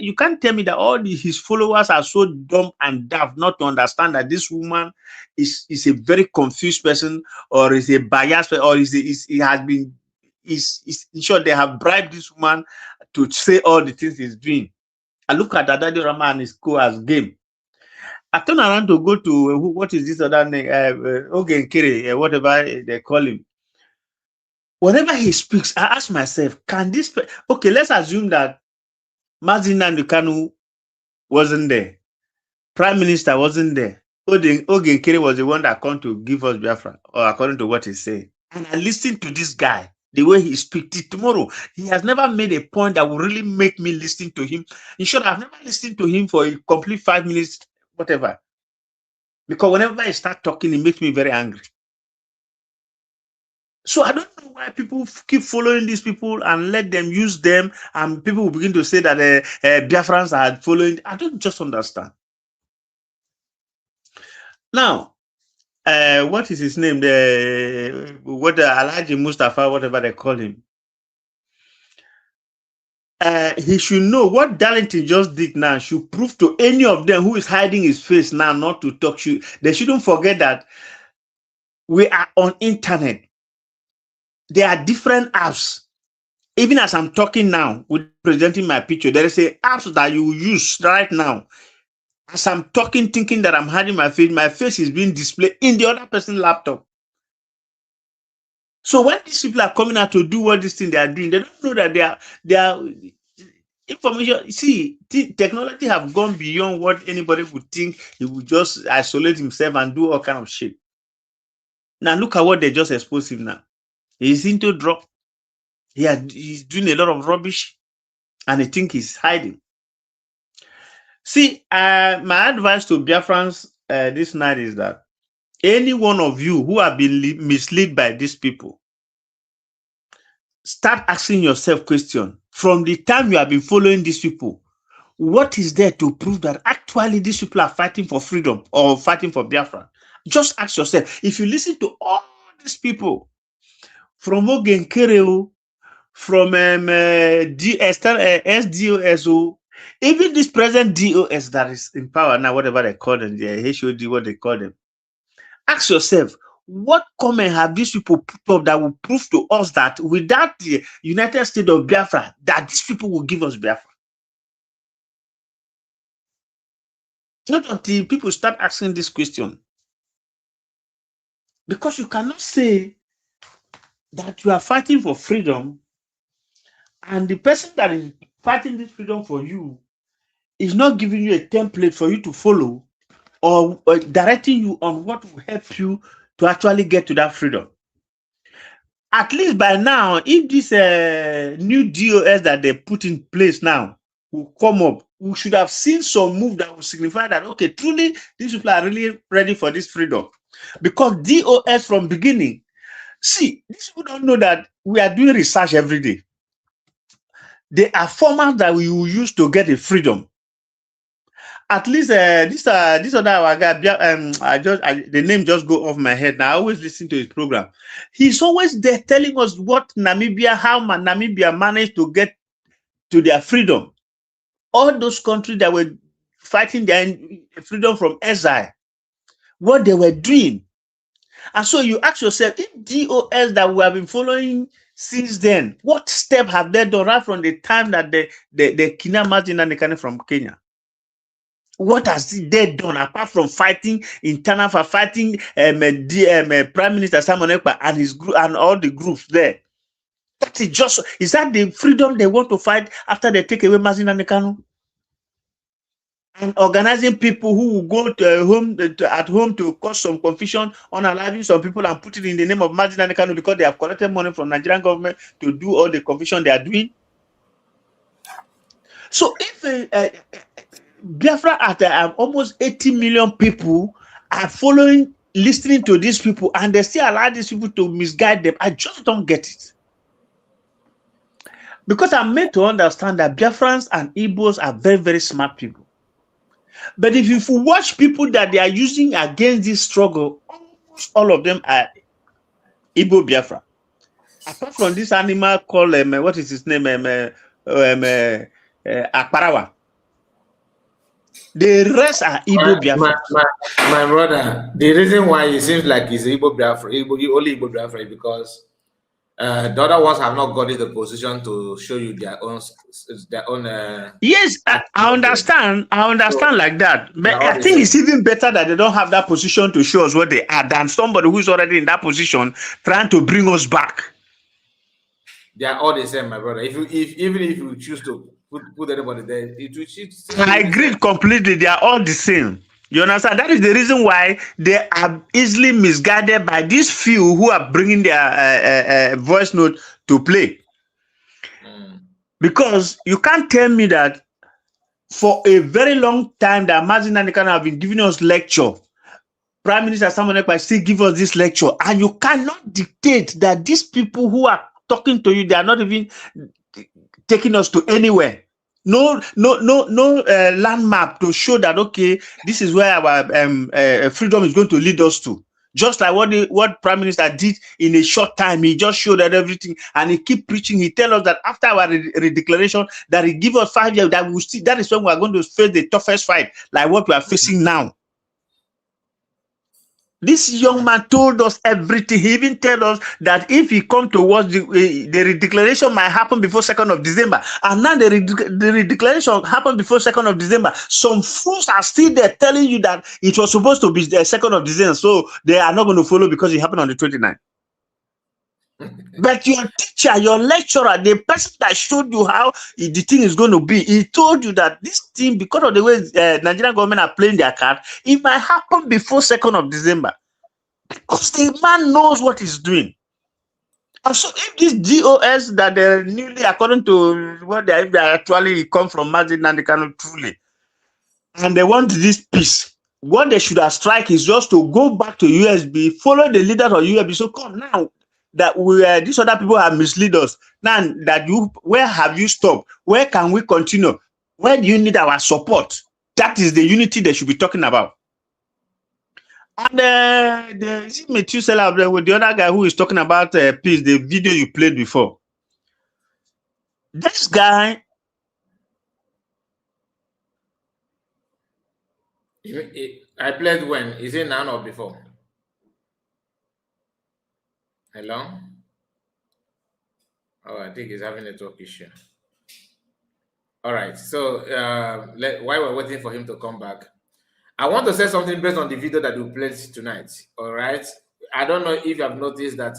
you can't tell me that all his followers are so dumb and daft not to understand that this woman is a very confused person, or is a biased, or in short, they have bribed this woman to say all the things he's doing. I look at Adadio Rama and his co as game. I turn around to go to what is this other name? Ogenkere, whatever they call him. Whenever he speaks, I ask myself, can this? Okay, let's assume that Mazin Kanu wasn't there, Prime Minister wasn't there. Ogenkere was the one that come to give us Biafra, or according to what he said. And I listened to this guy, the way he speaks. Tomorrow, he has never made a point that will really make me listen to him. In short, I've never listened to him for a complete 5 minutes, whatever. Because whenever I start talking, it makes me very angry. So I don't know why people keep following these people and let them use them, and people will begin to say that Biafrans are following. I don't just understand. Now, what is his name? Alhaji Mustafa, whatever they call him. He should know what Darlington just did now should prove to any of them who is hiding his face now not to talk to you. They shouldn't forget that we are on internet. There are different apps. Even as I'm talking now, with presenting my picture, there is a apps that you use right now. As I'm talking, thinking that I'm hiding my face is being displayed in the other person's laptop. So when these people are coming out to do what this thing they are doing, they don't know that Information, see, technology have gone beyond what anybody would think. He would just isolate himself and do all kind of shit. Now look at what they just exposed him now. He's into drug. He's doing a lot of rubbish, and I think he's hiding. See, my advice to Biafrans this night is that any one of you who have been misled by these people, start asking yourself question. From the time you have been following these people, what is there to prove that actually these people are fighting for freedom or fighting for Biafra? Just ask yourself. If you listen to all these people, from Ogen Kereo, from SDOSO, even this present DOS that is in power now, whatever they call them, the HOD, what they call them, ask yourself, what comment have these people put up that will prove to us that without the United States of Biafra, that these people will give us Biafra? Not until people start asking this question. Because you cannot say that you are fighting for freedom and the person that is fighting this freedom for you is not giving you a template for you to follow or directing you on what will help you to actually get to that freedom. At least by now, if this new DOS that they put in place now will come up, we should have seen some move that will signify that, okay, truly, these people are really ready for this freedom. Because DOS from beginning, see, these people don't know that we are doing research every day. There are formats that we will use to get the freedom. At least this other our guy, the name just go off my head now. I always listen to his program. He's always there telling us what Namibia, how Namibia managed to get to their freedom. All those countries that were fighting their freedom from exile, what they were doing. And so you ask yourself, if DOS that we have been following since then, what step have they done right from the time that they kidnapped Martin and the from Kenya? What has they done apart from fighting internal for fighting Prime Minister Simon Ekpa and his group and all the groups there? That is just, is that the freedom they want to fight after they take away Martin and Kanu? And organizing people who will go to at home to cause some confusion, unaliving some people and put it in the name of Martin and Kanu because they have collected money from Nigerian government to do all the confusion they are doing. So if Biafra at almost 80 million people are following, listening to these people, and they still allow these people to misguide them, I just don't get it. Because I'm made to understand that Biafrans and Igbos are very, very smart people. But if you watch people that they are using against this struggle, almost all of them are Igbo Biafra. Apart from this animal called, what is his name? Akparawa. The rest are Igbo Biafra. My brother, the reason why it seems like he's Igbo Biafra, only Igbo Biafra, is because the other ones have not got in the position to show you their own. Yes, I understand. I understand so, like that. But I think it's even better that they don't have that position to show us what they are than somebody who's already in that position trying to bring us back. They are all the same, my brother. Even if you choose to put anybody there, it will. I agree completely. They are all the same. You understand? That is the reason why they are easily misguided by these few who are bringing their voice note to play. Because you can't tell me that for a very long time that Martin and Kanu have been giving us lecture. Prime Minister Simon Ekpa still give us this lecture, and you cannot dictate that these people who are talking to you, they are not even taking us to anywhere. No land map to show that, okay, this is where our freedom is going to lead us to. Just like what Prime Minister did in a short time, he just showed that everything, and he keep preaching. He tell us that after our redeclaration, that he give us 5 years, that we see that is when we are going to face the toughest fight, like what we are facing now. This young man told us everything. He even told us that if he come towards the redeclaration might happen before 2nd of December. And now the redeclaration happened before 2nd of December. Some fools are still there telling you that it was supposed to be the 2nd of December. So they are not going to follow because it happened on the 29th. But your teacher, your lecturer, the person that showed you how the thing is going to be, he told you that this thing, because of the way Nigerian government are playing their card, it might happen before 2nd of December. Because the man knows what he's doing. And so if this GOS that they're newly, according to what they actually come from Mazin Nandekano truly, and they want this peace, what they should have strike is just to go back to USB, follow the leaders of USB. So come now that these other people have misled us. Now that where have you stopped? Where can we continue? Where do you need our support? That is the unity they should be talking about. And the Methuselah with the other guy who is talking about peace, the video you played before. This guy, I played when? Is it now or before? Hello? Oh, I think he's having a network issue. All right. So while we're waiting for him to come back, I want to say something based on the video that we played tonight. All right. I don't know if you have noticed that.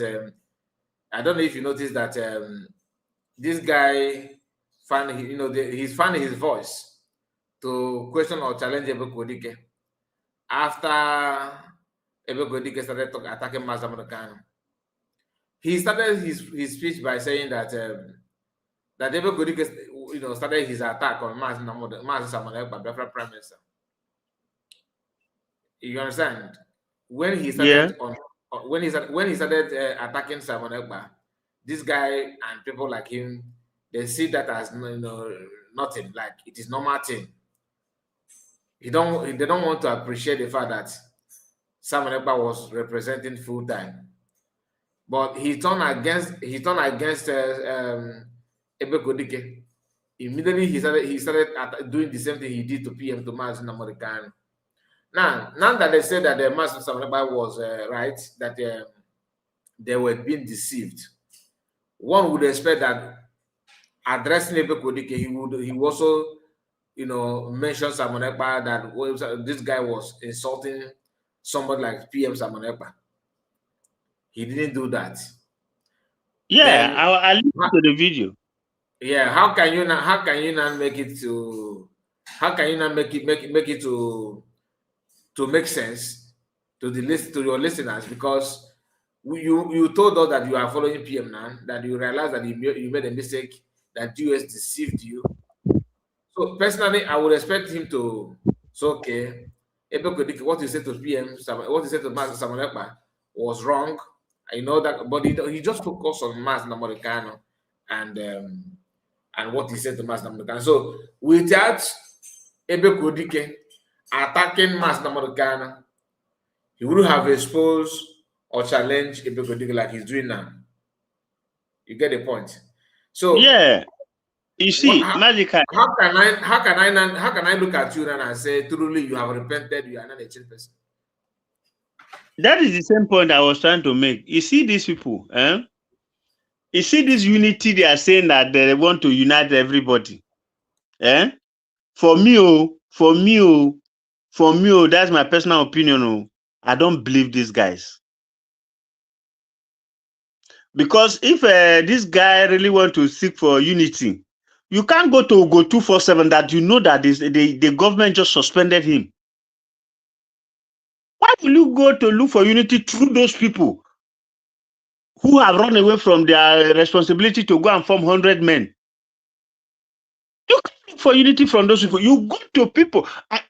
I don't know if you noticed that this guy he's finding his voice to question or challenge Ebekudike after Ebekudike started attacking Master Kanu. He started his speech by saying that that Ebekudike, started his attack on Master Samonekpa, Biafra Prime Minister. You understand? When he started when he started attacking Samonekpa, this guy and people like him, they see that as nothing, like it is normal thing. They don't want to appreciate the fact that Samonekpa was representing full time, but he turned against Ebekudike. Immediately he started doing the same thing he did to PM to Mazi Nnamdi Kanu. Now that they said that the Mazi Samonekpa was right, that they were being deceived, one would expect that addressing Ebekudike, he would also mention Samonekpa, that this guy was insulting somebody like PM Samonekpa. He didn't do that. Yeah, I'll listen to the video. Yeah, how can you not make it to? How can you not make it to make sense to your listeners? Because you told us that you are following PM now, that you realize that you made a mistake, that US deceived you. So personally, I would expect him to say, okay, Ebekudike, what you said to PM, what you said to Mazi Samonekpa was wrong. I know that, but he just focused on Mazi Nnamdi Kanu and what he said to Mazi Nnamdi Kanu. So without Ebekudike attacking Mazi Nnamdi Kanu, he wouldn't have exposed or challenged Ebekudike like he's doing now. You get the point? So yeah. You see, how can I look at you and say truly you have repented, you are not a chill person? That is the same point I was trying to make. You see these people, you see this unity, they are saying that they want to unite everybody. For me, that's my personal opinion. I don't believe these guys. Because if this guy really want to seek for unity, you can't go 247 that you know that the government just suspended him. Why will you go to look for unity through those people who have run away from their responsibility to go and form 100 men? You can't look for unity from those people. You go to people.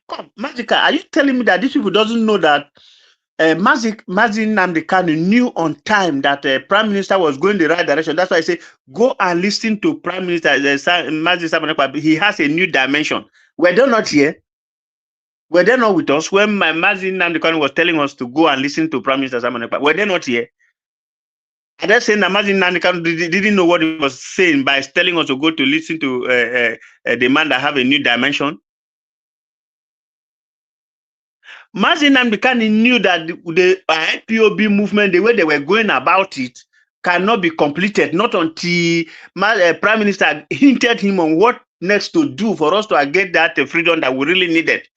Come, Magica, are you telling me that these people doesn't know that Mazi Nnamdi Kanu knew on time that the Prime Minister was going the right direction? That's why I say go and listen to Prime Minister Mazi Samonekpa. He has a new dimension. Were they not here? Were they not with us when Mazi Nnamdi Kanu was telling us to go and listen to Prime Minister Samonekpa? Were they not here? Are they saying that Mazi Nnamdi Kanu didn't know what he was saying by telling us to go to listen to the man that have a new dimension? Mazi Nnamdi Kanu knew that the IPOB movement, the way they were going about it, cannot be completed, not until Prime Minister hinted him on what next to do for us to get that freedom that we really needed.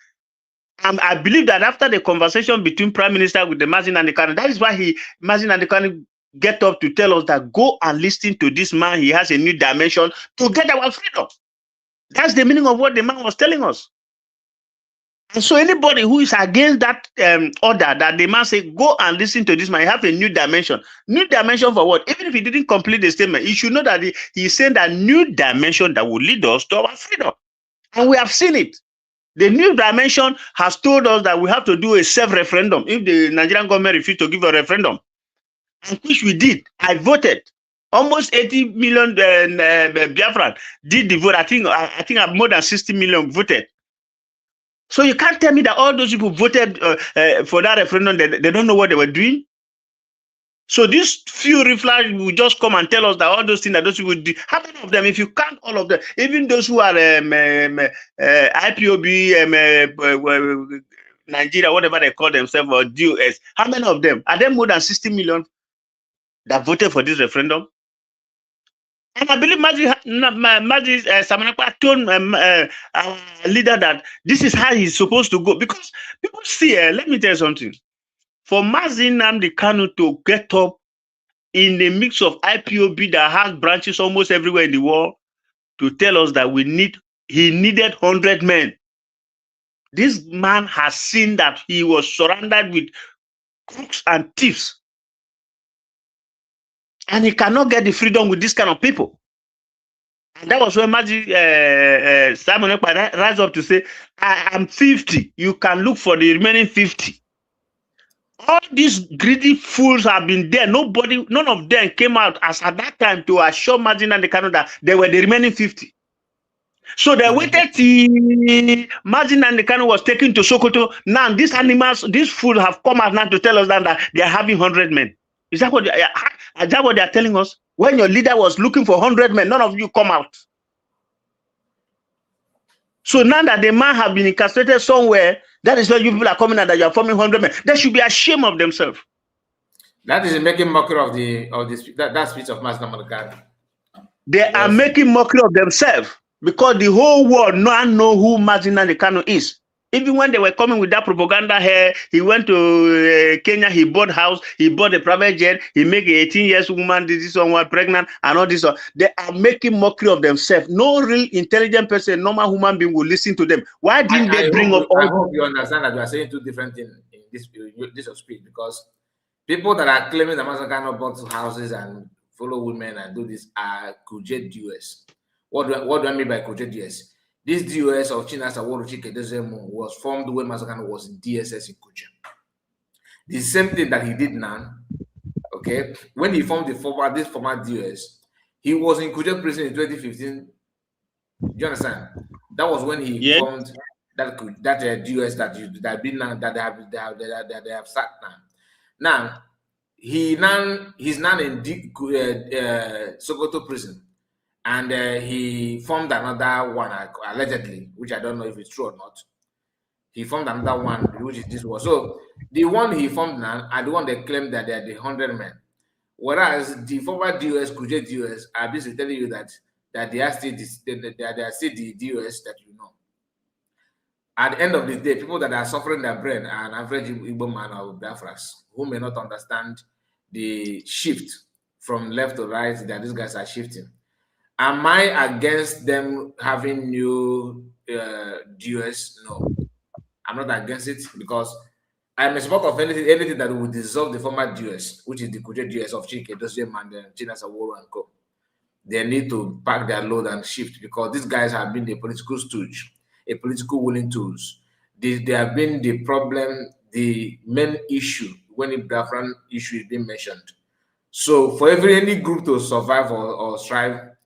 I believe that after the conversation between Prime Minister with the Mazi Nnamdi Kanu, that is why Mazi Nnamdi Kanu get up to tell us that go and listen to this man. He has a new dimension to get our freedom. That's the meaning of what the man was telling us. And so anybody who is against that order that the man say, go and listen to this man, he have a new dimension. New dimension for what? Even if he didn't complete the statement, you should know that he's saying that new dimension that will lead us to our freedom. And we have seen it. The new dimension has told us that we have to do a self-referendum if the Nigerian government refused to give a referendum, and which we did. I voted. Almost 80 million Biafran did the vote. I think more than 60 million voted. So you can't tell me that all those people voted for that referendum, they don't know what they were doing. So these few reflect will just come and tell us that all those things that those people do. How many of them, if you count all of them, even those who are IPOB, Nigeria, whatever they call themselves, or DOS, how many of them? Are there more than 60 million that voted for this referendum? And I believe Maji Samanapa told our leader that this is how he's supposed to go. Because people see, let me tell you something. For Mazi Nnamdi Kanu to get up in a mix of IPOB that has branches almost everywhere in the world to tell us that he needed 100 men. This man has seen that he was surrounded with crooks and thieves. And he cannot get the freedom with this kind of people. And that was when Maji Simon Ekpa rise up to say, I am 50. You can look for the remaining 50. All these greedy fools have been there. None of them came out as at that time to assure Mazi Nnamdi Kanu that they were the remaining 50. So they waited till Mazi Nnamdi Kanu was taken to Sokoto. Now these fools have come out now to tell us that they are having 100 men. Is that what they are telling us? When your leader was looking for 100 men, none of you come out. So now that the man has been incarcerated somewhere, that is why you people are coming out that you are forming 100 men. They should be ashamed of themselves. That is making mockery of that speech of Mazi Nnamdi Kanu. They are making mockery of themselves because the whole world now know who Mazi Nnamdi Kanu is. Even when they were coming with that propaganda here, he went to Kenya, he bought house, he bought a private jet, he made an 18-year-old woman, this one pregnant, and all this. They are making mockery of themselves. No real intelligent person, normal human being will listen to them. Why didn't they bring up all? I hope you understand that you are saying two different things in this speech, because people that are claiming that Mazi Kanu bought houses and follow women and do this are Kuje DOS. What do I mean by Kuje DOS? This DOS of Chinasa Waruchike Dezemu was formed when Mazi Kanu was in DSS in Kuja. The same thing that he did now, okay? When he formed this former DOS, he was in Kuja prison in 2015. Do you understand? That was when he formed that DOS that they have sacked now. Now he's now in Sokoto prison. And he formed another one, allegedly, which I don't know if it's true or not. He formed another one, which is this one. So the one he formed now are the one they claim that they are the 100 men. Whereas the former DOS, Kuje DOS, are basically telling you that they are still the DOS that you know. At the end of the day, people that are suffering their brain are an average Igbo man or Biafras who may not understand the shift from left to right that these guys are shifting. Am I against them having new DOS? No, I'm not against it because I'm a support of anything that will dissolve the former DOS, which is the Kuje DOS of Chike Dosiem and Chinasa Woro and Co. They need to pack their load and shift because these guys have been the political stooge, a political willing tools. They have been the problem, the main issue when the Biafran issue is being mentioned. So for any group to survive or strive,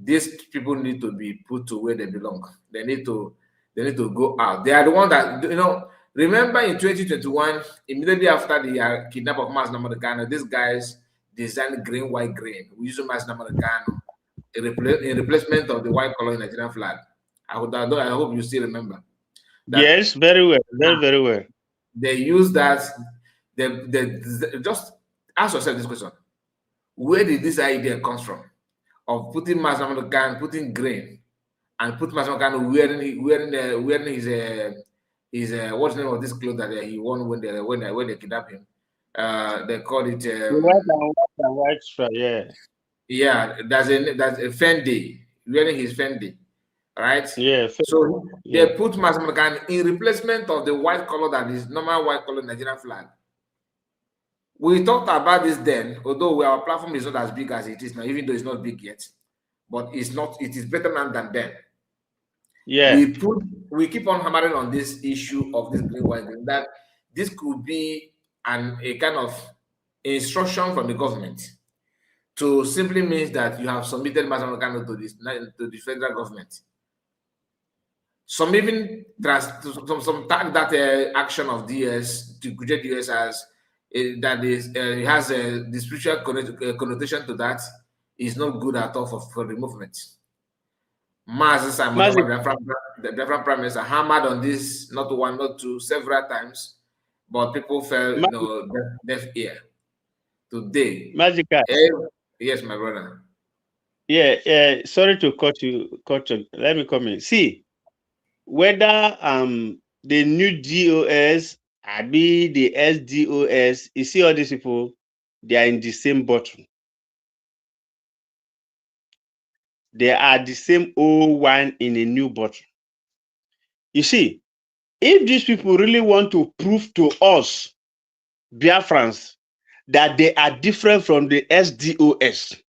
these people need to be put to where they belong. They need to go out. They are the one that, you know, remember in 2021, immediately after the kidnap of Mazi Nnamdi Kanu, these guys designed green, white, green. We use Mazi Nnamdi Kanu in replacement of the white color in the Nigerian flag. I hope you still remember. Yes, very well. Very well. They use that. They just ask yourself this question. Where did this idea come from? Of putting Mazi Nnamdi Kanu, putting green, and put Mazi Nnamdi Kanu wearing his what's the name of this clothes that he won when they kidnapped him? they call it The white straw, yeah. Yeah, that's a Fendi, wearing his Fendi, right? Yeah. So Yeah. they put Mazamakan in replacement of the white color that is normal white color Nigerian flag. We talked about this then, although our platform is not as big as it is now, even though it's not big yet, but it is better now than then. Yeah. We keep on hammering on this issue of this green white green, that this could be a kind of instruction from the government to simply means that you have submitted Mazamukano to the federal government. Some even some tag that action of DS to Kujet DS as that is it has the spiritual connotation to that is not good at all for the movement. The Biafran Prime Minister hammered on this not one, not two, several times, but people fell deaf ear. Today, Magical. Yes, my brother. Yeah, sorry to cut you. Let me come in. See, whether the new DOS, the SDOS, you see all these people, they are in the same bottle. They are the same old wine in a new bottle. You see, if these people really want to prove to us, Biafrans, that they are different from the SDOS,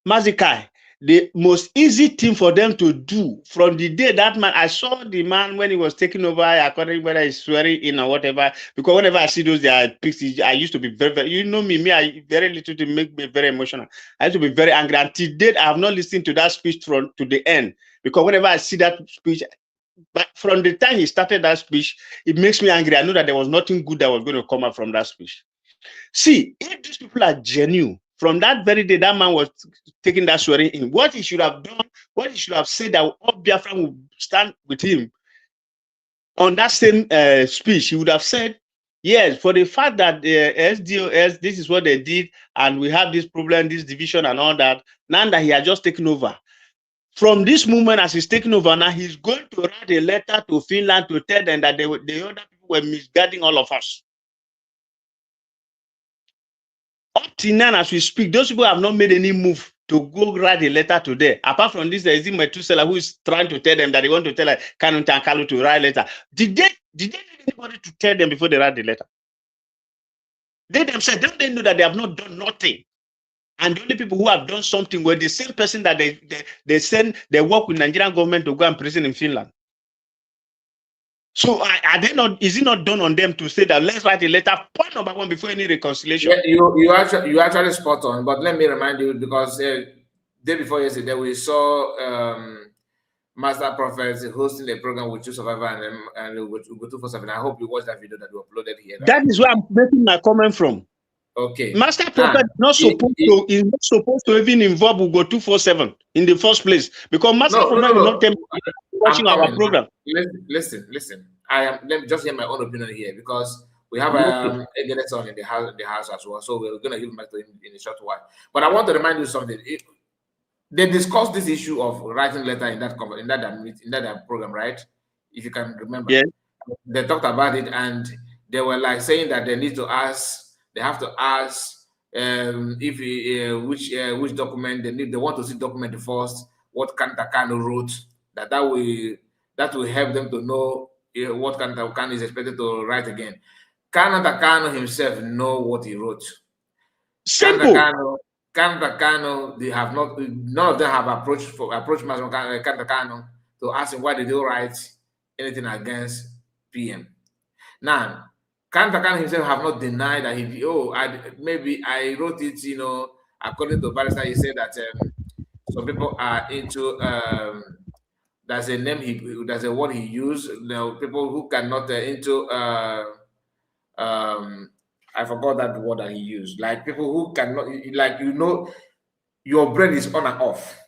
Mazikai, the most easy thing for them to do from the day that man, I saw the man when he was taking over, according whether he's swearing in or whatever, because whenever I see those pictures, I used to be very, very, you know me, I very little to make me very emotional. I used to be very angry. Until date, I have not listened to that speech to the end, because whenever I see that speech, but from the time he started that speech, it makes me angry. I know that there was nothing good that was going to come out from that speech. See, if these people are genuine, from that very day that man was taking that swearing in, what he should have done, what he should have said, that all Biafran would stand with him on that same speech, he would have said, yes, for the fact that the SDOS, this is what they did, and we have this problem, this division and all that, now that he has just taken over. From this moment, as he's taking over now, he's going to write a letter to Finland to tell them that the other people were misguiding all of us. Up till now, as we speak, those people have not made any move to go write a letter to them. Apart from this, there is Methuselah who is trying to tell them that they want to tell Kanunta and Kalu to write a letter. Did they need anybody to tell them before they write the letter? They themselves, don't they know that they have not done nothing? And the only people who have done something were the same person that they work with Nigerian government to go and prison in Finland. So are they not? Is it not done on them to say that let's write a letter? Point number one before any reconciliation. Yeah, you actually spot on. But let me remind you, because day before yesterday we saw Master Prophets hosting a program with Two Survivor and Ugo 247. I hope you watched that video that we uploaded here. Right? That is where I'm making my comment from. Okay. Master Prophet is not supposed to even involve Ugo 247 in the first place, because Master Prophet is not watching our program. Listen. Let me just hear my own opinion here, because we have a guest on in the house as well, so we're going to give back to him in a short while. But I want to remind you something. They discussed this issue of writing letter in that program, right? If you can remember. Yeah. They talked about it, and they were like saying that they need to ask. They have to ask which document they want to see document first. What Kantakano wrote, that will help them to know what Kantakano is expected to write again. Kantakano himself know what he wrote. Simple. Kantakano, they have not. None of them have approached Kantakano to ask him why did they write anything against PM. Now, Kantakano himself have not denied that maybe I wrote it, according to Barrister, he said that some people are into there's a name there's a word he used, people who cannot into I forgot that word that he used, like people who cannot, like, your brain is on and off.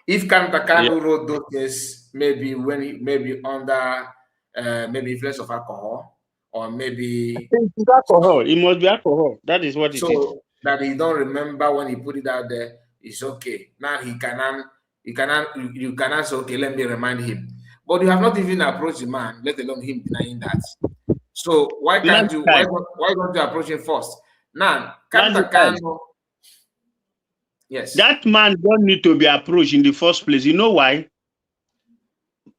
If Kantakano wrote those things, maybe under maybe influence of alcohol, or maybe it's alcohol. It must be alcohol. That is what it is. So that he don't remember when he put it out there. It's okay. Now you cannot say, okay, let me remind him. But you have not even approached the man, let alone him denying that. So why don't you approach him first? Now, That's Kano, yes. That man don't need to be approached in the first place. You know why?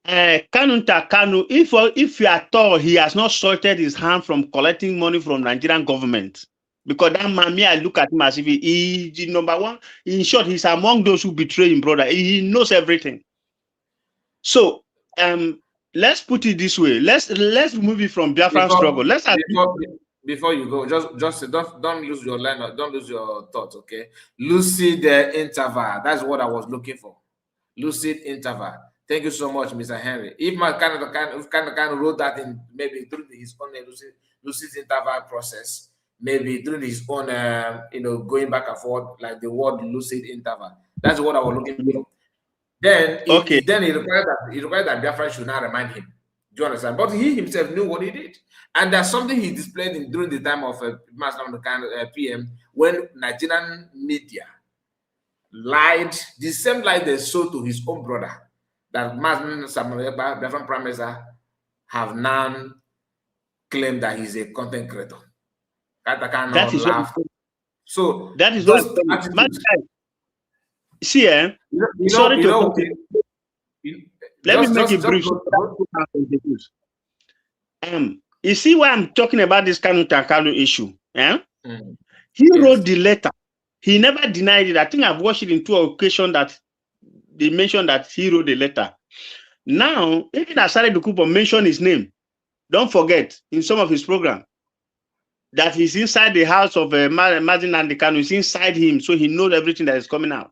Kanu, if at all he has not sorted his hand from collecting money from Nigerian government, because that man, me, I look at him as if he is number one. In short, he's among those who betray him, brother. He knows everything. So, let's put it this way. Let's remove it from Biafran struggle. Before you go, just don't lose your line. Don't lose your thoughts. Okay, lucid interval. That's what I was looking for. Lucid interval. Thank you so much, Mr. Henry. If my kind of wrote that in maybe through his own lucid interval process, maybe through his own going back and forth like the word lucid interval. That's what I was looking for. Then he required that Biafra should not remind him. Do you understand? But he himself knew what he did, and that's something he displayed during the time of PM when Nigerian media lied, the same lie they sold to his own brother, that Biafran Prime Minister have now claimed that he's a content creator. That is laugh. So that is what see, sorry to let me make it brief. You see why I'm talking about this Kanu issue? He wrote the letter. He never denied it. I think I've watched it in 2 occasions that they mentioned that he wrote the letter. Now, even Asare Dokubo mentioned his name. Don't forget, in some of his program, that he's inside the house of Mazin Nandekano. He's inside him, so he knows everything that is coming out.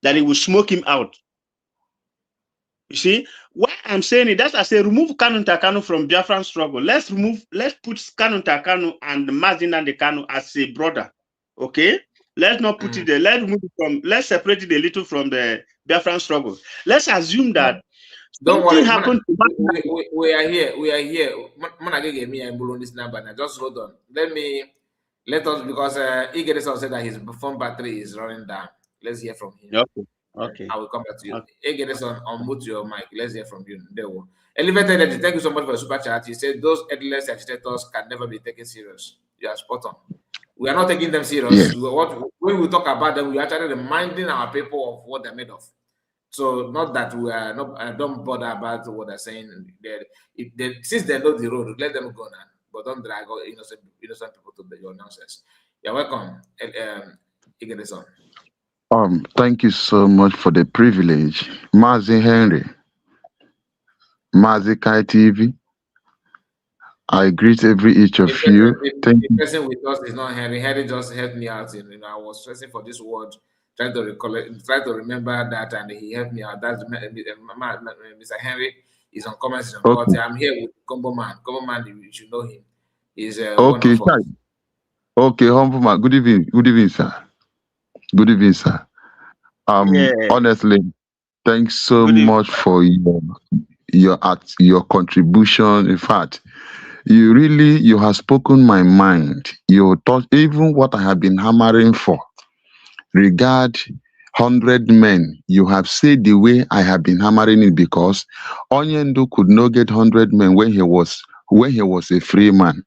That he will smoke him out. You see, why I'm saying it, that's I say remove Kanu Takano from Biafran struggle. Let's put Kanu Takano and Mazin Nandekano as a brother. Okay? Let's not put it there. Let's separate it a little from the Biafran struggle. Let's assume that don't worry. Happened we are here. Manage me and below this number. Now just hold on. Let us because Igedison said that his phone battery is running down. Let's hear from him. Okay. I will come back to you. Igedison, unmute your mic. Let's hear from you. There we go. Elevated Energy, thank you so much for the super chat. He said those headless agitators can never be taken serious. You are spot on. We are not taking them serious. When we talk about them, we are actually reminding our people of what they're made of. So not that we are not don't bother about what they're saying. Since they know the road, let them go now. But don't drag innocent people to your nonsense. You're welcome. Igedison. Thank you so much for the privilege. Mazi Henry, Mazi Kai TV. I greet each of you. The person with us is not Henry. Henry just helped me out. I was stressing for this word, trying to remember that, and he helped me out. That's Mr. Henry is on comments. Okay. I'm here with Combo Man. Combo Man, you should know him. He's okay. Okay, Humble Man. Good evening, sir. Good evening, sir. Honestly, thanks so much for your contribution. In fact, you have spoken my mind. You thought even what I have been hammering for regard 100 men. You have said the way I have been hammering it, because Onyendo could not get 100 men when he was a free man.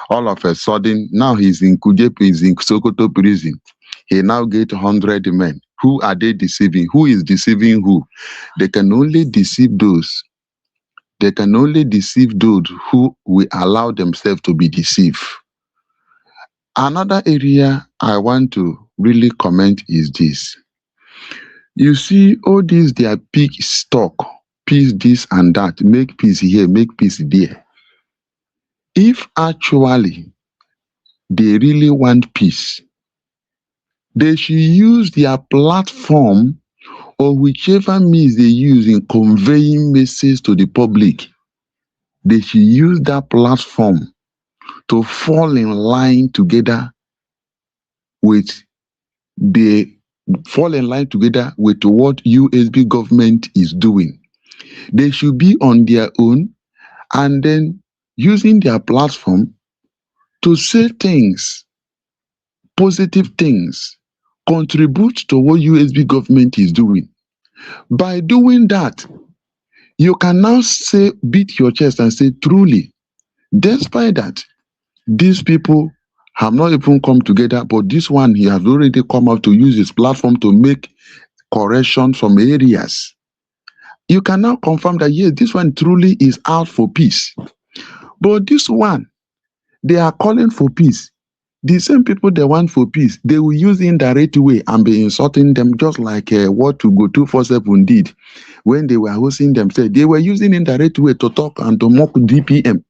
All of a sudden, now he's in Kujepu, he's in Sokoto prison. He now get 100 men. Who are they deceiving? Who is deceiving who? They can only deceive those. They can only deceive those who will allow themselves to be deceived. Another area I want to really comment is this. You see, all these, they are big stock, peace this and that, make peace here, make peace there. If actually they really want peace, they should use their platform or whichever means they use in conveying message to the public. They should use that platform to fall in line together with what USB government is doing. They should be on their own and then using their platform to say things, positive things, contribute to what USB government is doing. By doing that, you can now say, beat your chest and say, truly, despite that, these people have not even come together, but this one, he has already come out to use his platform to make correction from areas. You can now confirm that, yes, this one truly is out for peace. But this one, they are calling for peace. The same people they want for peace, they will use indirect way and be insulting them, just like what to go 247 did when they were hosting themselves. They were using indirect way to talk and to mock DPM.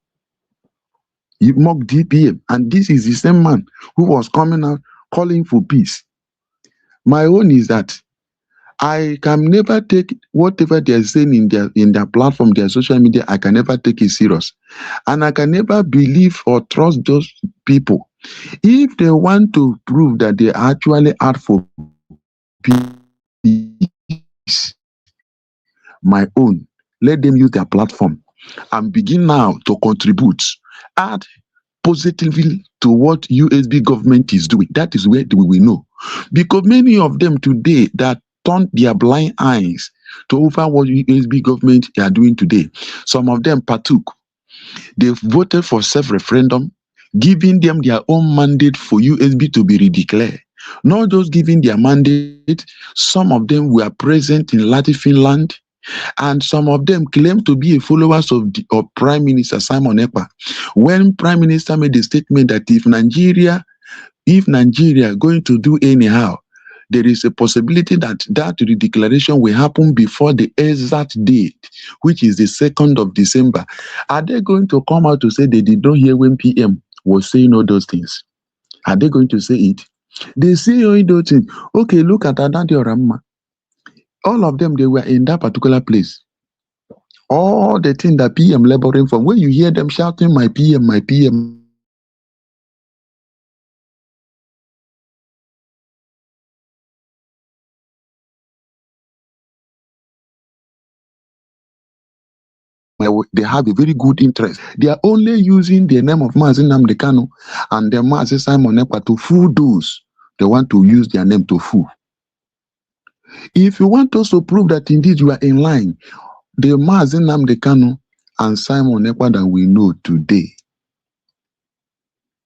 You mock DPM, and this is the same man who was coming out calling for peace. My own is that I can never take whatever they are saying in their platform, their social media. I can never take it serious, and I can never believe or trust those people. If they want to prove that they actually out for peace, my own, let them use their platform and begin now to contribute, add positively to what USB government is doing. That is where we will know. Because many of them today that turn their blind eyes to over what USB government are doing today. Some of them partook. They voted for self-referendum, giving them their own mandate for USB to be redeclared. Not just giving their mandate, some of them were present in Latin Finland, and some of them claim to be followers of Prime Minister Simon Ekpa. When Prime Minister made the statement that if Nigeria going to do anyhow, there is a possibility that redeclaration will happen before the exact date, which is the 2nd of December. Are they going to come out to say they did not hear when PM was saying all those things? Are they going to say it? They say all those things. Okay, look at Adadi Oramma. All of them, they were in that particular place. All the things that PM laboring for, when you hear them shouting, my PM, my PM, they have a very good interest. They are only using the name of Mazi Nnamdi Kanu and the Mazi Simon Ekpa to fool those they want to use their name to fool. If you want us to prove that indeed you are in line, the Mazi Nnamdi Kanu and Simon Ekpa that we know today,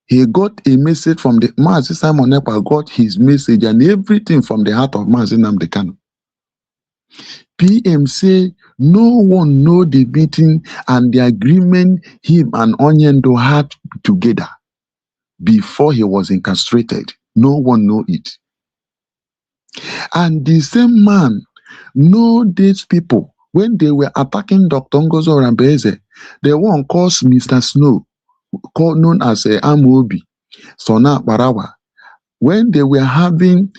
he got a message from the Mazi Simon Ekpa, got his message and everything from the heart of Mazi Nnamdi Kanu. PM say no one know the meeting and the agreement him and Onyendo had together before he was incarcerated. No one know it. And the same man know these people when they were attacking Dr. Ngozo Rambeze. The one called Mr. Snow, called known as Amobi, Sona Barawa. When they were having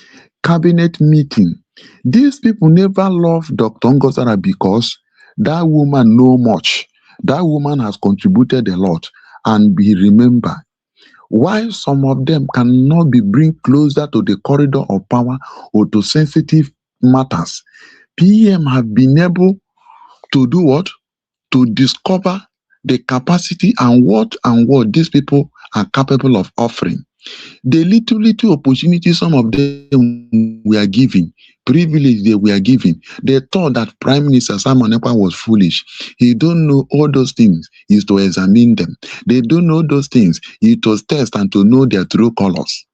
cabinet meeting, these people never loved Dr. Ngozara because that woman know much. That woman has contributed a lot and be remembered. Why some of them cannot be bring closer to the corridor of power or to sensitive matters? PM have been able to do what? To discover the capacity and what these people are capable of offering. The little opportunity some of them were given, privilege they were given, they thought that Prime Minister Simon Ekpa was foolish. He don't know all those things, is to examine them. They don't know those things, is to test and to know their true colors.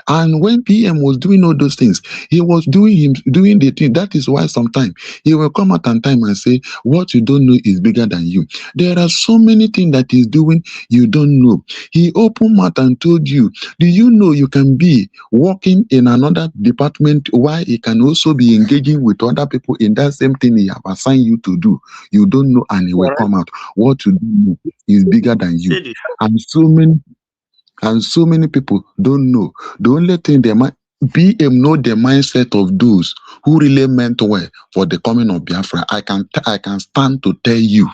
And when PM was doing all those things, he was doing the thing. That is why sometimes he will come out on time and say, what you don't know is bigger than you. There are so many things that he's doing you don't know. He opened mouth and told you, do you know you can be working in another department while he can also be engaging with other people in that same thing he have assigned you to do? You don't know, and he will come out. What you don't know is bigger than you. And so many people don't know. The only thing they might PM know the mindset of those who really meant well for the coming of Biafra. I can stand to tell you,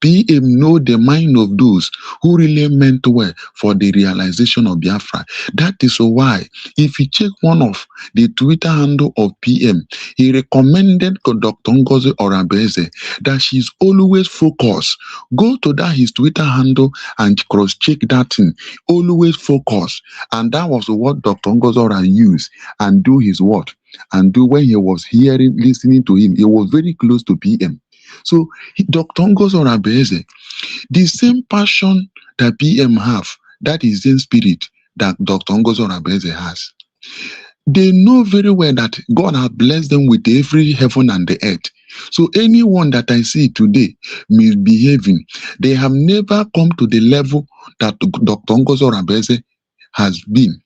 PM know the mind of those who really meant well for the realization of Biafra. That is why, if you check one of the Twitter handle of PM, he recommended Dr. Ngozi Orabeze that she's always focused. Go to that his Twitter handle and cross-check that thing. Always focus. And that was what Dr. Ngozi Ora used and do his what? And do when he was listening to him. He was very close to PM. So Dr. Ngozi Orabeze, the same passion that PM have, that is in spirit, that Dr. Ngozo Rabeze has. They know very well that God has blessed them with every heaven and the earth. So anyone that I see today misbehaving, they have never come to the level that Dr. Ngozo Rabeze has been.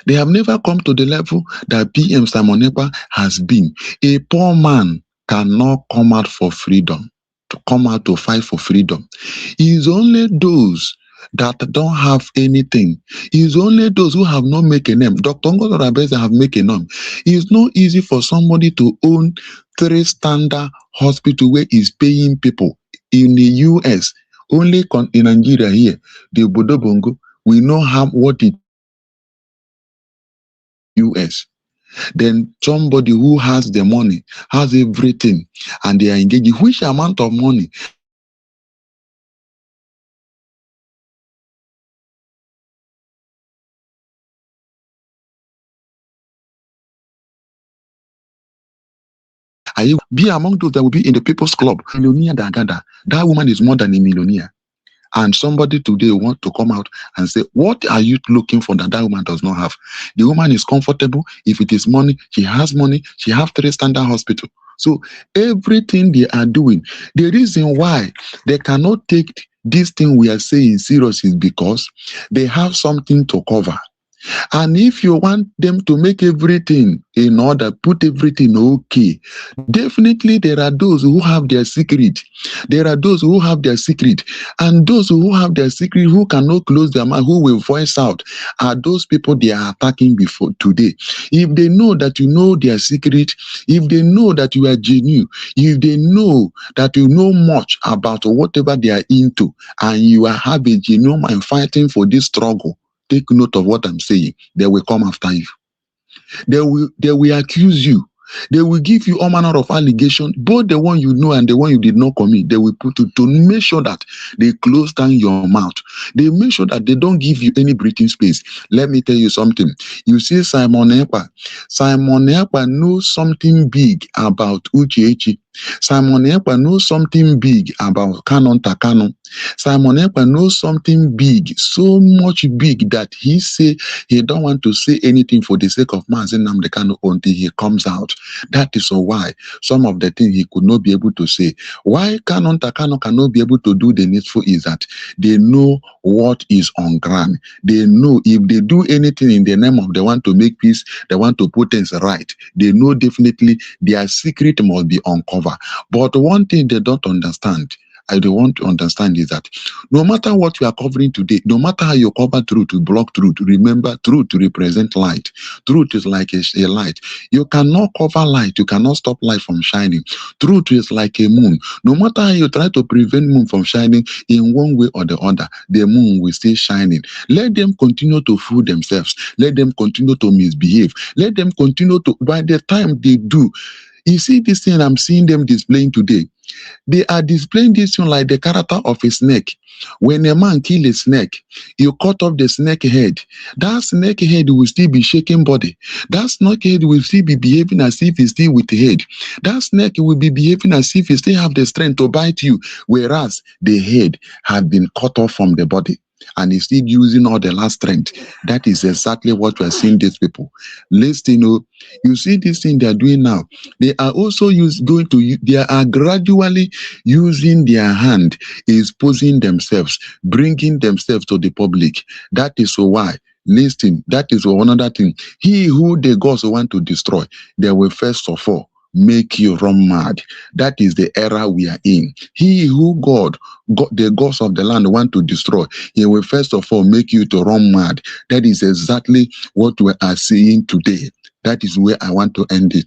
They have never come to the level that PM Simon Ekpa has been. A poor man cannot come out for freedom, to come out to fight for freedom. It is only those that don't have anything. It is only those who have not made a name. Dr. Ngozo Rabeze have made a name. It is not easy for somebody to own 3 standard hospital where he's paying people in the US. Only in Nigeria here, the Bodobongo, we know what it US. Then somebody who has the money, has everything, and they are engaging. Which amount of money? Are you be among those that will be in the People's Club? Millionaire that gather. That woman is more than a millionaire. And somebody today want to come out and say, what are you looking for that woman does not have? The woman is comfortable. If it is money, she has money. She has 3 standard hospital. So everything they are doing, the reason why they cannot take this thing we are saying serious is because they have something to cover. And if you want them to make everything in order, put everything okay, definitely there are those who have their secret. There are those who have their secret. And those who have their secret, who cannot close their mouth, who will voice out, are those people they are attacking before today. If they know that you know their secret, if they know that you are genuine, if they know that you know much about whatever they are into, and you are having genuine and fighting for this struggle, take note of what I'm saying. They will come after you. They will accuse you. They will give you all manner of allegations, both the one you know and the one you did not commit. They will put you to make sure that they close down your mouth. They make sure that they don't give you any breathing space. Let me tell you something. You see Simon Ekpa. Simon Ekpa knows something big about Uchechi. Simon Ekpa knows something big about Canon Takano. Simon Ekpa knows something big, so much big that he say he don't want to say anything for the sake of Mazi Nnamdi Kanu until he comes out. That is why some of the things he could not be able to say. Why Canon Takano cannot be able to do the needful is that they know what is on ground. They know if they do anything in the name of they want to make peace, they want to put things right, they know definitely their secret must be uncovered. But one thing they don't understand, I don't want to understand is that no matter what you are covering today, no matter how you cover truth to block truth, remember truth to represent light. Truth is like a light. You cannot cover light. You cannot stop light from shining. Truth is like a moon. No matter how you try to prevent moon from shining in one way or the other, the moon will stay shining. Let them continue to fool themselves. Let them continue to misbehave. Let them continue to, by the time they do, you see this thing I'm seeing them displaying today. They are displaying this thing like the character of a snake. When a man kill a snake, you cut off the snake head. That snake head will still be shaking body. That snake head will still be behaving as if it's still with the head. That snake will be behaving as if he still have the strength to bite you, whereas the head had been cut off from the body. And he's still using all the last strength. That is exactly what we are seeing these people. Listen, you see this thing they are doing now. They are also they are gradually using their hand, exposing themselves, bringing themselves to the public. That is why. Listen, that is another thing. He who the gods want to destroy, they will first of all make you run mad. That is the era we are in. He who the gods of the land want to destroy, he will first of all make you to run mad. That is exactly what we are seeing today. That is where I want to end it.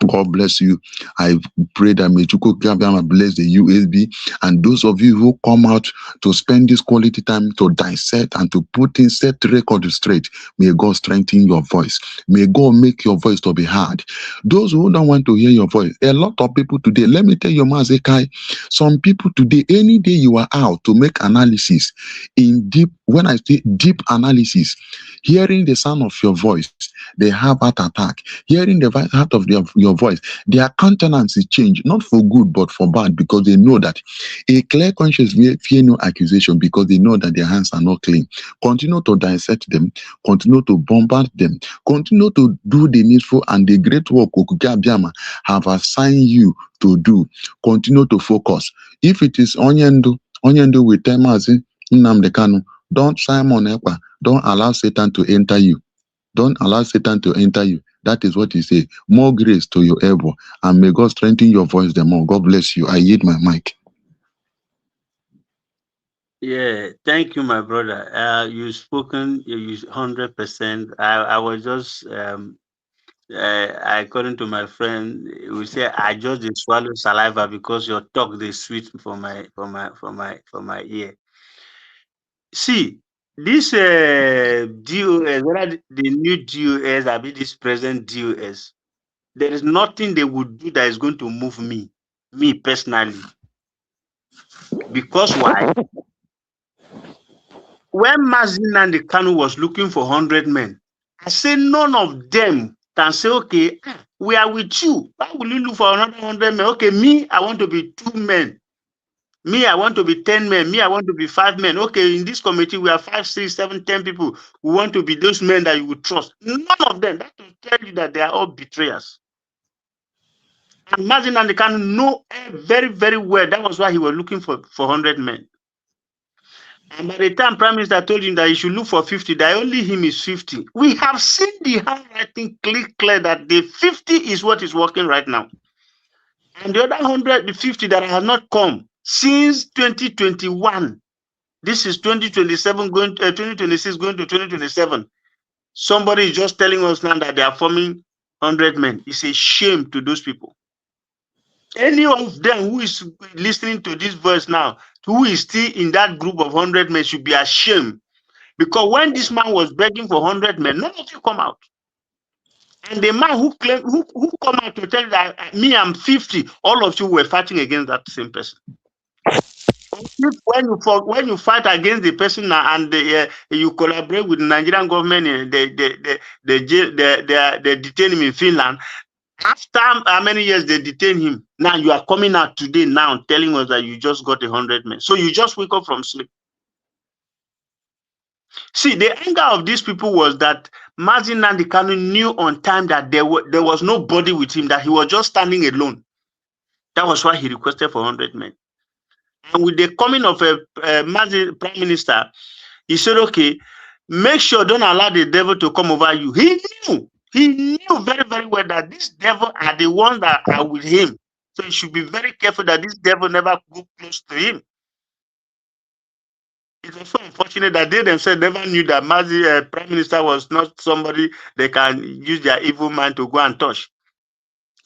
God bless you. I pray that may Chukwu Gabiama bless the USB and those of you who come out to spend this quality time to dissect and to put in set record straight. May God strengthen your voice. May God make your voice to be heard. Those who don't want to hear your voice, a lot of people today, let me tell you, Mazekai, some people today, any day you are out to make analysis in deep, when I say deep analysis, hearing the sound of your voice, they have heart attack. Hearing the heart of your your voice, their countenance is changed, not for good, but for bad, because they know that a clear conscience fear no accusation, because they know that their hands are not clean. Continue to dissect them, continue to bombard them, continue to do the needful and the great work Okuga Biama have assigned you to do. Continue to focus. If it is Onyendu with Temazi Nnamdi Kanu, don't Simon Ekpa, don't allow Satan to enter you. Don't allow Satan to enter you. That is what he said. More grace to your elbow, and may God strengthen your voice the more. God bless you. I yield my mic. Yeah, thank you, my brother. You've spoken, you 100%. I was just according to my friend, we say I just dey swallow saliva because your talk dey sweet for my ear. See, this DOS, whether the new DOS, I mean this present DOS, there is nothing they would do that is going to move me personally. Because why? When Mazi Nnamdi Kanu was looking for 100 men, I say none of them can say, okay, we are with you. Why will you look for another 100 men? Okay, me, I want to be 2 men. Me, I want to be 10 men. Me, I want to be 5 men. Okay, in this committee, we have 5, 6, 7, 10 people who want to be those men that you would trust. None of them. That will tell you that they are all betrayers. And Mazi Nnamdi Kanu know very, very well. That was why he was looking for 100 men. And by the time Prime Minister told him that he should look for 50, that only him is 50. We have seen the handwriting clear that the 50 is what is working right now. And the other 100, the 50 that has not come since 2021. This is 2027 going 2026 going to 2027. Somebody is just telling us now that they are forming 100 men. It's a shame to those people. Any of them who is listening to this voice now, who is still in that group of 100 men, should be ashamed. Because when this man was begging for 100 men, none of you come out. And the man who claimed, who come out to tell you that me, I'm 50, all of you were fighting against that same person. When you fight against the person and you collaborate with the Nigerian government, they detain him in Finland. After how many years they detain him, now you are coming out today now telling us that you just got 100 men. So you just wake up from sleep. See, the anger of these people was that Mazi Nnamdi Kanu knew on time that there was nobody with him, that he was just standing alone. That was why he requested for 100 men. And with the coming of a Mazi Prime Minister, he said, okay, make sure don't allow the devil to come over you. He knew very, very well that these devil are the ones that are with him. So he should be very careful that this devil never go close to him. It's also unfortunate that they themselves never knew that Mazi Prime Minister was not somebody they can use their evil mind to go and touch.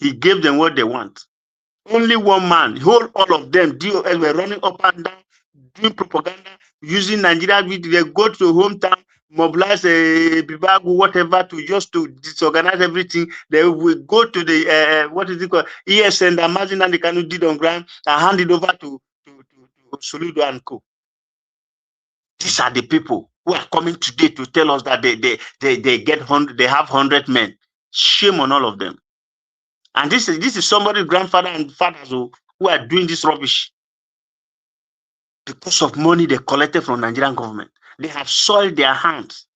He gave them what they want. Only one man, all of them, DOS, were running up and down, doing propaganda, using Nigeria. They go to hometown, mobilize a Bibagu, whatever, to disorganize everything. They will go to the, what is it called, ESN that Mazi Nnamdi Kanu did on ground and hand it over to Soludo and Co. These are the people who are coming today to tell us that they get 100, they have 100 men. Shame on all of them. And this is somebody's grandfather and fathers who are doing this rubbish because of money they collected from Nigerian government. They have soiled their hands,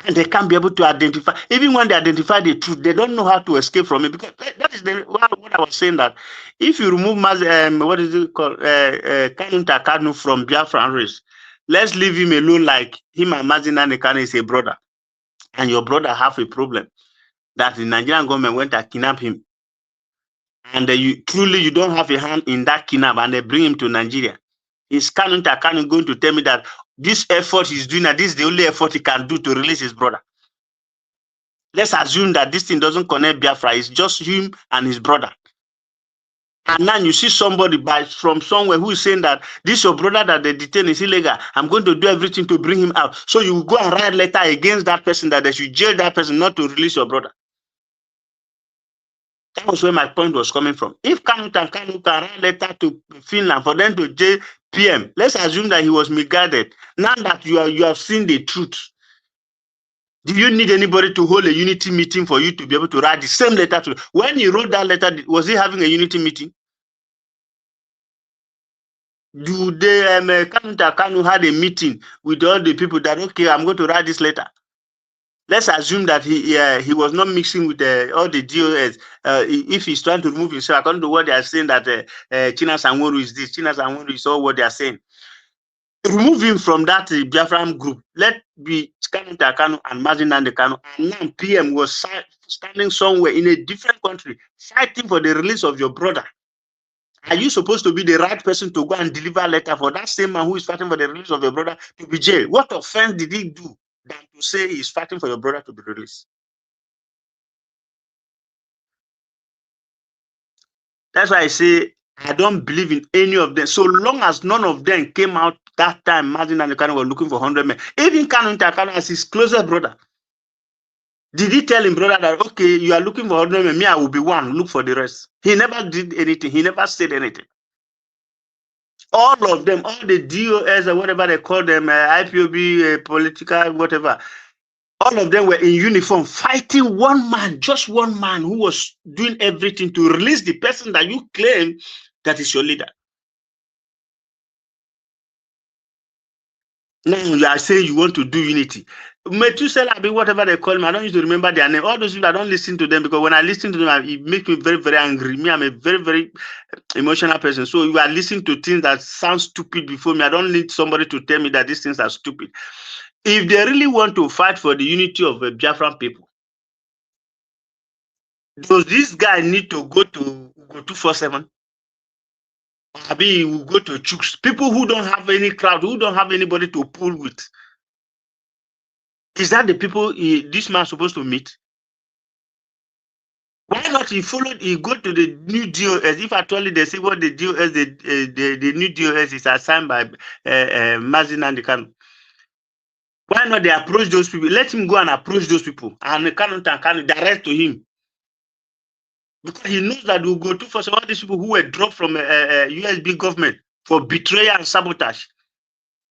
and they can't be able to identify. Even when they identify the truth, they don't know how to escape from it. Because that is what I was saying, that if you remove what is it called, Kanu from Biafran race, let's leave him alone, like him and Mazi Nnamdi Kanu is a brother, and your brother have a problem that the Nigerian government went to kidnap him, and you don't have a hand in that kidnap, and they bring him to Nigeria. Is Kanu going to tell me that this effort he's doing, that this is the only effort he can do to release his brother? Let's assume that this thing doesn't connect Biafra. It's just him and his brother. And now you see somebody from somewhere who is saying that this your brother that they detain is illegal. I'm going to do everything to bring him out. So you go and write a letter against that person that they should jail that person, not to release your brother. That was where my point was coming from. If Kanu can write a letter to Finland for them to jail PM, let's assume that he was misguided. Now that you have seen the truth Do you need anybody to hold a unity meeting for you to be able to write the same letter to? When he wrote that letter, was he having a unity meeting? Do they, Kanu had a meeting with all the people that, okay, I'm going to write this letter. Let's assume that he was not mixing with all the DOS. If he's trying to remove himself, according to what they are saying, that China Sanworu is this, China Sanworu is all what they are saying. Remove him from that Biafran group. Let be Kanu and Mazin Kanu. And now PM was standing somewhere in a different country, fighting for the release of your brother. Are you supposed to be the right person to go and deliver a letter for that same man who is fighting for the release of your brother to be jailed? What offense did he do than to say he's fighting for your brother to be released? That's why I say I don't believe in any of them. So long as none of them came out that time, Martin and the Kanu were looking for 100 men. Even Kanu Ntakanu as his closest brother. Did he tell him, brother, that, okay, you are looking for 100 men, me, I will be one, look for the rest? He never did anything. He never said anything. All of them, all the DOS or whatever they call them, IPOB, political, whatever, all of them were in uniform fighting one man, just one man who was doing everything to release the person that you claim that is your leader. Now you are saying you want to do unity. Methuselah, whatever they call me, I don't used to remember their name. All those people, I don't listen to them because when I listen to them, it makes me very, very angry. Me, I'm a very, very emotional person. So you are listening to things that sound stupid before me. I don't need somebody to tell me that these things are stupid. If they really want to fight for the unity of the Biafran people, does this guy need to go 247? Maybe will go to chooks. People who don't have any crowd, who don't have anybody to pull with. Is that the people this man is supposed to meet? Why not he go to the new DOS? If actually they say what the DOS, the new DOS is assigned by Mazin and the Kanu. Why not they approach those people? Let him go and approach those people and Kanu direct to him. Because he knows that we'll go to for some of these people who were dropped from USB government for betrayal and sabotage.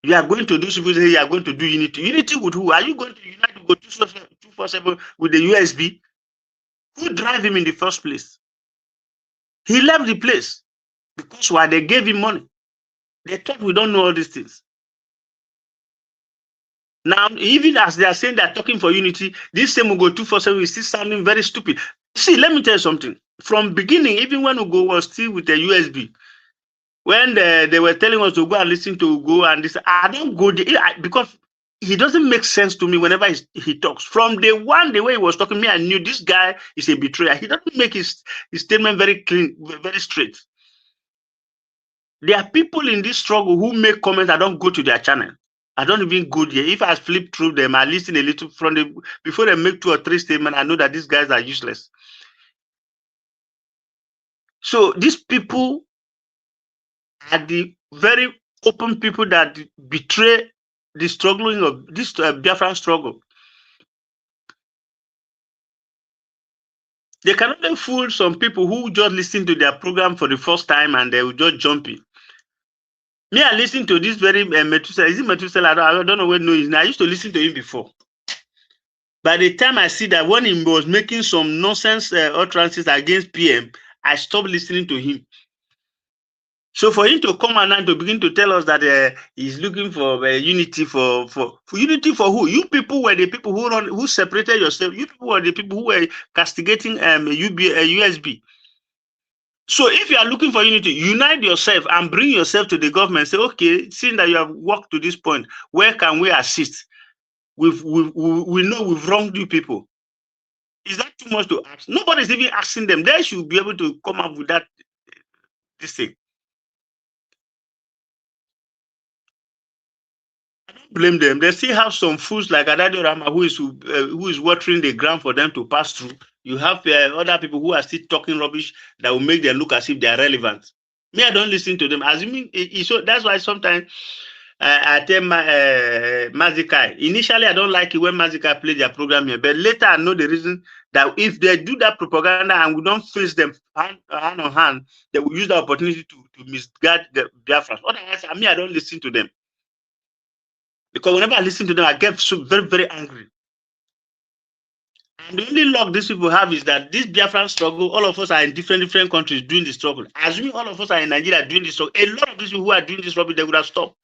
You are going to do something, you are going to do unity. Unity with who? Are you going to unite to go 247 with the USB? Who drive him in the first place? He left the place because why they gave him money. They thought we don't know all these things. Now, even as they are saying they're talking for unity, this same Ugo 247 is still sounding very stupid. See, let me tell you something. From beginning, even when Ugo was still with the USB, when they were telling us to go and listen to Ugo and this, I don't go there because he doesn't make sense to me whenever he talks. From the way he was talking to me, I knew this guy is a betrayer. He doesn't make his statement very clean, very straight. There are people in this struggle who make comments. I don't go to their channel. I don't even go there. If I flip through them, I listen a little before they make 2 or 3 statements, I know that these guys are useless. So these people are the very open people that betray the struggling of this Biafran struggle. They can only fool some people who just listen to their program for the first time and they will just jump in. Me, I listen to this very Methuselah. Is it Methuselah? I don't know where no is. I used to listen to him before. By the time I see that when he was making some nonsense utterances against PM, I stopped listening to him. So for him to come and to begin to tell us that he's looking for unity for unity for who? You people were the people who separated yourself. You people were the people who were castigating USB. So if you are looking for unity, unite yourself and bring yourself to the government. Say, okay, seeing that you have walked to this point, where can we assist? We know we've wronged you people. Is that too much to ask? Nobody's even asking them. They should be able to come up with this thing. I don't blame them. They still have some fools like Adadio Rama who is watering the ground for them to pass through. You have other people who are still talking rubbish that will make them look as if they are relevant. Me, I don't listen to them. Assuming so that's why sometimes I tell Mazikai. Initially, I don't like it when Mazikai play their program here, but later I know the reason that if they do that propaganda and we don't face them hand on hand, they will use the opportunity to misguide the Biafrans. Otherwise, I don't listen to them. Because whenever I listen to them, I get so very, very angry. And the only luck these people have is that this Biafran struggle, all of us are in different countries doing the struggle. Assuming all of us are in Nigeria doing the struggle, a lot of these people who are doing this struggle, they would have stopped.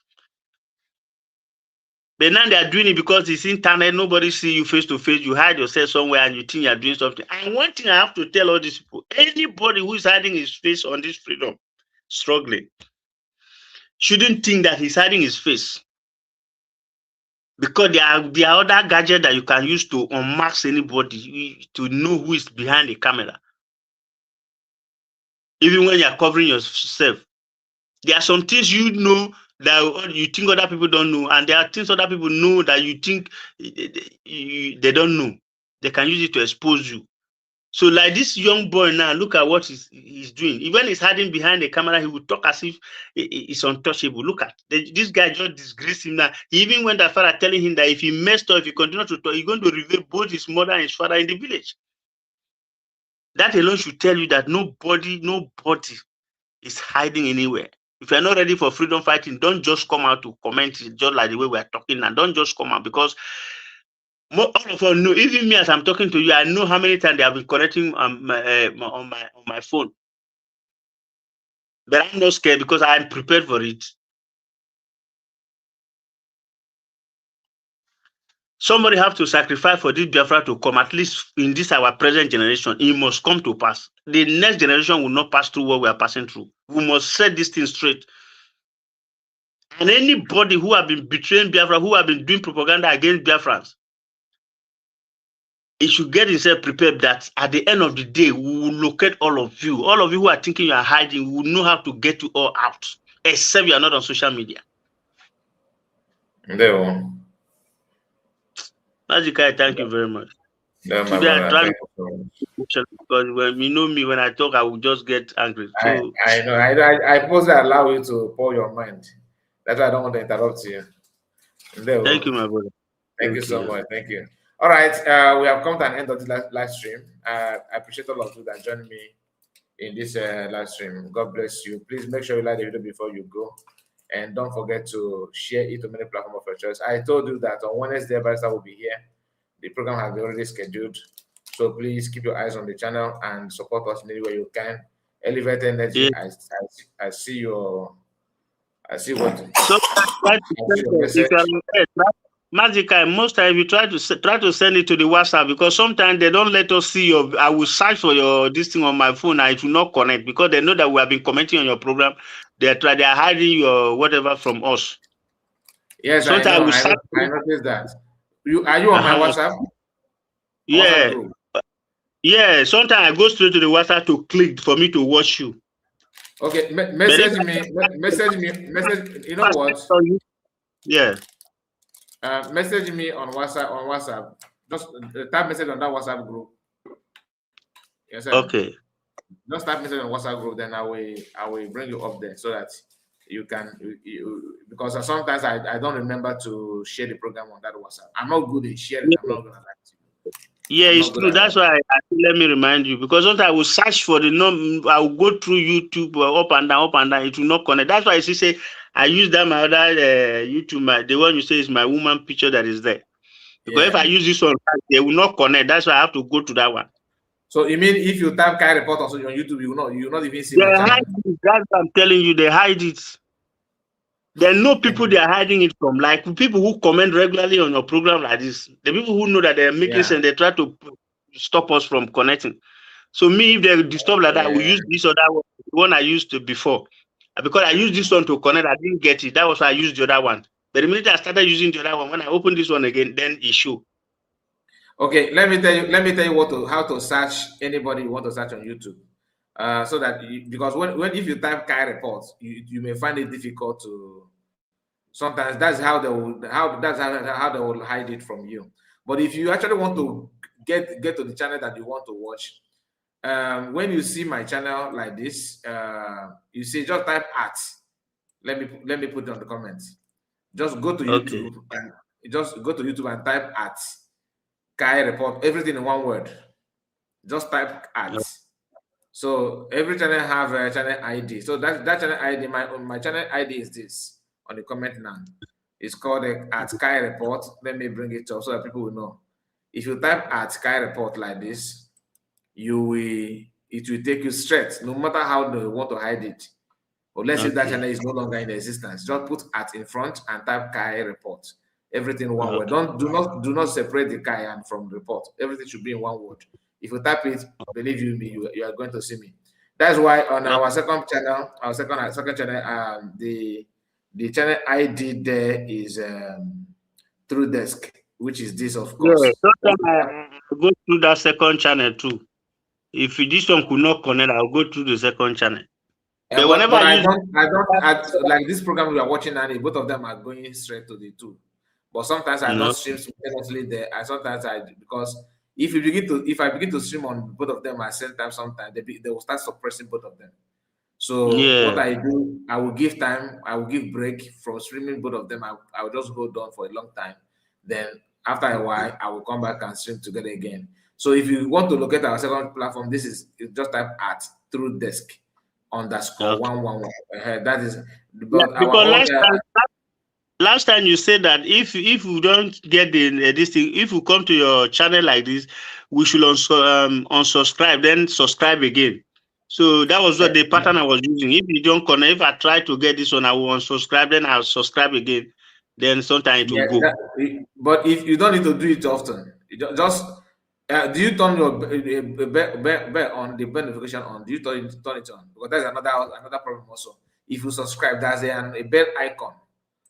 But now they are doing it because it's internet, nobody see you face to face, you hide yourself somewhere and you think you are doing something. And one thing I have to tell all these people, anybody who is hiding his face on this freedom, struggling, shouldn't think that he's hiding his face. Because there are other gadgets that you can use to unmask anybody, to know who is behind the camera. Even when you are covering yourself. There are some things you know that you think other people don't know, and there are things other people know that you think they don't know. They can use it to expose you. So like this young boy now, look at what he's doing. Even he's hiding behind the camera, he will talk as if it's untouchable. Look at this guy just disgraced him now. He even went as far as telling him that if he messed up, if he continues to talk, he's going to reveal both his mother and his father in the village. That alone should tell you that nobody is hiding anywhere. If you're not ready for freedom fighting, don't just come out to comment just like the way we're talking now. Don't just come out, because all of us know, even me as I'm talking to you, I know how many times they have been connecting on my phone. But I'm not scared because I'm prepared for it. Somebody have to sacrifice for this Biafra to come, at least in this our present generation. It must come to pass. The next generation will not pass through what we are passing through. We must set this thing straight. And anybody who have been betraying Biafra, who have been doing propaganda against Biafrans, he should get himself prepared that at the end of the day, we will locate all of you. All of you who are thinking you are hiding, we will know how to get you all out, except you are not on social media. There. Magikai, thank you very much. No, Today I try because when you know me, when I talk, I will just get angry. So I know. I purposely allow you to pour your mind. That's why I don't want to interrupt you. Thank you, my brother. Thank you so much. Thank you. All right. We have come to an end of the live stream. I appreciate all of you that joined me in this live stream. God bless you. Please make sure you like the video before you go. And don't forget to share it to many platforms of your choice. I told you that on Wednesday, Barrister will be here. The program has been already scheduled. So please keep your eyes on the channel and support us in any way you can. Elevate Energy, yeah. I see your... I see what... So, Magical, most times you try to send it to the WhatsApp, because sometimes they don't let us see your... I will search for this thing on my phone and it will not connect, because they know that we have been commenting on your program. They are hiding your whatever from us. Yes, sometimes I noticed that. Are you on my WhatsApp? Yeah. WhatsApp yeah, sometimes I go straight to the WhatsApp to click for me to watch you. Okay, message me. You know what? Yeah. Message me on WhatsApp. Just type message on that WhatsApp group. Yes, sir. Okay. Just type message on WhatsApp group, then I will bring you up there so that you can. Because sometimes I don't remember to share the program on that WhatsApp. I'm not good at sharing. I'm not gonna lie to you. Yeah, it's true. That's why let me remind you, because sometimes I will search for the number. I will go through YouTube up and down. It will not connect. That's why I say I use that my other YouTube, the one you say is my woman picture that is there. Because if I use this one, they will not connect. That's why I have to go to that one. So you mean if you type Kai Report on YouTube, you will not even see my channel? Hide it. That's what I'm telling you. They hide it. There are no people they are hiding it from, like people who comment regularly on your program like this. The people who know that they are making sense, they try to stop us from connecting. So me, if they disturb like that, we use this other one, the one I used before. Because I used this one to connect, I didn't get it. That was why I used the other one. But the minute I started using the other one, when I opened this one again, then it showed. Okay, let me tell you how to search anybody you want to search on YouTube. So that because if you type Kai Report, you may find it difficult to. Sometimes that's how they will hide it from you. But if you actually want to get to the channel that you want to watch, when you see my channel like this, you see just type @ let me put it on the comments. Just go to YouTube and type @ Kai Report, everything in one word. Just type @ So every channel have a channel ID. So that channel ID, my channel ID is this on the comment now. It's called @ Kai Report. Let me bring it up so that people will know. If you type at Kai report like this, it will take you straight, no matter how they want to hide it. Or let's say that channel is no longer in existence. Just put at in front and type Kai report. Everything one word. Do not separate the Kai and from report. Everything should be in one word. If you type it, believe you me, you are going to see me. That's why on our second channel, second channel, the channel ID there is Through Desk, which is this, of course. Yeah, sometimes I go through that second channel too. If this one could not connect, I'll go through the second channel. But whenever I don't like this program we are watching now, both of them are going straight to the two. But sometimes I don't stream simultaneously there. Sometimes because if I begin to stream on both of them at the same time, sometimes they will start suppressing both of them. So what I do, I will give time, I will give break from streaming both of them. I will just go down for a long time. Then after a while, I will come back and stream together again. So if you want to locate our second platform, this is just type at Through Desk _ 111. That is because last time you said that if we don't get this thing, if we come to your channel like this, we should unsubscribe, then subscribe again. So that was what the pattern I was using. If you don't connect, if I try to get this one, I will unsubscribe, then I'll subscribe again. Then sometimes it will go. But if you don't need to do it often, just do you turn your bell on, the bell notification on? Do you turn it on? Because that's another problem also. If you subscribe, there's a bell icon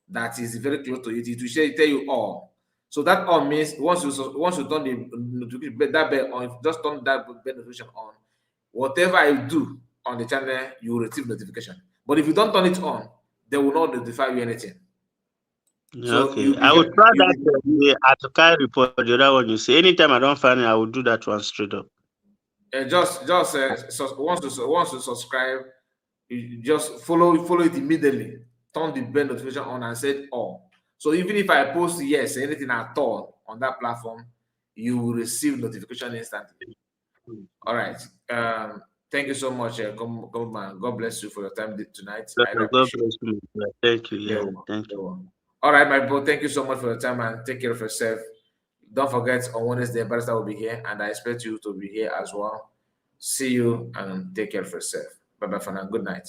that is very close to it. It will tell you all. So that all means once you turn the notification, that bell on, just turn that bell notification on. Whatever I do on the channel, you will receive notification. But if you don't turn it on, they will not notify you anything. So I will try that at Kai report, the other one you say. Anytime I don't find it, I will do that one straight up. Once you subscribe, you just follow it immediately. Turn the bell notification on and set all. So even if I post anything at all on that platform, you will receive notification instantly. All right. Thank you so much, man. God bless you for your time tonight. God bless you. Thank you. Yeah, thank you. All right, my bro. Thank you so much for your time, and take care of yourself. Don't forget, on Wednesday, Barrister will be here, and I expect you to be here as well. See you, and take care of yourself. Bye-bye for now. Good night.